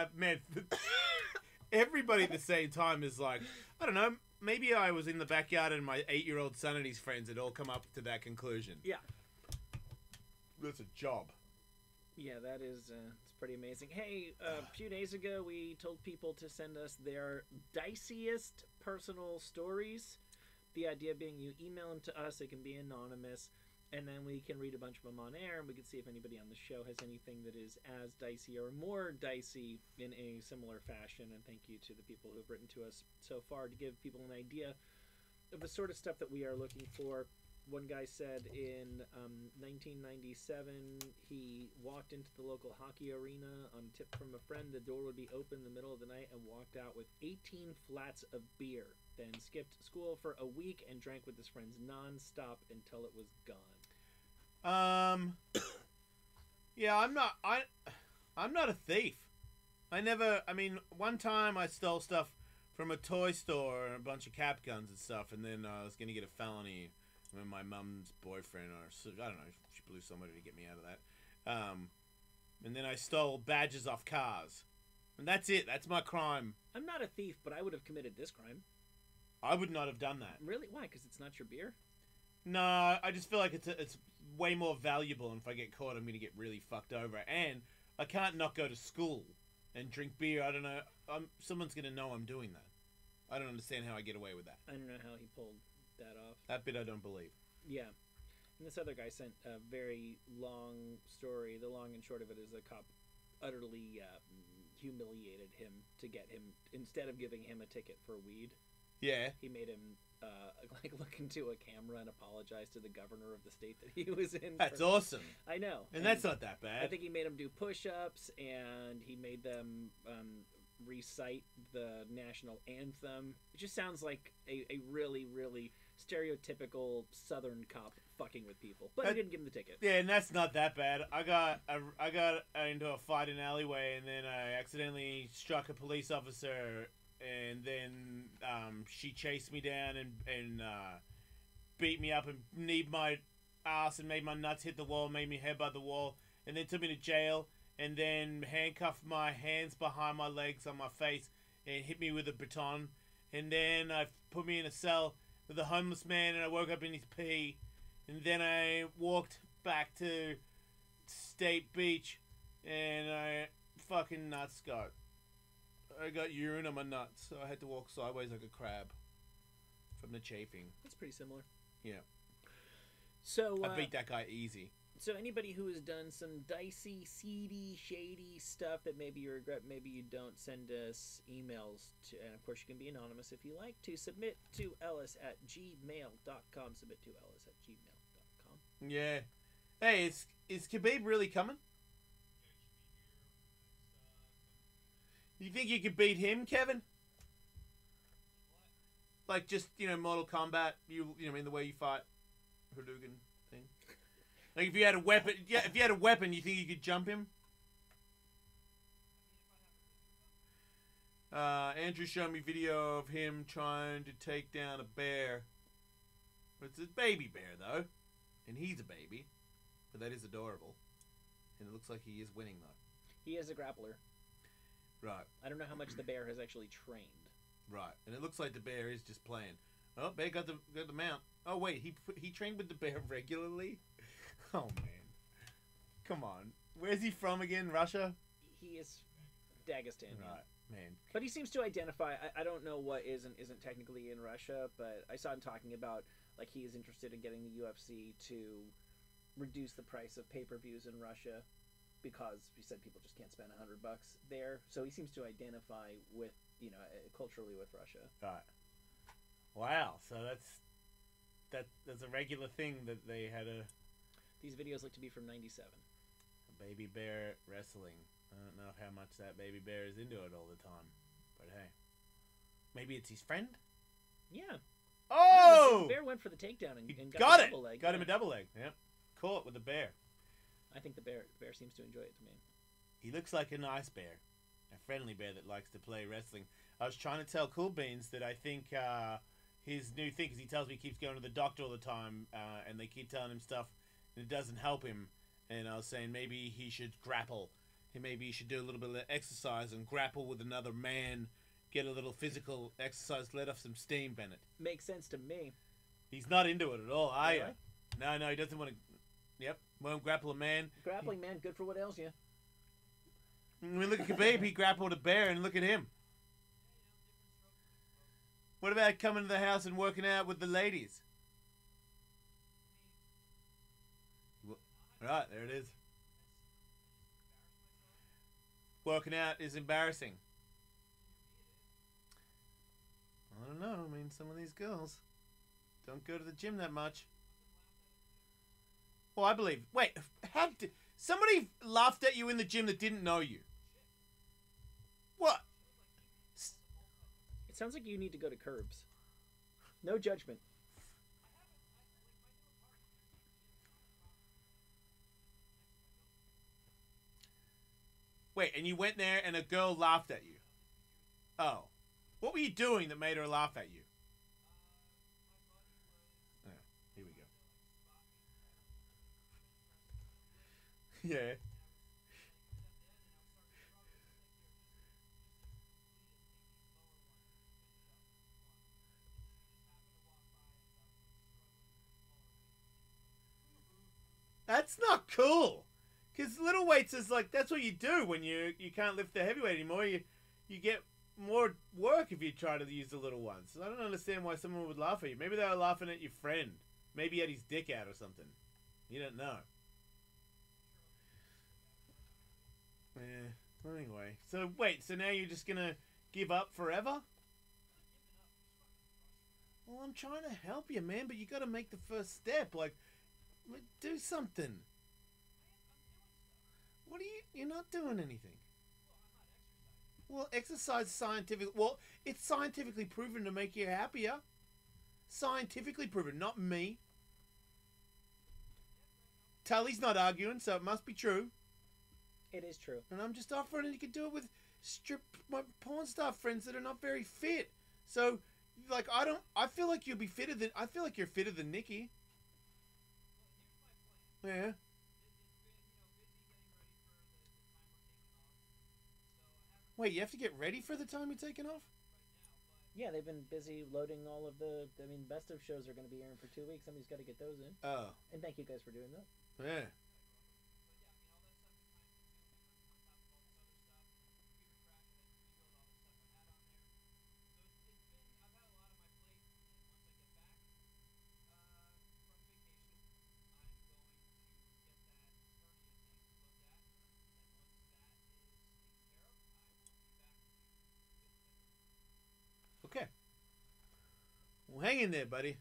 everybody at the same time is like, I don't know, maybe I was in the backyard and my 8-year-old son and his friends had all come up to that conclusion.
Yeah.
That's a job.
Yeah, that is it's pretty amazing. Hey, a few days ago we told people to send us their diciest personal stories. The idea being you email them to us, it can be anonymous, and then we can read a bunch of them on air, and we can see if anybody on the show has anything that is as dicey or more dicey in a similar fashion. And thank you to the people who have written to us so far to give people an idea of the sort of stuff that we are looking for. One guy said in 1997 he walked into the local hockey arena on a tip from a friend. The door would be open in the middle of the night, and walked out with 18 flats of beer. Then skipped school for a week and drank with his friends non-stop until it was gone.
Yeah, I'm not a thief. I mean, one time I stole stuff from a toy store and a bunch of cap guns and stuff, and then I was gonna get a felony when my mum's boyfriend, or I don't know, she blew somebody to get me out of that. And then I stole badges off cars, and that's it. That's my crime.
I'm not a thief, but I would have committed this crime.
I would not have done that.
Really? Why? Because it's not your beer?
No, I just feel like it's way more valuable, and if I get caught, I'm gonna get really fucked over. And I can't not go to school and drink beer. I don't know. Someone's gonna know I'm doing that. I don't understand how I get away with that.
I don't know how he pulled that off.
That bit I don't believe.
Yeah. And this other guy sent a very long story. The long and short of it is a cop utterly humiliated him to get him, instead of giving him a ticket for weed,
Yeah.
he made him like look into a camera and apologize to the governor of the state that he was in.
That's awesome.
I know.
And that's not that bad.
I think he made them do push-ups, and he made them recite the national anthem. It just sounds like a really, really stereotypical Southern cop fucking with people. But he didn't give him the ticket.
Yeah, and that's not that bad. I got into a fight in an alleyway, and then I accidentally struck a police officer, and then she chased me down and beat me up and kneed my ass and made my nuts hit the wall, made me headbutt the wall, and then took me to jail, and then handcuffed my hands behind my legs on my face and hit me with a baton, and then put me in a cell with a homeless man, and I woke up in his pee, and then I walked back to State Beach, and I fucking nuts I got urine on my nuts, so I had to walk sideways like a crab from the chafing.
That's pretty similar.
Yeah.
So
I beat that guy easy.
So anybody who has done some dicey, seedy, shady stuff that maybe you regret, maybe you don't, send us emails to, and of course you can be anonymous if you like to. Submit to ellis@gmail.com. Submit to ellis@gmail.com.
Yeah. Hey, is Khabib really coming? You think you could beat him, Kevin? Like just, Mortal Kombat, I mean the way you fight, Hadouken thing. Like if you had a weapon, you think you could jump him? Andrew showed me video of him trying to take down a bear. It's a baby bear though, and he's a baby, but that is adorable, and it looks like he is winning though.
He is a grappler.
Right.
I don't know how much the bear has actually trained.
Right, and it looks like the bear is just playing. Oh, bear got the mount. Oh wait, he trained with the bear regularly. Oh man, come on. Where's he from again? Russia.
He is Dagestan.
Right, man.
But he seems to identify. I don't know what is and isn't technically in Russia, but I saw him talking about like he is interested in getting the UFC to reduce the price of pay-per-views in Russia. because he said people just can't spend $100 there. So he seems to identify with, culturally with Russia.
Right. Wow. So that's a regular thing that they had
These videos look to be from '97.
a baby bear wrestling. I don't know how much that baby bear is into it all the time, but hey, maybe it's his friend.
Yeah.
Oh!
The bear went for the takedown and
He
got
got
the
it.
double leg.
Got him a double leg. Yep. Caught with the bear.
I think the bear seems to enjoy it to me.
He looks like a nice bear, a friendly bear that likes to play wrestling. I was trying to tell Cool Beans that I think his new thing, because he tells me he keeps going to the doctor all the time, and they keep telling him stuff, and it doesn't help him. And I was saying maybe he should grapple. Maybe he should do a little bit of exercise and grapple with another man, get a little physical exercise, let off some steam, Bennett.
Makes sense to me.
He's not into it at all, are you?
Really?
No, he doesn't want to. Yep, won't grapple a man.
Grappling, man, good for what ails you.
I mean, look at Khabib, he grappled a bear, and look at him. What about coming to the house and working out with the ladies? Right, there it is. Working out is embarrassing. I don't know. I mean, some of these girls don't go to the gym that much. Well, I believe. Wait, somebody laughed at you in the gym that didn't know you? What?
It sounds like you need to go to Curbs. No judgment.
Wait, and you went there and a girl laughed at you? Oh. What were you doing that made her laugh at you? Oh, here we go. Yeah. That's not cool. Because little weights is like, that's what you do when you can't lift the heavyweight anymore. You get more work if you try to use the little ones. So I don't understand why someone would laugh at you. Maybe they were laughing at your friend. Maybe he had his dick out or something. You don't know. Yeah. Well, anyway. So wait, so now you're just going to give up forever? Well, I'm trying to help you, man, but you got to make the first step. Like, do something. What are you... You're not doing anything. Well, exercise is scientific... Well, it's scientifically proven to make you happier. Scientifically proven, not me. Tully's not arguing, so it must be true.
It is true.
And I'm just offering, and you can do it with my porn star friends that are not very fit. So, like, I feel like you'll be fitter than... I feel like you're fitter than Nikki. Yeah. Wait, you have to get ready for the time you're taking off?
Yeah, they've been busy loading all of the... I mean, best of shows are going to be airing for 2 weeks. Somebody's got to get those in.
Oh.
And thank you guys for doing that.
Yeah. Okay. Well, hang in there, buddy.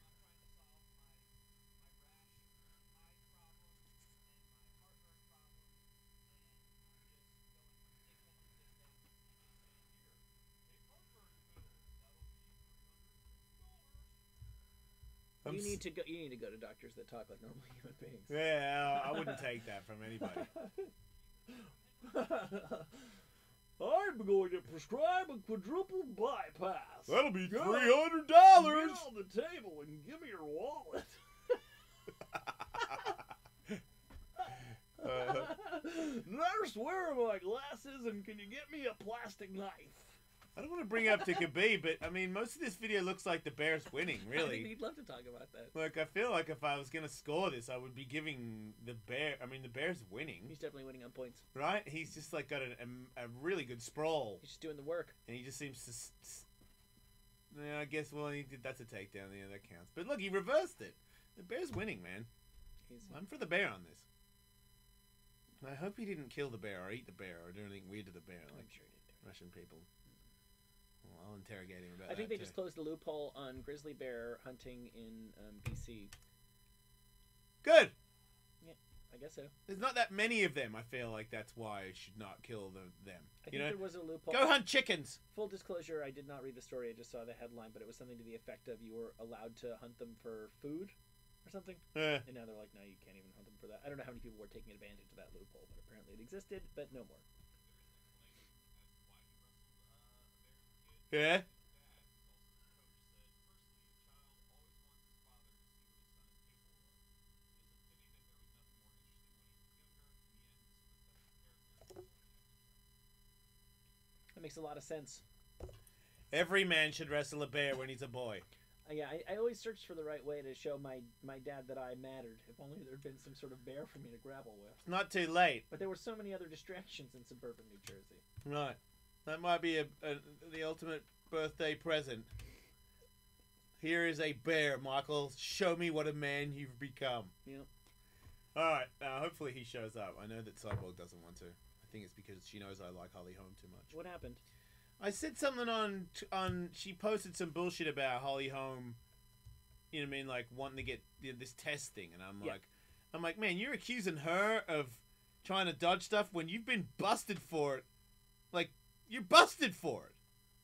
You need to go to doctors that talk like normal human beings.
Yeah, I wouldn't take that from anybody.
I'm going to prescribe a quadruple bypass.
That'll be $300.
Get on the table and give me your wallet. Nurse, where are my glasses, and can you get me a plastic knife?
I don't want to bring up to Khabib, but I mean, most of this video looks like the Bears winning,
I
really.
think he'd love to talk about that.
Like, I feel like if I was going to score this, I would be giving the Bears winning.
He's definitely winning on points.
Right? He's just, like, got a really good sprawl.
He's just doing the work.
And he just seems to... Yeah, I guess, well, that's a takedown. Yeah, that counts. But look, he reversed it. The Bears winning, man.
Easy.
I'm for the Bear on this. I hope he didn't kill the bear or eat the bear or do anything weird to the bear
I'm
like
sure he did.
Russian people. Well, I'll interrogate him about
I think
that
they just closed the loophole on grizzly bear hunting in BC.
Good!
I guess so.
There's not that many of them. I feel like that's why I should not kill them.
I think there was a loophole.
Go hunt chickens!
Full disclosure, I did not read the story. I just saw the headline, but it was something to the effect of you were allowed to hunt them for food or something. And now they're like, no, you can't even hunt them for that. I don't know how many people were taking advantage of that loophole, but apparently it existed, but no more.
Yeah?
That makes a lot of sense.
Every man should wrestle a bear when he's a boy.
Yeah, I always searched for the right way to show my dad that I mattered. If only there had been some sort of bear for me to grapple with.
It's not too late.
But there were so many other distractions in suburban New Jersey.
Right. That might be the ultimate birthday present. Here is a bear, Michael. Show me what a man you've become.
Yep.
Alright, hopefully he shows up. I know that Cyborg doesn't want to. I think it's because she knows I like Holly Holm too much.
What happened?
I said something on she posted some bullshit about Holly Holm, you know what I mean, like wanting to get this test thing, and I'm like, man, you're accusing her of trying to dodge stuff when you've been busted for it. Like, you're busted for it.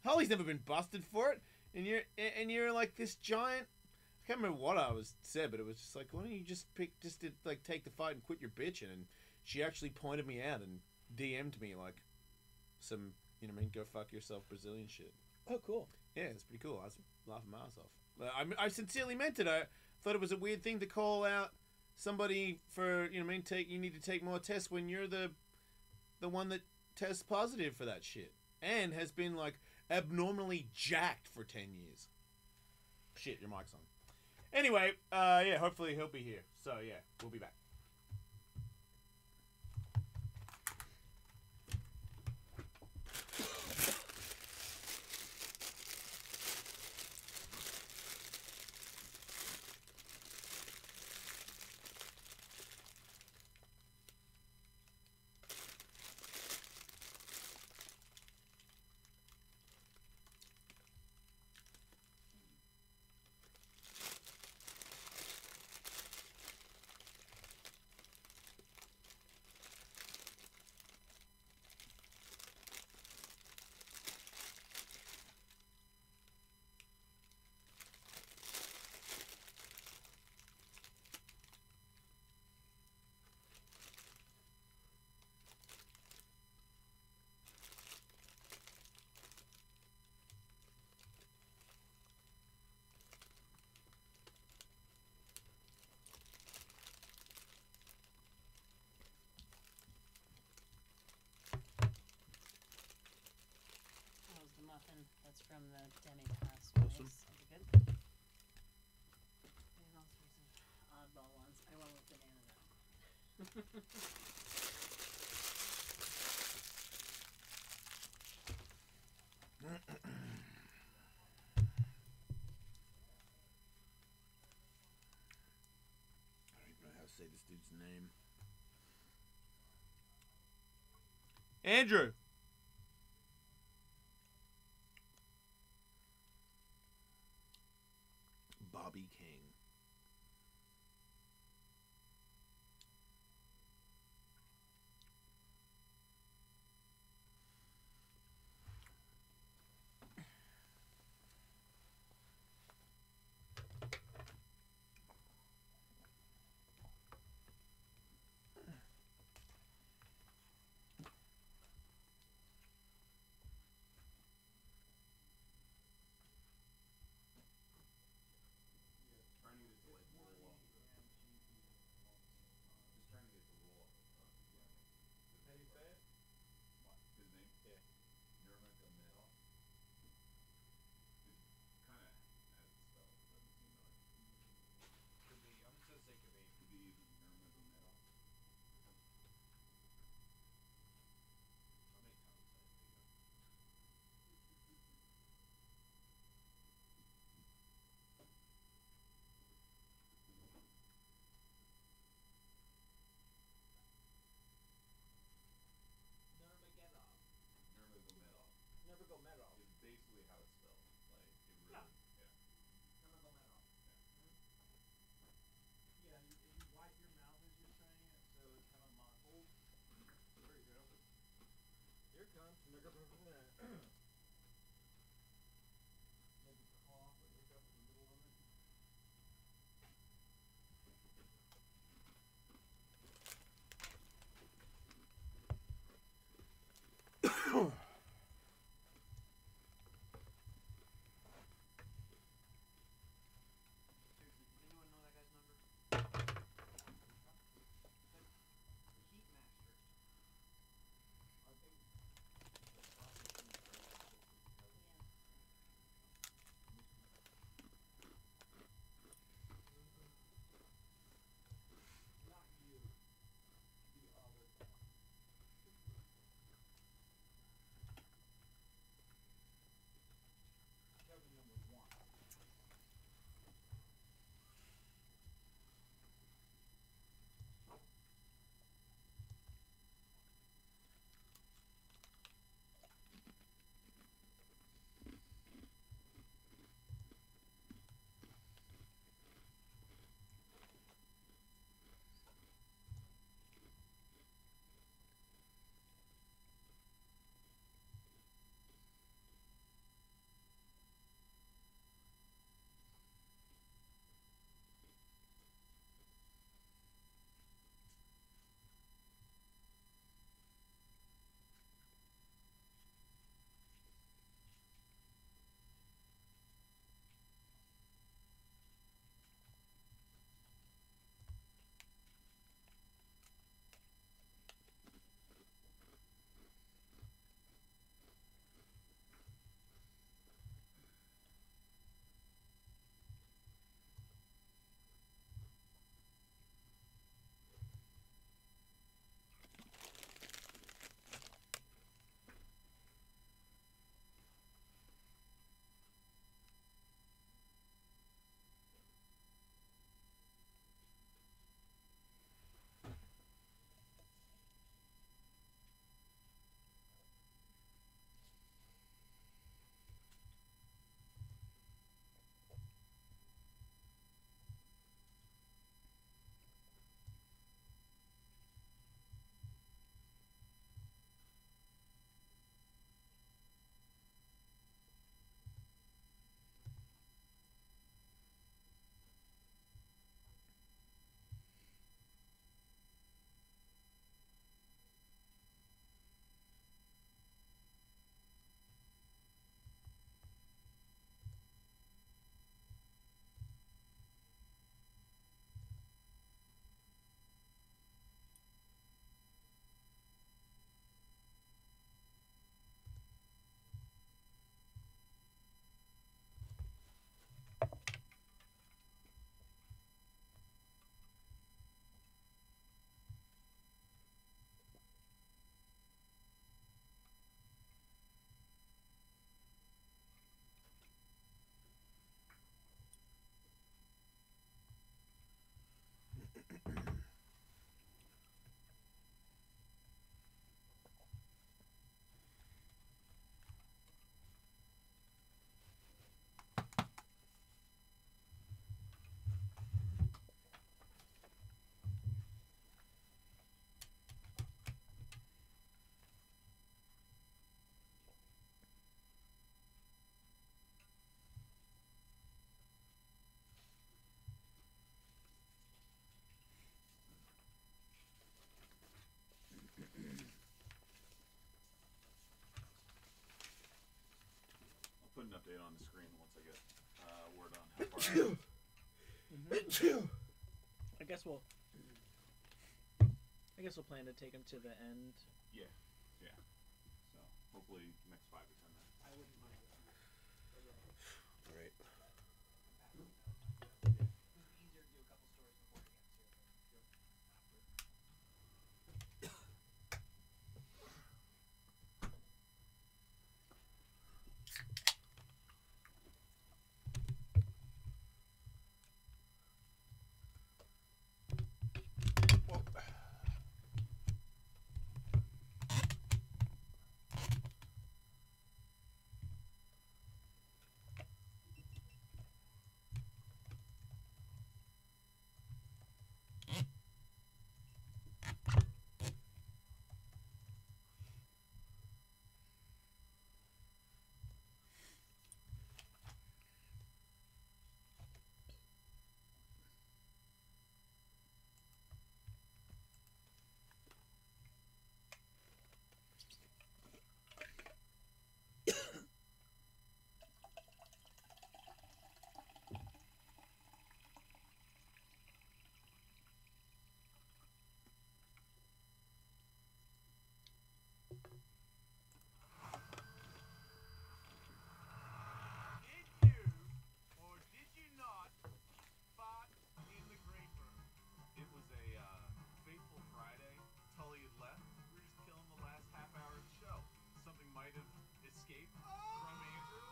Holly's never been busted for it, and you're like this giant. I can't remember what I said, but it was just like, why don't you just take the fight and quit your bitching? And she actually pointed me out and DM'd me like some, you know what I mean, go fuck yourself Brazilian shit.
Oh, cool.
Yeah, it's pretty cool. I was laughing my ass off. I sincerely meant it. I thought it was a weird thing to call out somebody for, you know what I mean, you need to take more tests when you're the one that tests positive for that shit. And has been, like, abnormally jacked for 10 years. Shit, your mic's on. Anyway, yeah, hopefully he'll be here. So, yeah, we'll be back.
That's from the demi-tasse
Awesome.
place. Good. There's also some oddball ones. I went with banana though.
I don't even know how to say this dude's name. Andrew! Bobby King.
Turning update on the screen once I get word on how far it is.
I guess we'll plan to take him to the end.
Yeah. So hopefully next 5 to 10 minutes.
I wouldn't mind.
Great.
It would be easier to do a couple stories before he gets here than do after.
Did you or did you not fart in the great room?
It was a fateful Friday. Tully had left. We were just killing the last half hour of the show. Something might have escaped from Andrew.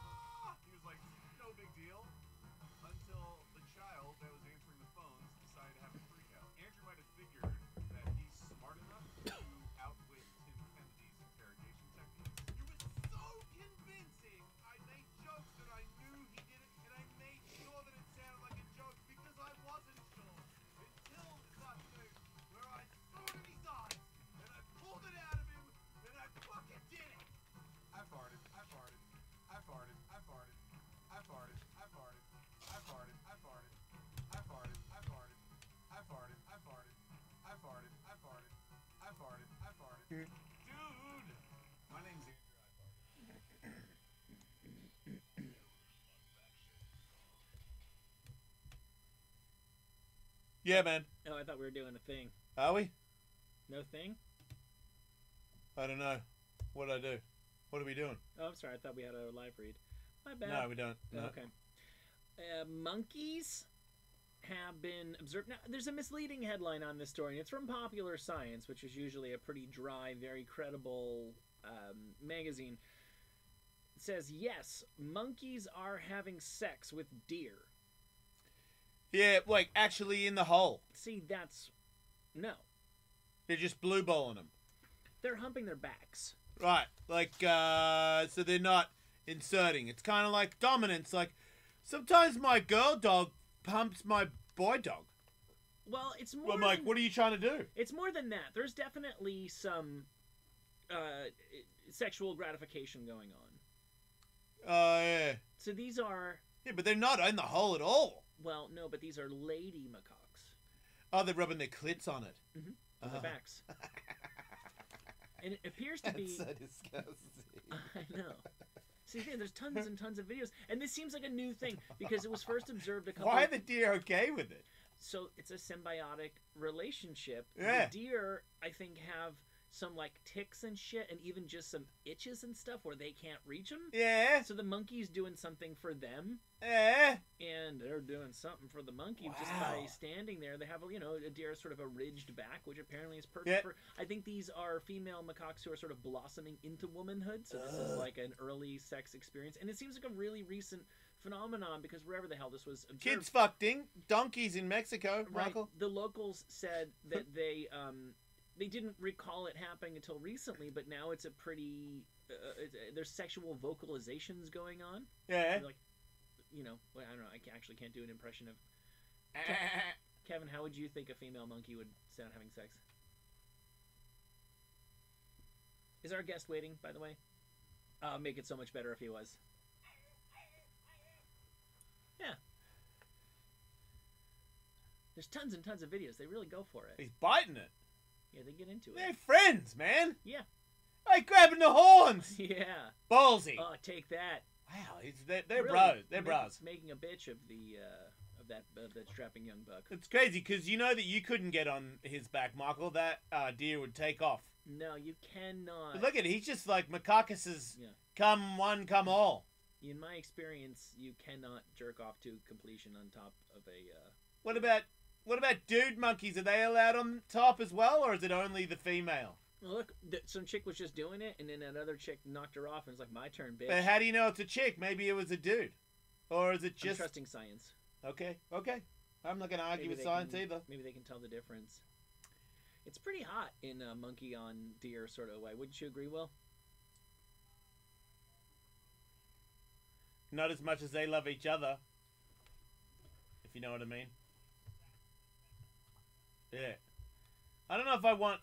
He was like, no big deal. Until the child that was answering the phones decided to have a freak out. Andrew might have figured that he's smart enough to outwit Tim Kennedy's interrogation techniques.
You were so convincing. I made jokes that I knew he did it, and I made sure that it sounded like a joke because I wasn't sure. Until this afternoon, where I saw it in his eyes, and I pulled it out of him, and I fucking did it.
I farted. I farted. I farted. I farted. I farted. I farted. I farted. I farted. I farted. I farted. I farted. I farted. I farted. I farted. I farted. I farted. Dude! My name's Andrew. I farted.
Yeah, man.
Oh, I thought we were doing a thing.
Are we?
No thing?
I don't know. What did I do? What are we doing?
Oh, I'm sorry. I thought we had a live read. My bad.
No, we don't. No.
Okay. Monkeys have been observed. Now, there's a misleading headline on this story, and it's from Popular Science, which is usually a pretty dry, very credible magazine. It says, yes, monkeys are having sex with deer.
Yeah, like actually in the hole.
See, that's... No.
They're just blue balling them.
They're humping their backs.
Right. Like, so they're not inserting. It's kind of like dominance. Like, sometimes my girl dog pumps my boy dog.
Well, it's more
I'm like,
than,
what are you trying to do?
It's more than that. There's definitely some sexual gratification going on.
Yeah.
So these are...
Yeah, but they're not in the hole at all.
Well, no, but these are lady macaques.
Oh, they're rubbing their clits on it.
On their backs. And it appears to be...
That's so disgusting.
I know. See, there's tons and tons of videos. And this seems like a new thing because it was first observed a couple...
Why are the deer okay with it?
So it's a symbiotic relationship.
Yeah.
The deer, I think, have some, like, ticks and shit and even just some itches and stuff where they can't reach them.
Yeah.
So the monkey's doing something for them.
Yeah.
And they're doing something for the monkey just
Wow.
by standing there. They have, a deer has sort of a ridged back, which apparently is perfect for... I think these are female macaques who are sort of blossoming into womanhood. So this is like an early sex experience. And it seems like a really recent phenomenon because wherever the hell this was observed...
Kids fucking donkeys in Mexico,
Right.
Michael.
The locals said that they didn't recall it happening until recently, but now it's a pretty... there's sexual vocalizations going on.
Yeah.
Like, I don't know. I actually can't do an impression of... Kevin, how would you think a female monkey would sound having sex? Is our guest waiting, by the way? Make it so much better if he was. Yeah. There's tons and tons of videos. They really go for it.
He's biting it.
Yeah, they get into it.
They're friends, man.
Yeah.
Hey, grabbing the horns.
Yeah.
Ballsy.
Oh, take that.
Wow, they're
Really
bros. They're
making-
bros.
Making a bitch of that strapping young buck.
It's crazy because you know that you couldn't get on his back, Michael. That deer would take off.
No, you cannot.
But look at it. He's just like Makakis's
Yeah.
come one, come all.
In my experience, you cannot jerk off to completion on top of a.
What about dude monkeys? Are they allowed on top as well, or is it only the female?
Well, look, some chick was just doing it, and then another chick knocked her off, and it's like, my turn, bitch.
But how do you know it's a chick? Maybe it was a dude, or is it
I'm
just
trusting science.
okay? I'm not gonna argue
Maybe
with
they
science
can-
either.
Maybe they can tell the difference. It's pretty hot in a monkey on deer sort of way. Wouldn't you agree, Will?
Not as much as they love each other, if you know what I mean. Yeah. I don't know if I want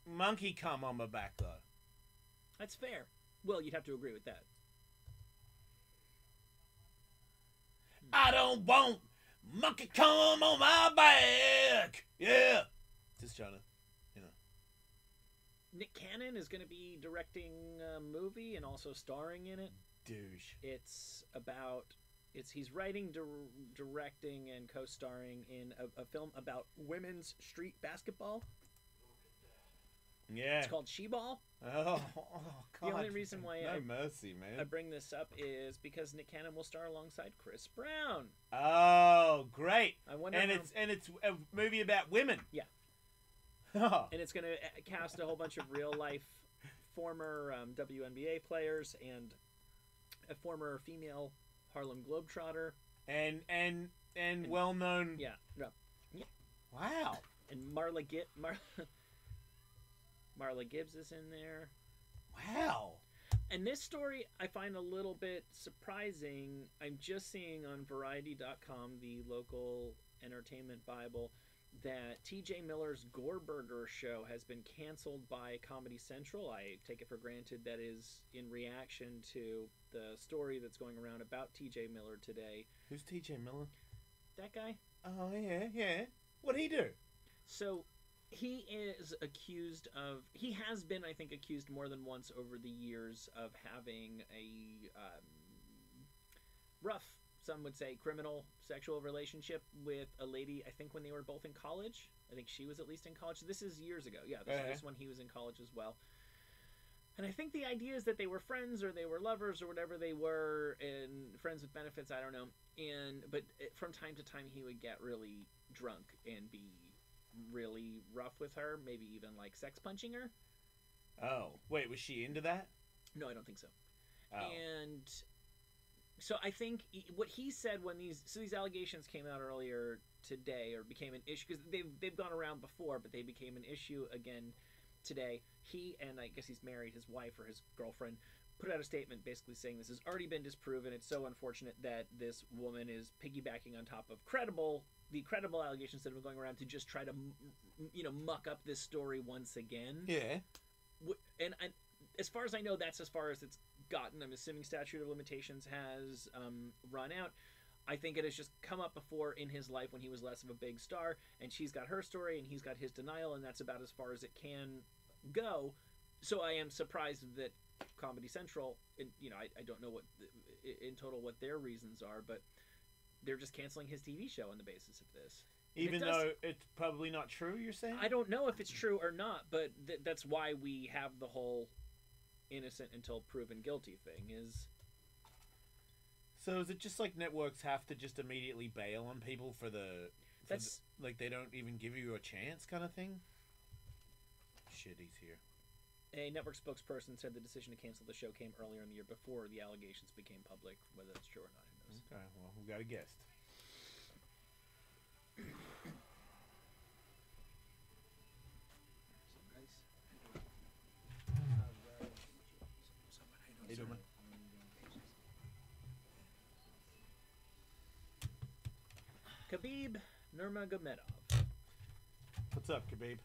monkey cum on my back though.
That's fair. Well, you'd have to agree with that.
I don't want monkey cum on my back. Yeah. Just trying to,
Nick Cannon is going to be directing a movie and also starring in it.
douche.
He's writing, directing, and co-starring in a film about women's street basketball.
Yeah.
It's called She-Ball.
Oh, God.
The only reason why
no mercy,
I
man.
bring this up is because Nick Cannon will star alongside Chris Brown.
Oh, great.
I wonder.
And
how-
it's a movie about women.
Yeah.
Oh.
and it's going to cast a whole bunch of real life former WNBA players and a former female Harlem Globetrotter.
And well known.
Yeah. No.
Wow.
And Marla Gibbs is in there.
Wow.
And this story I find a little bit surprising. I'm just seeing on Variety.com, the local entertainment Bible, that TJ Miller's Gore Burger show has been canceled by Comedy Central. I take it for granted that is in reaction to the story that's going around about TJ Miller today.
Who's TJ Miller?
That guy?
Oh, yeah. What'd he do?
So he is accused of, he has been, I think, accused more than once over the years of having a rough, some would say, criminal sexual relationship with a lady, I think when they were both in college. I think she was at least in college. This is years ago. Yeah, this one he was in college as well. And I think the idea is that they were friends or they were lovers or whatever they were, and friends with benefits, I don't know. But from time to time he would get really drunk and be really rough with her, maybe even like sex punching her.
Oh, wait, was she into that?
No, I don't think so.
Oh.
And so I think what he said when these allegations came out earlier today, or became an issue, because they've gone around before, but they became an issue again today. He, and I guess he's married, his wife or his girlfriend, put out a statement basically saying this has already been disproven. It's so unfortunate that this woman is piggybacking on top of the credible allegations that have been going around to just try to, muck up this story once again.
Yeah.
And as far as I know, that's as far as it's gotten. I'm assuming statute of limitations has run out. I think it has just come up before in his life when he was less of a big star, and she's got her story and he's got his denial, and that's about as far as it can go. So I am surprised that Comedy Central, and I don't know what in total what their reasons are, but they're just canceling his TV show on the basis of this.
Even though it's probably not true, you're saying?
I don't know if it's true or not, but that's why we have the whole innocent until proven guilty thing.
So is it just like networks have to just immediately bail on people like they don't even give you a chance kind of thing? Shit, he's here.
A network spokesperson said the decision to cancel the show came earlier in the year before the allegations became public. Whether that's true or not, who knows?
Okay, well, we got a guest. Hey, doing, man?
Khabib Nurmagomedov.
What's up, Khabib?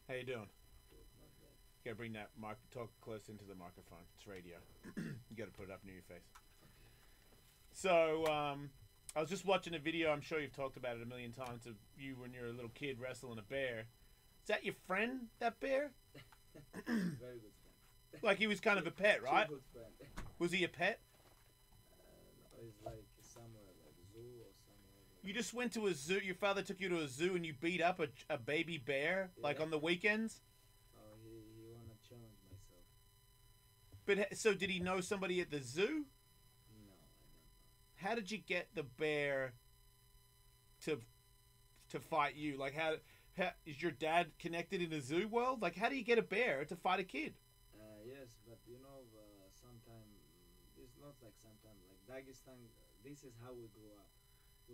How you doing? You gotta bring that talk close into the microphone. It's radio. You gotta put it up near your face. So, I was just watching a video. I'm sure you've talked about it a million times of you when you're a little kid wrestling a bear. Is that your friend, that bear?
Very good friend.
Like he was kind of a pet, right?
Childhood friend.
Was he a pet?
No, it's like somewhere like zoo or somewhere. Like
You just went to a zoo. Your father took you to a zoo and you beat up a baby bear, like
Yeah.
on the weekends.
oh, he wanna challenge myself.
But so did he know somebody at the zoo?
No, I don't know.
How did you get the bear to fight you? Like how is your dad connected in the zoo world? Like how do you get a bear to fight a kid?
Yes, but you know, sometimes it's not like sometimes like Dagestan. This is how we grew up.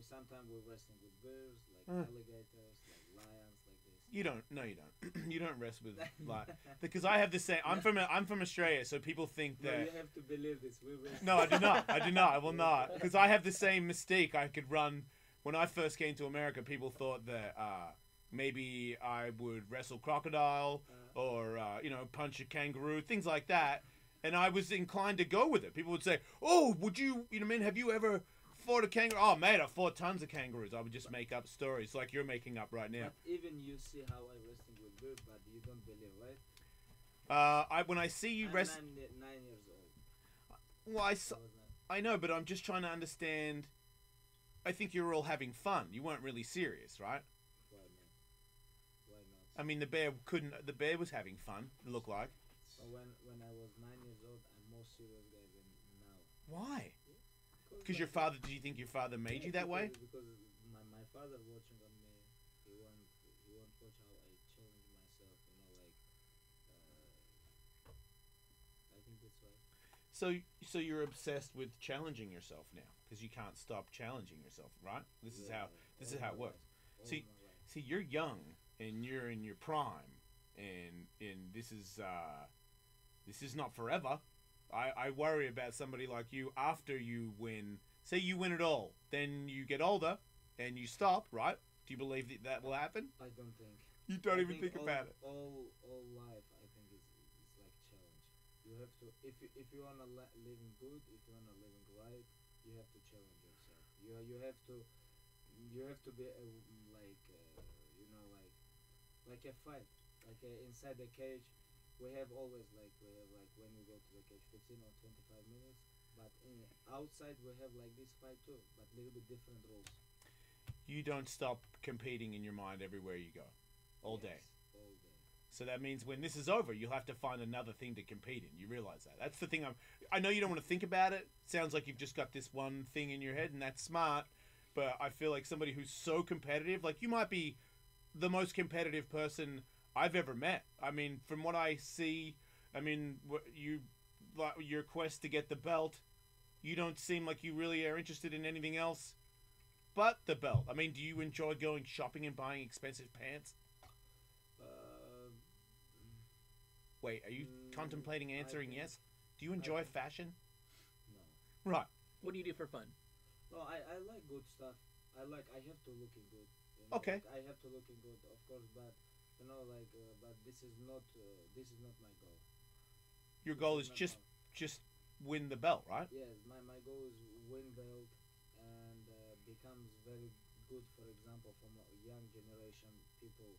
Sometimes we're wrestling with bears, like alligators, like lions, like this.
You don't. No, you don't. You don't wrestle with like because I have the same. I'm from Australia, so people think
No,
that.
you have to believe this. We wrestle.
No, I do not. I do not. I will not. Because I have the same mystique. I could run. When I first came to America, people thought that maybe I would wrestle crocodile or, punch a kangaroo, things like that. And I was inclined to go with it. People would say, oh, would you, have you ever fought a kangaroo? Oh, mate, I fought tons of kangaroos. I would just make up stories like you're making up right now.
But even you see how I wrestling with bears, but you don't believe, right?
When I see you
I'm
wrestle...
9 years old.
Well,
I was not.
I know, but I'm just trying to understand. I think you were all having fun. You weren't really serious, right?
Why not? Why not?
I mean, the bear was having fun, it looked like.
So when I was 9 years old, I'm more serious guy than now.
Why? Because your father, do you think your father made you that way?
Because my father watching on me, he won't watch how I challenge myself, I think that's why.
So you're obsessed with challenging yourself now because you can't stop challenging yourself, right? This is how it works. See, you're young and you're in your prime, and this is not forever. I worry about somebody like you after you win. Say you win it all, then you get older and you stop, right? Do you believe that will happen?
I don't think.
You don't
I
even think about it.
All life, I think is like challenge. You have to if you wanna living good, if you wanna living right, you have to challenge yourself. You have to be like a fight, like inside the cage. We have always like when we go to the cage 15 or 25 minutes, but outside we have like this fight too, but a little bit different rules.
You don't stop competing in your mind everywhere you go, all day.
All day.
So that means when this is over, you'll have to find another thing to compete in. You realize that? That's the thing. I know you don't want to think about it. Sounds like you've just got this one thing in your head, and that's smart. But I feel like somebody who's so competitive, like you might be the most competitive person I've ever met. I mean, from what I see, your quest to get the belt, you don't seem like you really are interested in anything else but the belt. I mean, do you enjoy going shopping and buying expensive pants? Wait, are you contemplating answering yes? Do you enjoy fashion?
No.
Right.
What do you do for fun?
No, I like good stuff. I have to looking good.
Okay.
Like, I have to looking good, of course, but but this is not my goal.
Your goal
This
is
not
just win the belt, right?
Yes, my goal is win belt and becomes very good. For example, from a young generation people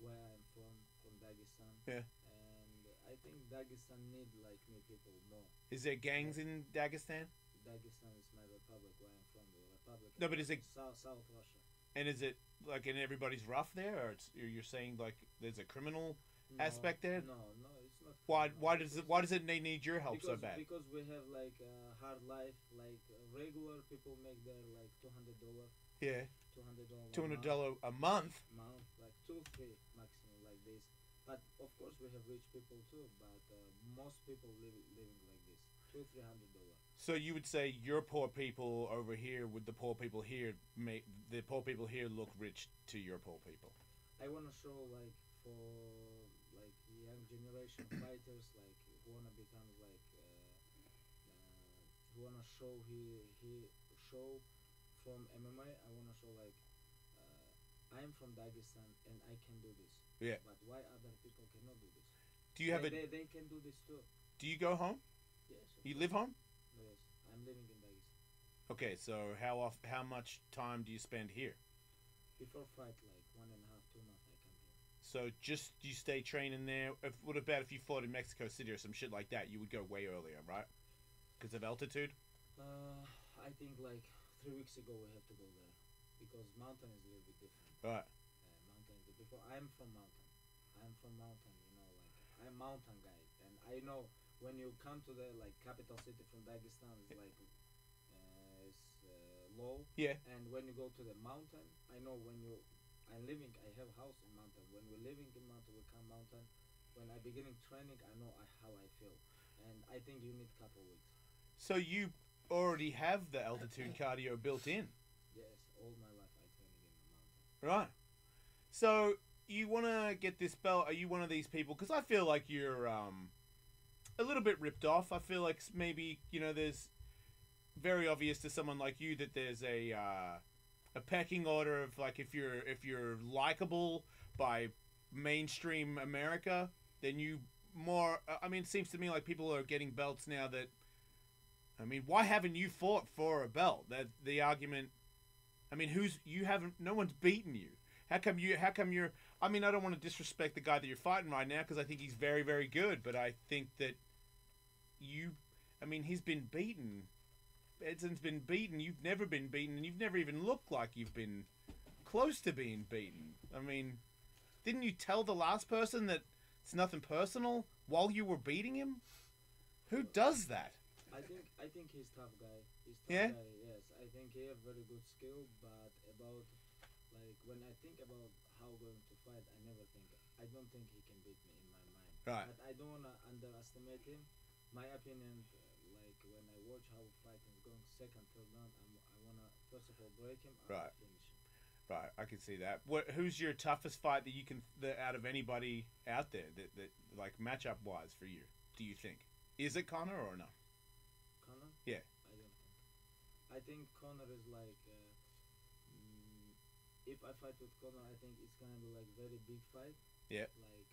where I'm from Dagestan.
Yeah.
And I think Dagestan need like me people more.
Is there gangs in Dagestan?
Dagestan is my republic where I'm from. The republic.
No, but is it-
South Russia?
And is it like and everybody's rough there, or you're saying like there's a criminal
No,
aspect there?
No, it's not.
Why does it need your help so bad?
Because we have like a hard life. Like regular people make their like $200.
Yeah,
$200.
$200 a month.
Month, like 2-3 maximum, like this. But of course we have rich people too. But most people living like this, $200-300.
So you would say your poor people over here with the poor people here make the poor people here look rich to your poor people.
I wanna show like for like young generation fighters like who wanna become like who wanna show he show from MMA. I wanna show like I'm from Dagestan and I can do this.
Yeah.
But why other people cannot do this?
Do you have
they can do this too.
Do you go home?
Yes.
You live home?
Yes. I'm living in Dagestan.
Okay, so how much time do you spend here?
Before fight, like 1.5-2 months, I come here.
So just you stay training there. What about if you fought in Mexico City or some shit like that? You would go way earlier, right? Because of altitude.
I think like 3 weeks ago we have to go there because mountain is a little bit different.
Right.
Mountain is before I'm from mountain. You know, like I'm mountain guy, and I know when you come to the like capital city from Dagestan is like low.
Yeah.
And when you go to the mountain, I know when I'm living. I have house in mountain. When we're living in mountain, we come mountain. When I beginning training, I know how I feel, and I think you need couple weeks.
So you already have the altitude cardio built in.
Yes, all my life I training in the mountain.
Right. So you want to get this belt? Are you one of these people? Because I feel like you're a little bit ripped off. I feel like maybe there's very obvious to someone like you that there's a pecking order of like if you're likable by mainstream America, then you more. I mean, it seems to me like people are getting belts now that. I mean, why haven't you fought for a belt? That the argument. I mean, no one's beaten you. How come you're? I mean, I don't want to disrespect the guy that you're fighting right now because I think he's very, very good. But I think that he's been beaten. Edson's been beaten. You've never been beaten, and you've never even looked like you've been close to being beaten. I mean, didn't you tell the last person that it's nothing personal while you were beating him? Who does that?
I think he's tough guy.
Yeah?
Guy, yes. I think he have very good skill, but about like when I think about how going to fight, I don't think he can beat me in my mind.
Right.
But I don't wanna underestimate him. My opinion, like when I watch how fighting is going second, third round, I wanna first of all break him,
Right.
finish him.
Right, I can see that. Who's your toughest fight that out of anybody out there that like matchup wise for you? Do you think is it Conor or no?
Conor?
Yeah.
I don't think. I think Conor is like. If I fight with Conor, I think it's gonna be like very big fight.
Yeah.
Like,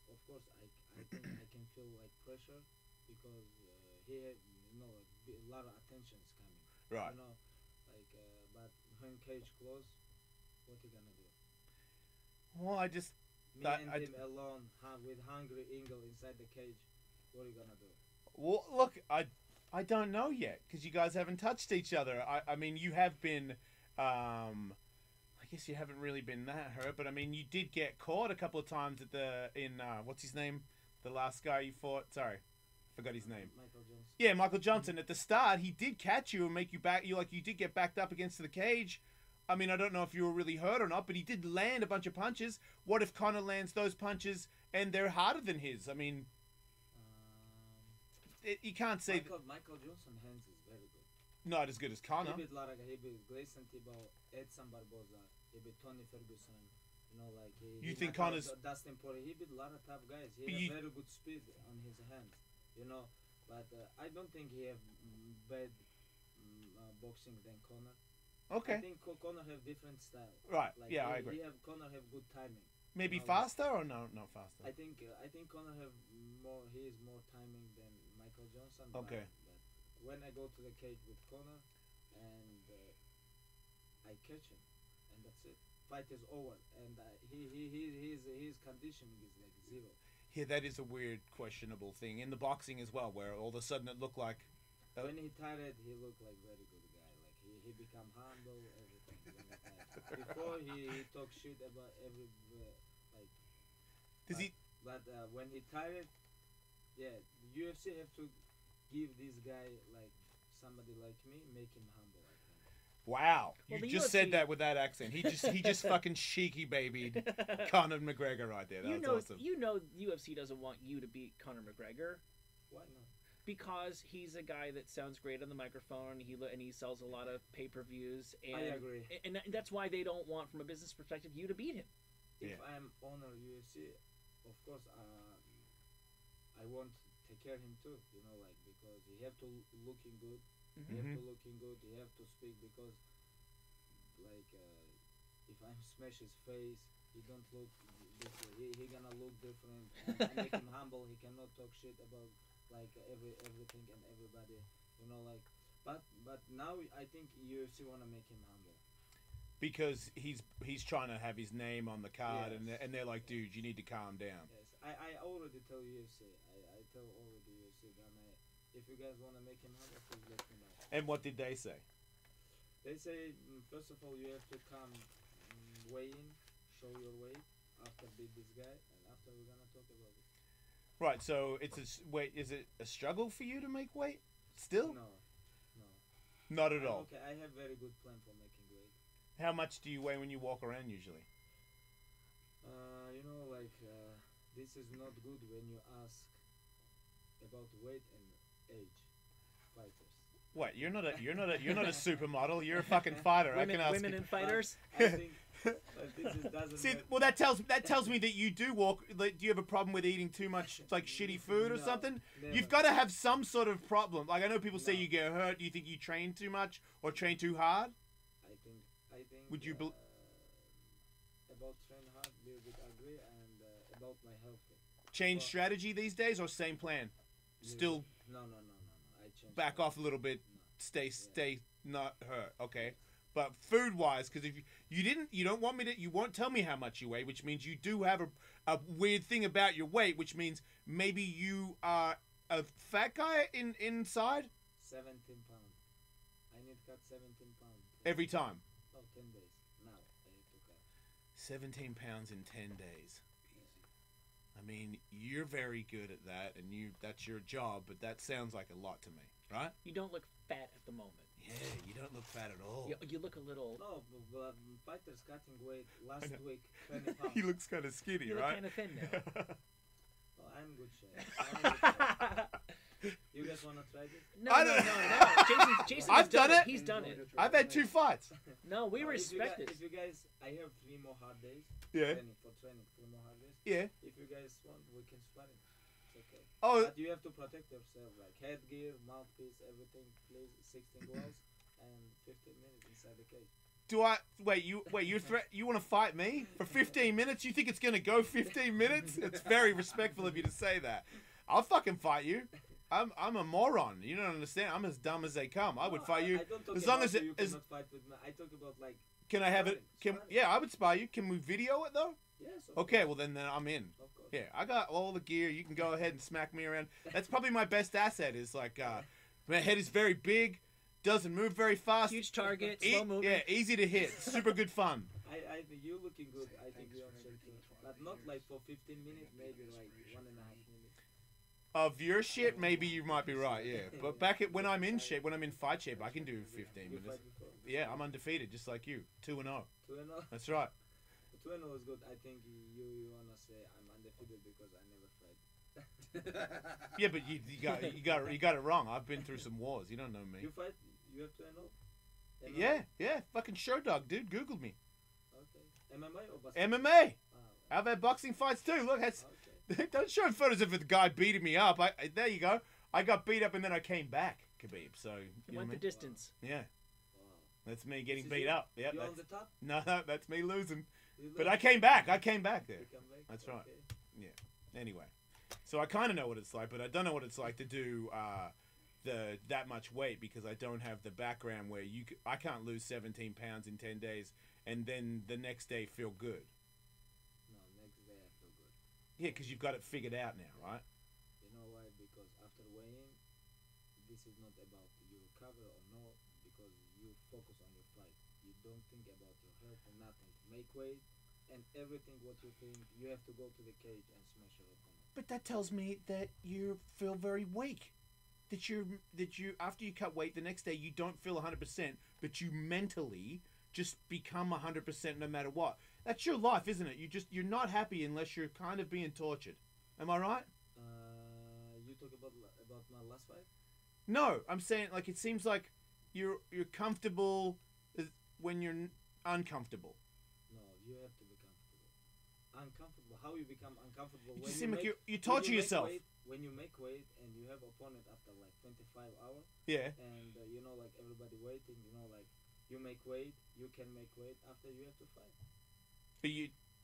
of course, I think I can feel like pressure because he had, a lot of attention is coming.
Right.
Like, but when cage close, what you gonna do?
Well, I just.
Me and him alone with hungry Eagle inside the cage. What are you gonna do?
Well, look, I don't know yet because you guys haven't touched each other. I mean, you have been. I guess you haven't really been that hurt, but I mean, you did get caught a couple of times in what's his name, the last guy you fought. Sorry, forgot his name.
Michael Johnson.
Yeah, Michael Johnson. At the start, he did catch you and make you back. You did get backed up against the cage. I mean, I don't know if you were really hurt or not, but he did land a bunch of punches. What if Conor lands those punches and they're harder than his? I mean, you can't say
Michael Johnson hands is very good.
Not as good as Conor.
He beat Grayson Tebow, Edson Barboza, he beat Tony Ferguson.
You think Conor's
Dustin Poirier? He beat a lot of tough guys. He has very good speed on his hands, But I don't think he have bad boxing than Conor.
Okay.
I think Conor have different style.
Right. Yeah, I agree.
Conor have good timing.
Maybe faster or no? Not faster.
I think Conor have more. He is more timing than Michael Johnson.
Okay.
But when I go to the cage with Conor, and I catch him, and that's it. Fight is over, and his conditioning is like zero.
Yeah, that is a weird, questionable thing in the boxing as well, where all of a sudden it looked like.
When he tired, he looked like very good guy. Like he become humble, everything. Before he talk shit about every like.
Does he?
But when he tired, yeah, the UFC have to give this guy like somebody like me, make him humble. I think.
Wow,
Well,
you
the
just
UFC
said that with that accent. He just fucking cheeky babied Conor McGregor right there. That was awesome.
UFC doesn't want you to beat Conor McGregor.
Why not?
Because he's a guy that sounds great on the microphone. And he sells a lot of pay-per-views. And,
I agree.
And that's why they don't want, from a business perspective, you to beat him.
If
Yeah.
I'm owner UFC, of course, I want to take care of him too. Because he have to looking good. He have to looking good. He have to speak because, like, if I smash his face, he don't look this way. He gonna look different. And I make him humble. He cannot talk shit about like everything and everybody. But now I think UFC wanna make him humble.
because he's trying to have his name on the card,
Yes.
and they're like, dude, you need to calm down.
Yes, I already tell UFC. I tell already UFC that if you guys want to make him harder, please let me know.
And what did they say?
They say, first of all, you have to come weigh in, show your weight, after beat this guy, and after we're gonna talk about it.
Right. So is it a struggle for you to make weight? Still?
No.
Not at all.
Okay, I have very good plan for making weight.
How much do you weigh when you walk around usually?
This is not good when you ask about weight and age fighters.
What? You're not a supermodel. You're a fucking fighter. I can ask
women
you.
and fighters.
I think doesn't
See,
matter.
well, that tells me that you do walk. Like, do you have a problem with eating too much like shitty food or
No,
something?
never.
You've got to have some sort of problem. Like I know people say
No.
you get hurt. Do you think you train too much or train too hard?
I think.
Would you
about train hard, little bit agree, and about my health.
Change
Well-
strategy these days or same plan? Still
No. I changed.
back
my-
off a little bit.
No.
Stay not hurt. Okay. But food wise, because if you don't want me to, you won't tell me how much you weigh, which means you do have a weird thing about your weight, which means maybe you are a fat guy inside
17 pounds. I need to cut 17 pounds.
every time.
10 days. Now I need to cut.
17 pounds in 10 days. I mean, you're very good at that, and that's your job, but that sounds like a lot to me, right?
You don't look fat at the moment.
Yeah, you don't look fat at all.
You look a little.
No, but fighters cutting weight last
know.
week 20 pounds.
He looks kind of skinny,
You look
right?
kind of thin now.
Oh, I'm in good shape. You guys wanna try this?
No.
I don't-
Jason
I've
has
done it.
He's done it.
I've had 2 fights.
No, we
If you
respect
guys,
it.
If you guys, I have 3 more hard days.
Yeah.
Training, 3 more hard days.
Yeah.
If you guys want, we can sparring. It's okay.
Oh,
But you have to protect yourself, like headgear, mouthpiece, everything. Please, 16 gloves and 15 minutes inside the cage.
do I wait? You want to fight me for 15 minutes? You think it's gonna go 15 minutes? It's very respectful of you to say that. I'll fucking fight you. I'm a moron. You don't understand. I'm as dumb as they come. I would
No,
fight you
I don't talk
as long
about
as
you
it is.
cannot fight with me. I talk about like.
Can I have it?
Sparring.
Yeah, I would spy you. Can we video it though?
Yes.
Okay, well then I'm in.
Of course.
Yeah, I got all the gear. You can go ahead and smack me around. That's probably my best asset. Is like my head is very big, doesn't move very fast.
Huge target,
E-
slow moving.
yeah, easy to hit. Super good fun.
I think you looking good. I think you are shape too. But not like for 15 minutes, maybe like 1.5 minutes.
Of your shit, maybe you might be right. Yeah, but when I'm in shape, when I'm in fight shape, I can do 15
You
minutes.
fight before.
Yeah, I'm undefeated, just like you. 2-0.
2-0.
That's right.
2-0 is good. I think you wanna say I'm undefeated because I never fight.
Yeah, but you got it wrong. I've been through some wars. You don't know me.
You fight? You have 2-0?
Yeah, fucking show dog, dude. Googled me.
Okay. MMA or basketball?
MMA.
Ah,
I've had boxing fights too. Look, that's.
okay.
Don't show photos of the guy beating me up. There you go. I got beat up and then I came back, Khabib. So you know what I
Went the
mean?
distance.
Yeah,
Wow.
that's me getting
This is
beat
you?
up. Yeah,
You on
that's,
the top?
no, that's me losing.
You
But
look-
I came back. I came back there.
You come back?
That's right.
Okay.
Anyway, so I kind of know what it's like, but I don't know what it's like to do that much weight because I don't have the background where I can't lose 17 pounds in 10 days and then the next day feel good.
No, next day I feel good.
Yeah, because you've got it figured out now, right?
You know why? Because after weighing, this is not about you recover or no, because you focus on your fight. You don't think about your health and nothing. Make weight and everything what you think, you have to go to the cage and smash your opponent.
But that tells me that you feel very weak. That you after you cut weight the next day you don't feel 100%, but you mentally just become 100% no matter what. That's your life, isn't it? You're not happy unless you're kind of being tortured. Am I right?
You talk about my last fight?
No, I'm saying like it seems like you're comfortable when you're uncomfortable.
No, you have to be comfortable. Uncomfortable. How you become uncomfortable?
You
When
just seem like
make-
you
when
torture
you make
yourself.
weight- when you make weight and you have opponent after like 25 hours,
Yeah.
and you know like everybody waiting, you know like you make weight, you can make weight after you have to fight.
But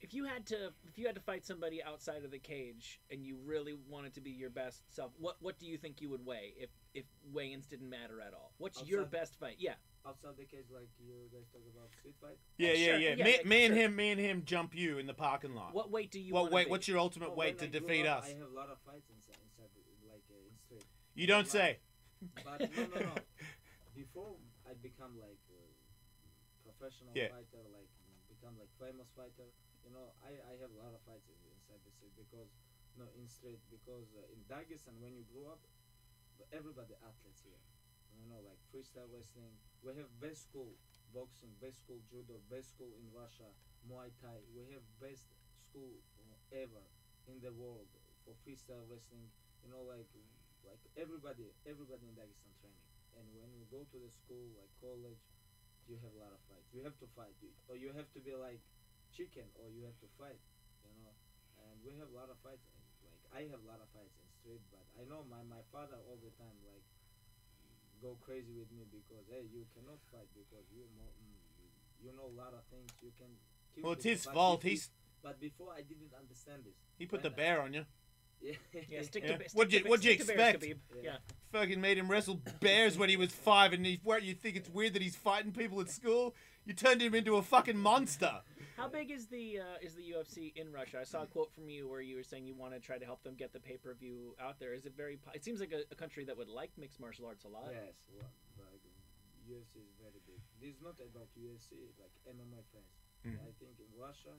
If you had to fight somebody outside of the cage and you really wanted to be your best self, what do you think you would weigh if weigh-ins didn't matter at all? What's your
Outside-
best fight? Yeah.
Outside the cage, like you guys talk about street fight.
Yeah,
Sure,
yeah.
yeah,
Me and
sure.
him jump you in the parking lot.
What weight do you
What
want
weight?
to be?
What's your ultimate
Oh,
weight to
when I grew
defeat
up,
us?
I have a lot of fights inside like in street.
You don't
Like-
say.
But no. Before I become like a professional
Yeah.
fighter, like become like famous fighter, you know, I have a lot of fights inside the street because in street because in Dagestan when you grew up, everybody athletes here. You know, like freestyle wrestling. We have best school boxing, best school judo, best school in Russia, Muay Thai. We have best school ever in the world for freestyle wrestling. You know, like everybody in Dagestan training. And when you go to the school, like college, you have a lot of fights. You have to fight, or you have to be like chicken, or you have to fight. You know, and we have a lot of fights. Like I have a lot of fights in street, but I know my father all the time like go crazy with me because hey, you cannot fight because you know a lot of things. You can kill
Well, it's
people.
his
But
fault.
before-
He's
But before I didn't understand this.
he put the
When I-
bear on you.
Yeah.
Yeah, stick
Yeah.
to stick
What'd you-
to-
what'd you
stick to bears,
expect?
Khabib.
Yeah.
Yeah.
Fucking made him wrestle bears when he was 5, and you think it's weird that he's fighting people at school? You turned him into a fucking monster.
How big is the UFC in Russia? I saw a quote from you where you were saying you want to try to help them get the pay-per-view out there. Is it very? It seems like a country that would like mixed martial arts a lot.
Yes, like UFC is very big. This is not about UFC, like MMA fans.
Mm.
I think in Russia,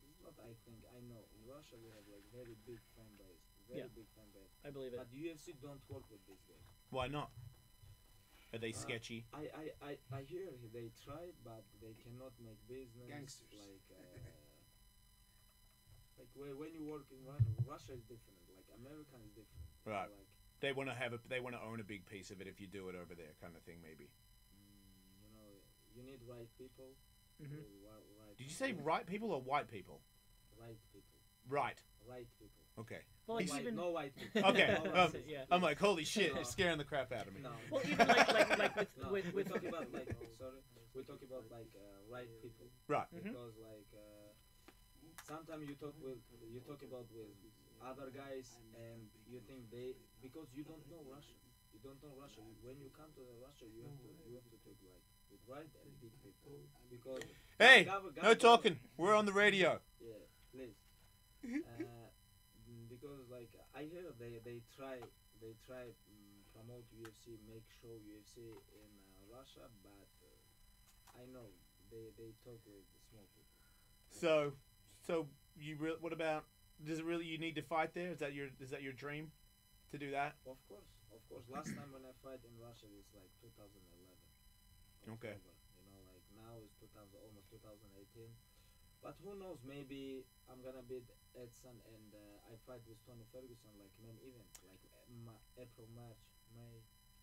this is not. I think I know in Russia we have like very big fan base, very
Yeah.
big fan base.
I believe it.
But UFC don't work with these guys.
Why not? Are they sketchy?
I hear they try, but they cannot make business.
Gangsters.
Like when you work in Russia, Russia is different. Like American is different.
Right.
Like
They want to own a big piece of it if you do it over there, kind of thing, maybe.
you know, you need right people.
Mhm.
Right.
Did you say right people or white people?
Right people.
Right.
Right people.
Okay.
Well, like
White,
even
no white people.
Okay,
No
um,
white
yeah.
people.
I'm like, holy shit,
No.
it's scaring the crap out of me.
No.
well, even like
No,
with
we
with
talk about like sorry, we talk about like right people
Right.
Mhm.
because like sometimes you talk about with other guys and you think because you don't know Russian. You don't know Russian. When you come to Russia, you have to talk like with right and big people because
Hey,
Gov-
no
Gov-
talking. We're on the radio.
Yeah, please. Because like I hear they try promote UFC, make show UFC in Russia, but I know they talk with the small people.
So what about? Does it really? You need to fight there? Is that your dream, to do that?
Of course. Last time when I fight in Russia it's like 2011.
Okay.
October. You know, like now it's almost 2018. But who knows? Maybe I'm gonna beat Edson and I fight with Tony Ferguson like main event, like April, March, May.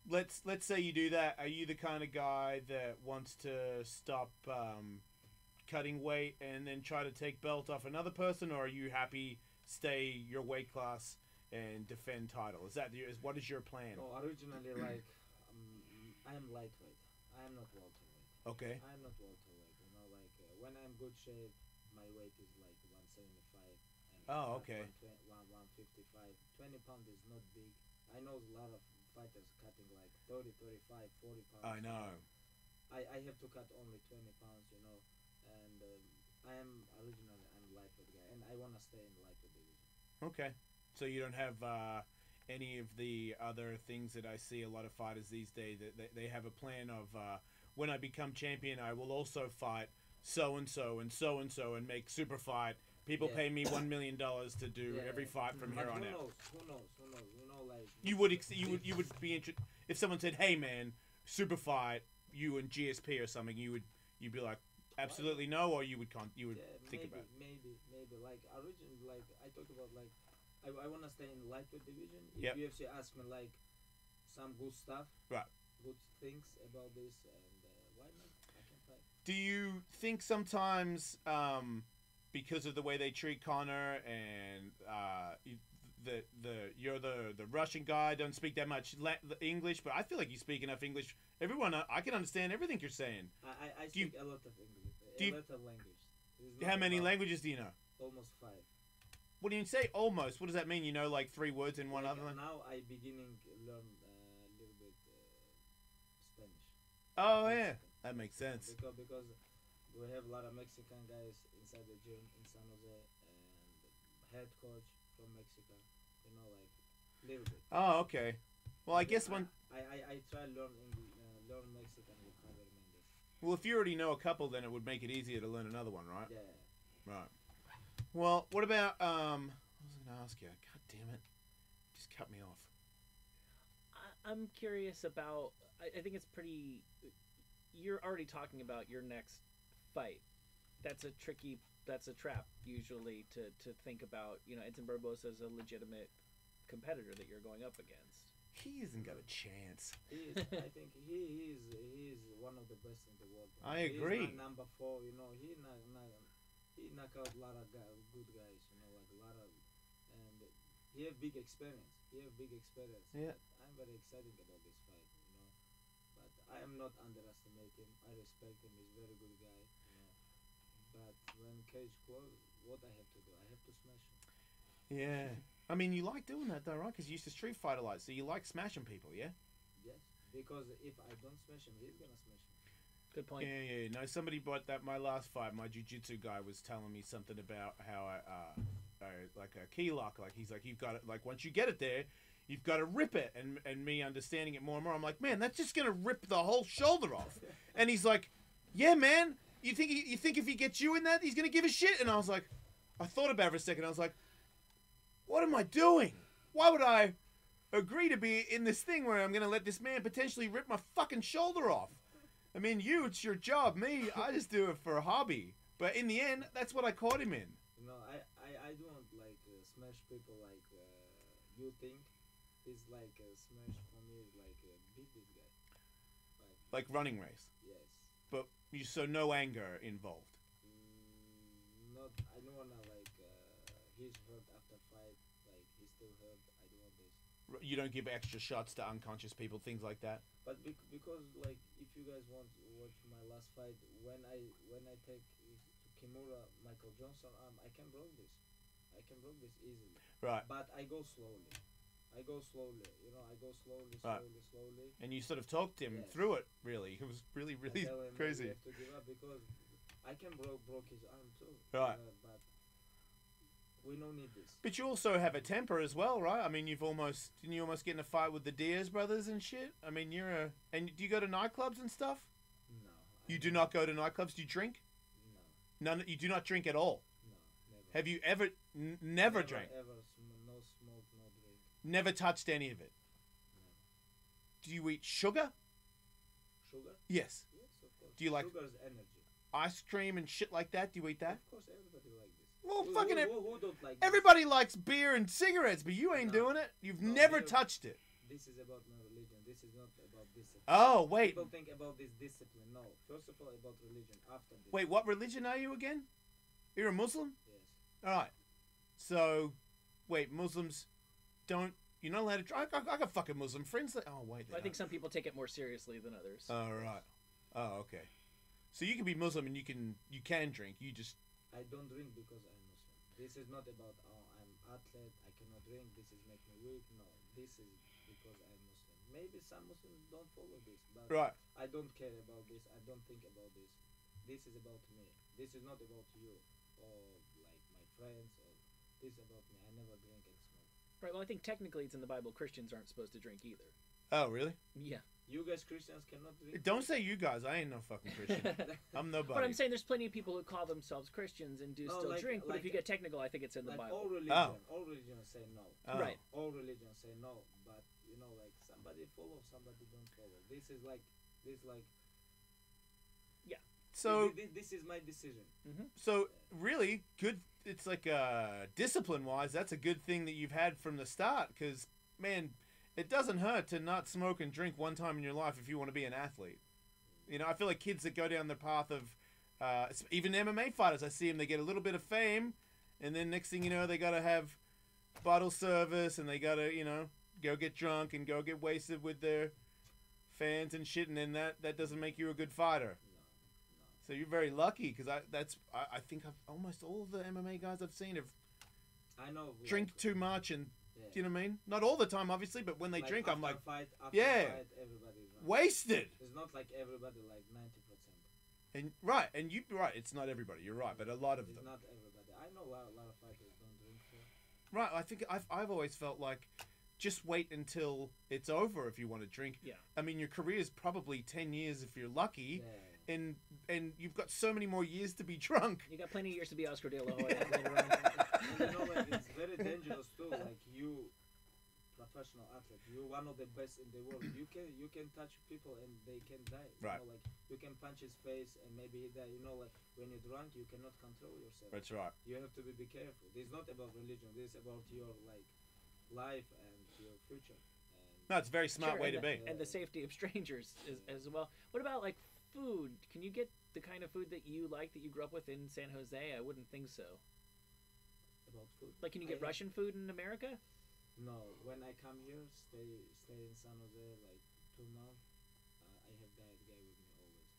Let's say you do that. Are you the kind of guy that wants to stop cutting weight and then try to take belt off another person, or are you happy stay your weight class and defend title? What is your plan?
So originally, like I am lightweight. I am not welterweight.
Okay.
I am not welterweight. You know, like when I'm good shape, my weight is like 175. And
Oh, okay.
155. 20 pounds is not big. I know a lot of fighters cutting like 30, 35, 40 pounds.
I know.
I have to cut only 20 pounds, you know, and I'm lightweight guy, and I want to stay in lightweight division.
Okay. So you don't have any of the other things that I see a lot of fighters these days, that they have a plan of when I become champion, I will also fight so and so and so and so and make super fight. People
Yeah.
pay me $1 million to do
Yeah.
every fight from
But
here on
who
out.
knows? Who knows? You know, like
You would be interested if someone said, "Hey man, super fight you and GSP or something." You'd be like, "Absolutely no," or you would think about it.
maybe like originally, like I talk about like I want to stay in lightweight division. If
Yep.
UFC ask me like some good stuff,
Right.
good things about this, and why not? I can fight.
Do you think sometimes, because of the way they treat Connor and you're the Russian guy, don't speak that much English, but I feel like you speak enough English. Everyone, I can understand everything you're saying.
I
Do you-
speak a lot of English,
do you-
a lot of language. It's
How
not
many
about
languages do you know?
Almost 5.
What do you say almost? What does that mean? You know, like 3 words in one
Like,
other language?
now I beginning learn a little bit Spanish.
Oh, yeah.
Mexican.
That makes sense.
Because we have a lot of Mexican guys inside the gym in San Jose, and head coach from Mexico. You know, like little bit.
Oh, okay. Well, I guess when...
I try learn learn Mexican with Javier Mendez.
Well, if you already know a couple, then it would make it easier to learn another one, right?
Yeah.
Right. Well, what about, what was I going to ask you? God damn it. Just cut me off.
I'm curious about. I think it's pretty. You're already talking about your next fight. That's a tricky. That's a trap usually to think about. You know, Edson Barbosa is a legitimate competitor that you're going up against.
He hasn't got a chance.
I think he is one of the best in the world.
I agree.
He's not number 4. You know, he knock out a lot of good guys. You know, like a lot of, and he have big experience.
Yeah.
I'm very excited about this fight. You know, but I am not underestimate him. I respect him. He's a very good guy. You know, but when cage close, what I have to do? I have to smash him.
Yeah. I mean, you like doing that, though, right? Because you used to Street Fighter light, so you like smashing people, yeah?
Yes, because if I don't smash him, he's gonna smash me.
Good point.
Yeah. No, somebody brought that. My last fight, my jiu-jitsu guy was telling me something about how I like a key lock. Like, he's like, you've got it. Like, once you get it there, you've got to rip it. And me understanding it more and more, I'm like, man, that's just gonna rip the whole shoulder off. And he's like, yeah, man. You think if he gets you in that, he's gonna give a shit? And I was like, I thought about it for a second. I was like, what am I doing? Why would I agree to be in this thing where I'm gonna let this man potentially rip my fucking shoulder off? I mean, it's your job. Me, I just do it for a hobby. But in the end, that's what I caught him in.
You know, I don't like smash people like you think. It's like smash for me is like beat this guy.
Like running race.
Yes.
But so no anger involved.
Not. I don't wanna like. He's hurt after fight. Like he's still hurt. I don't want this.
You don't give extra shots to unconscious people, things like that.
But because like if you guys want to watch my last fight, when I take to Kimura Michael Johnson, I can break this. I can break this easily.
Right.
But I go slowly. You know, I go slowly.
And you sort of talked him through it. Really, it was really
I tell him
crazy.
You have to give up because I can broke his arm too.
Right.
But we don't need this.
But you also have a temper as well, right? I mean, didn't you almost get in a fight with the Diaz brothers and shit? I mean, and do you go to nightclubs and stuff?
No.
You do not go to nightclubs? Do you drink?
No.
None. You do not drink at all?
No, never.
Have you ever, never drank?
Ever, no smoke, no drink.
Never touched any of it?
No.
Do you eat sugar?
Sugar?
Yes.
Yes, of course.
Do you like
Sugar is energy.
ice cream and shit like that? Do you eat that?
Of course, everybody likes this.
Well,
Who don't like this?
everybody likes beer and cigarettes, but you ain't
No.
doing it. You've
No,
never
beer-
touched it.
This is about my religion. This is not about discipline.
Oh, wait.
People think about this discipline. No. First of all, about religion. After this.
Wait, what religion are you again? You're a Muslim?
Yes.
All right. So, wait, Muslims don't... You're not allowed to drink? I got fucking Muslim friends that... Oh, wait.
I think some people take it more seriously than others.
Oh, right. Oh, okay. So you can be Muslim and you can drink. You just...
I don't drink because I'm Muslim. This is not about, I'm athlete, I cannot drink, this is make me weak. No. This is because I'm Muslim. Maybe some Muslims don't follow this, but
Right.
I don't care about this. I don't think about this. This is about me. This is not about you or like my friends. Or this is about me. I never drink and smoke.
Right. Well, I think technically it's in the Bible. Christians aren't supposed to drink either.
Oh, really?
Yeah.
You guys Christians cannot drink.
Don't say you guys. I ain't no fucking Christian. I'm nobody.
But I'm saying there's plenty of people who call themselves Christians and do
No,
still
like-
drink. But
like-
if you get technical, I think it's in the
Like
Bible.
all religions say no.
Oh.
Right.
All religions say no, but you know, like somebody follow, somebody don't follow. This is like.
So,
This is my decision.
so really good. It's like discipline-wise, that's a good thing that you've had from the start. Because, man, it doesn't hurt to not smoke and drink one time in your life if you want to be an athlete. You know, I feel like kids that go down the path of even MMA fighters, I see them, they get a little bit of fame, and then next thing you know, they got to have bottle service, and they got to, go get drunk and go get wasted with their fans and shit, and then that doesn't make you a good fighter. So you're very lucky because I think almost all of the MMA guys I've seen have
I know.
drink too much and
Yeah.
you know what I mean? Not all the time, obviously, but when they drink, I'm like
after
yeah.
fight, everybody is drunk.
wasted.
It's not like everybody like 90%.
And right, and you right, it's not everybody. You're right, but a lot of
It's
them.
not everybody. I know a lot of fighters don't drink. So.
Right, I think I've always felt like just wait until it's over if you want to drink.
Yeah.
I mean, your career is probably 10 years if you're lucky,
Yeah.
and you've got so many more years to be drunk.
You got plenty of years to be Oscar De La Hoya later on.
And you know, like it's very dangerous too. Like you, professional athlete, you're one of the best in the world. You can touch people and they can die.
Right.
You know, like you can punch his face and maybe he die. You know, like when you're drunk, you cannot control yourself.
That's right.
You have to be careful. This is not about religion. This is about your like life and your future. And
No, it's a very smart
Sure,
way
and
to be.
And the safety of strangers as well. What about like food? Can you get the kind of food that you like that you grew up with in San Jose? I wouldn't think so.
about food.
Like, can you get
I-
Russian food in America?
No, when I come here, stay in San Jose like 2 months. I have diet guy with me always.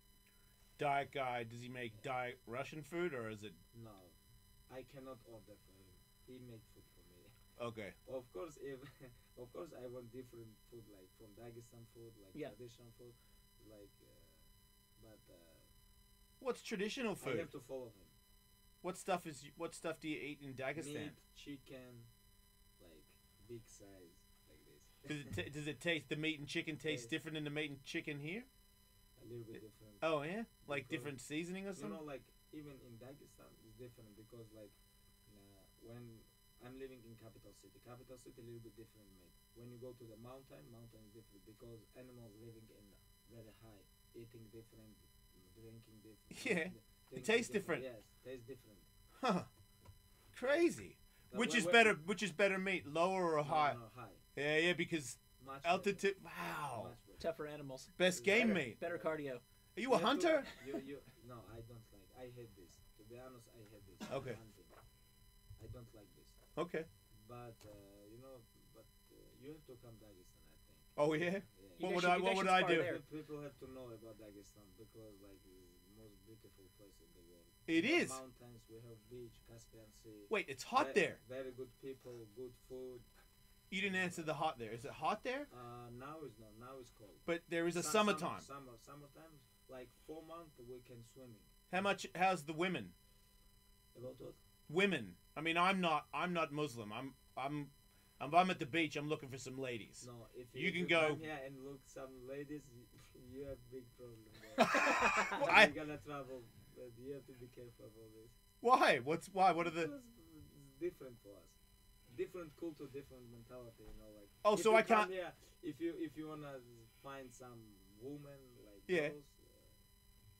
Diet guy, does he make diet Russian food or is it
No, I cannot order for him. He make food for me.
okay?
Of course, if of course I want different food like from Dagestan food, like
Yeah.
traditional food, like. But
What's traditional
I
food?
have to follow him.
What stuff do you eat in Dagestan?
Meat, chicken, like big size, like this.
Does it taste the meat and chicken taste
Taste.
different than the meat and chicken here?
A little bit different.
Oh yeah, like
Because,
different seasoning or
You
something.
know, like even in Dagestan, it's different because like when I'm living in capital city a little bit different made. When you go to the mountain is different because animals living in very high, eating different, drinking different.
Yeah,
drinking
tastes different.
Yes, tastes different.
Huh? Crazy.
Now,
Which
when-
is
when-
better? Which is better meat, lower or
No,
high?
no, high.
Yeah, yeah, because
Much
altitude.
Better.
Wow,
Much better.
Tougher animals.
best game meat.
Better cardio.
Are you a
have to-
hunter?
No, I don't like. I hate this. To be honest, I hate this.
Okay.
Hunting. I don't like this.
Okay.
But you have to come Dagestan, I think.
Oh yeah.
Yeah.
What
guys
would
should-
I?
you
What
guys
would
should
I
spar
do?
there.
People have to know about Dagestan because like it's the most beautiful place in the world.
It
We have
is.
mountains. We have beach, Caspian Sea.
Wait, it's hot there.
Very good people, good food.
You didn't answer the hot there. Is it hot there?
Now it's not. Now it's cold.
But there is a
Some-
summertime.
Summertime, like 4 months we can swimming.
How much? How's the women?
About what?
Women. I mean, I'm not Muslim. I'm at the beach. I'm looking for some ladies.
No, if
You
if
can
you
go-
come here and look some ladies, you have big problem.
Well,
You're gonna travel, but you have to be careful about this.
Why? Why? What are the?
Because it's different for us. Different culture, different mentality. You know, like.
Oh,
if
so
you
I can't-
come here, if you wanna find some woman like
Yeah.
girls,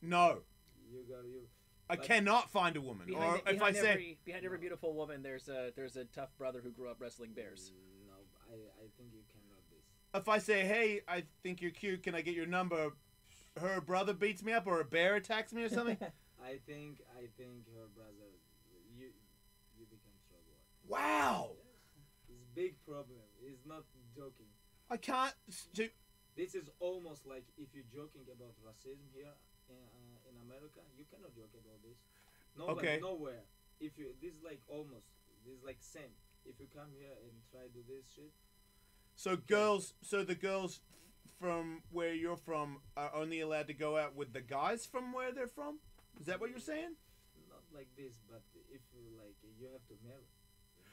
No,
you got you.
I
But-
cannot find a woman.
Behind,
Or if I say,
behind every beautiful woman, there's a tough brother who grew up wrestling bears.
No, I think you cannot this.
if I say, hey, I think you're cute. Can I get your number? Her brother beats me up, or a bear attacks me, or something.
I think her brother, you become trouble.
Wow,
It's big problem. It's not joking.
I can't.
This is almost like if you're joking about racism here in America, you cannot joke about this. Nobody,
Okay.
nowhere. If you, this is like almost, this is like same. If you come here and try to do this shit,
So the girls from where you're from are only allowed to go out with the guys from where they're from. Is that what you're saying?
not like this, but if you like, you have to marry.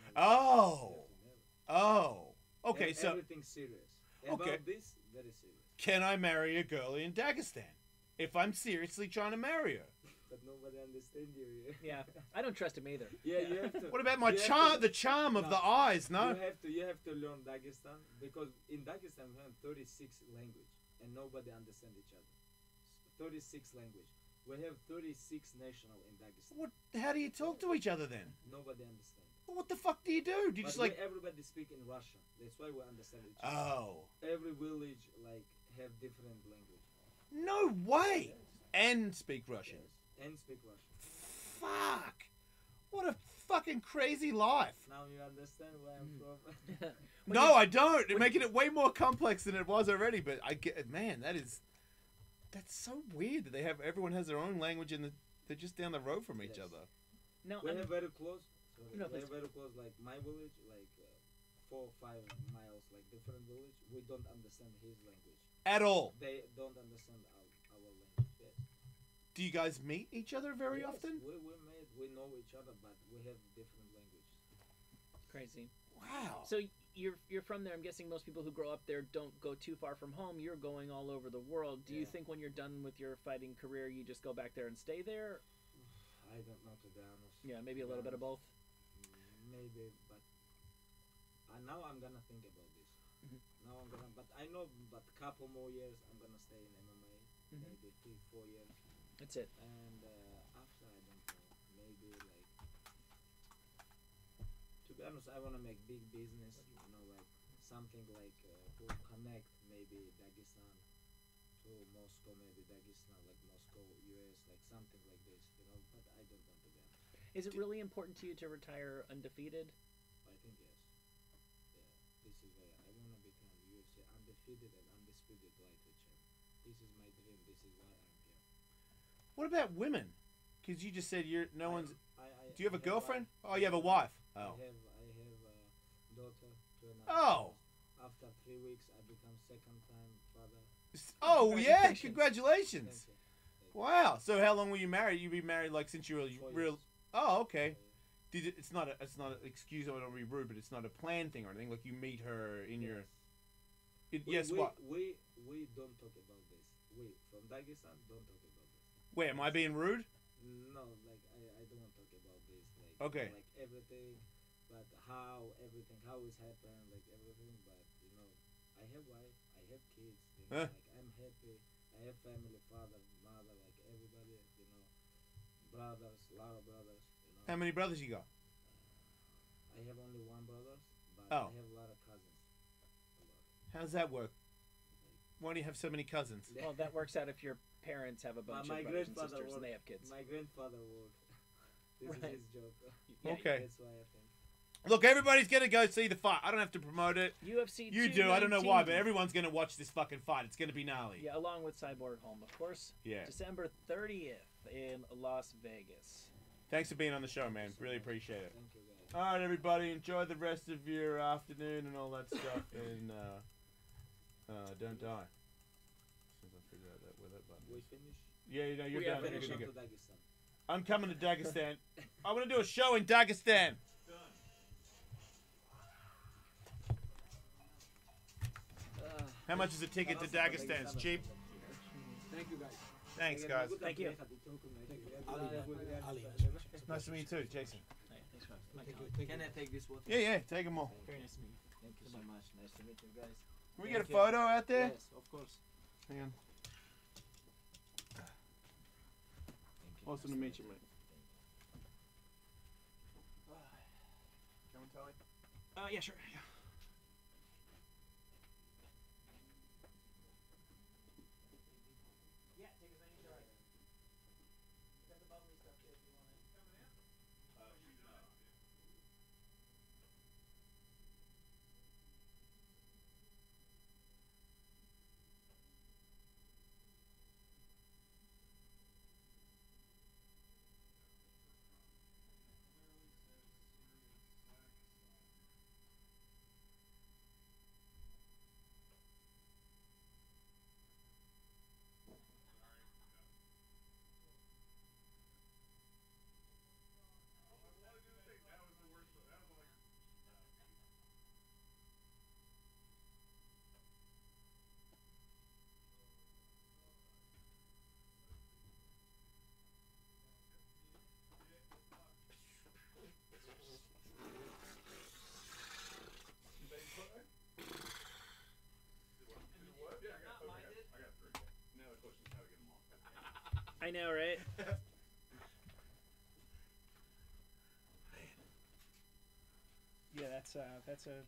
You
Oh.
have to marry.
Oh, okay. So
everything serious.
Okay.
About this, very serious.
can I marry a girl in Dagestan if I'm seriously trying to marry her?
But nobody understand you.
Yeah, I don't trust him either.
Yeah, you have to.
What about my
you have
charm?
to-
The charm of
No.
the eyes? No.
You have to learn Dagestan because in Dagestan we have 36 language and nobody understand each other. 36 language. We have 36 national in Dagestan.
What? How do you talk to each other then?
Nobody understand.
What the fuck do you do? Do you
But
just like?
everybody speak in Russian. That's why we understand each other.
Oh,
Every village like have different language.
no way! And speak Russian.
Yes. And speak Russian.
Fuck! What a fucking crazy life.
Now you understand where I'm from.
When
No,
you-
I don't. You're making it way more complex than it was already. But I get, man, that is. That's so weird that everyone has their own language and they're just down the road from each
Yes.
other.
No,
We
I'm,
have very close. Sorry,
No,
we
please.
have very close. Like my village, like 4 or 5 miles, like different village. We don't understand his language.
At all.
They don't understand our language. Yes.
Do you guys meet each other very
Yes,
often?
we know each other, but we have different language.
crazy.
Wow.
So you're from there. I'm guessing most people who grow up there don't go too far from home. You're going all over the world. Do you
Yeah.
think when you're done with your fighting career, you just go back there and stay there?
I don't know, to be honest.
Yeah, maybe a little bit of both.
Maybe, but now I'm gonna think about this.
Mhm.
Now I'm gonna, but I know, but couple more years I'm gonna stay in MMA.
Mhm.
Maybe 3-4 years,
That's it.
and after I don't know. Maybe like, to be honest, I wanna make big business. You know, like something like who connect maybe Dagestan to Moscow, maybe Dagestan like Moscow, US, like something like this. You know, but I don't want to be honest.
Is it really important to you to retire undefeated?
I think yes. Yeah, this is why I want to become UFC undefeated and undisputed lightweight champ. This is my dream. This is why I'm here.
What about women? Because you just said no one's.
I
Do you have a
I
girlfriend?
wife.
Oh, you have a wife.
I
Oh.
have a daughter. 2.5
Oh.
years. After 3 weeks, I become second time father.
Oh yeah!
Congratulations.
Congratulations.
Thank you. Thank you.
Wow. So how long were you married? You been married like since you were
4
real.
years.
Oh, okay.
Yeah.
It's not an excuse. I don't want to be rude, but it's not a planned thing or anything. Like you meet her in your. Yes.
we,
What?
We don't talk about this. We from Dagestan don't talk about this.
Wait, am I being rude?
No, like I don't want to talk about this. Like
Okay.
Like everything, but how it's happened, like everything. But you know, I have wife, I have kids. You know,
Huh?
like I'm happy. I have family, father, mother, like everybody. You know, brothers, a lot of brothers. You know.
How many brothers you got?
I have only one brother, but
Oh.
I have a lot of cousins. A lot.
How's that work? Why do you have so many cousins?
Well, that works out if your parents have a bunch
my
of brothers and
grandfather
sisters and
worked-
they have kids.
My grandfather worked. This
Right.
is his job.
Yeah,
Okay.
That's why I think.
Look, everybody's gonna go see the fight. I don't have to promote it.
UFC.
You do. I don't know why, but
219.
everyone's gonna watch this fucking fight. It's gonna be gnarly.
Yeah, along with Cyborg Home, of course.
Yeah.
December 30th in Las Vegas.
Thanks for being on the show, man. Really appreciate it.
Thank you, guys.
All right, everybody. Enjoy the rest of your afternoon and all that stuff, and don't die. Since I figured out that where that button
We
is.
finish.
Yeah, you know, you're
We are
done. You're
finishing.
good to
Come
go.
to Dagestan.
I'm coming to Dagestan. I want to do a show in Dagestan. How much is a ticket to Dagestan? It's cheap.
Thank you, guys.
Thanks, guys.
Thank you.
Nice to meet you too, Jason.
Hey, thanks for coming.
Can I take this water?
Yeah, yeah. Take them all.
Very nice to meet you.
Thank you so much. Nice to meet you guys.
Can we get a
Thank you.
photo out there?
Yes, of course.
Hang on.
Thank you.
Awesome to meet you, mate. Coming, Tully?
Yeah, sure. Yeah.
Yeah, take as many as you like. Got the bubbly stuff too if you want it. Coming in?
I know, right? Yeah, that's a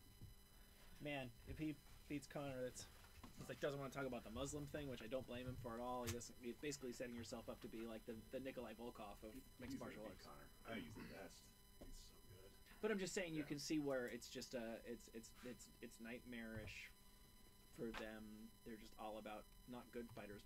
man. If he beats Connor, he's like doesn't want to talk about the Muslim thing, which I don't blame him for at all. He's basically setting yourself up to be like the Nikolai Volkov of mixed martial arts.
I think he's the best. He's so good.
But I'm just saying, you can see where it's just it's nightmarish for them. They're just all about not good fighters,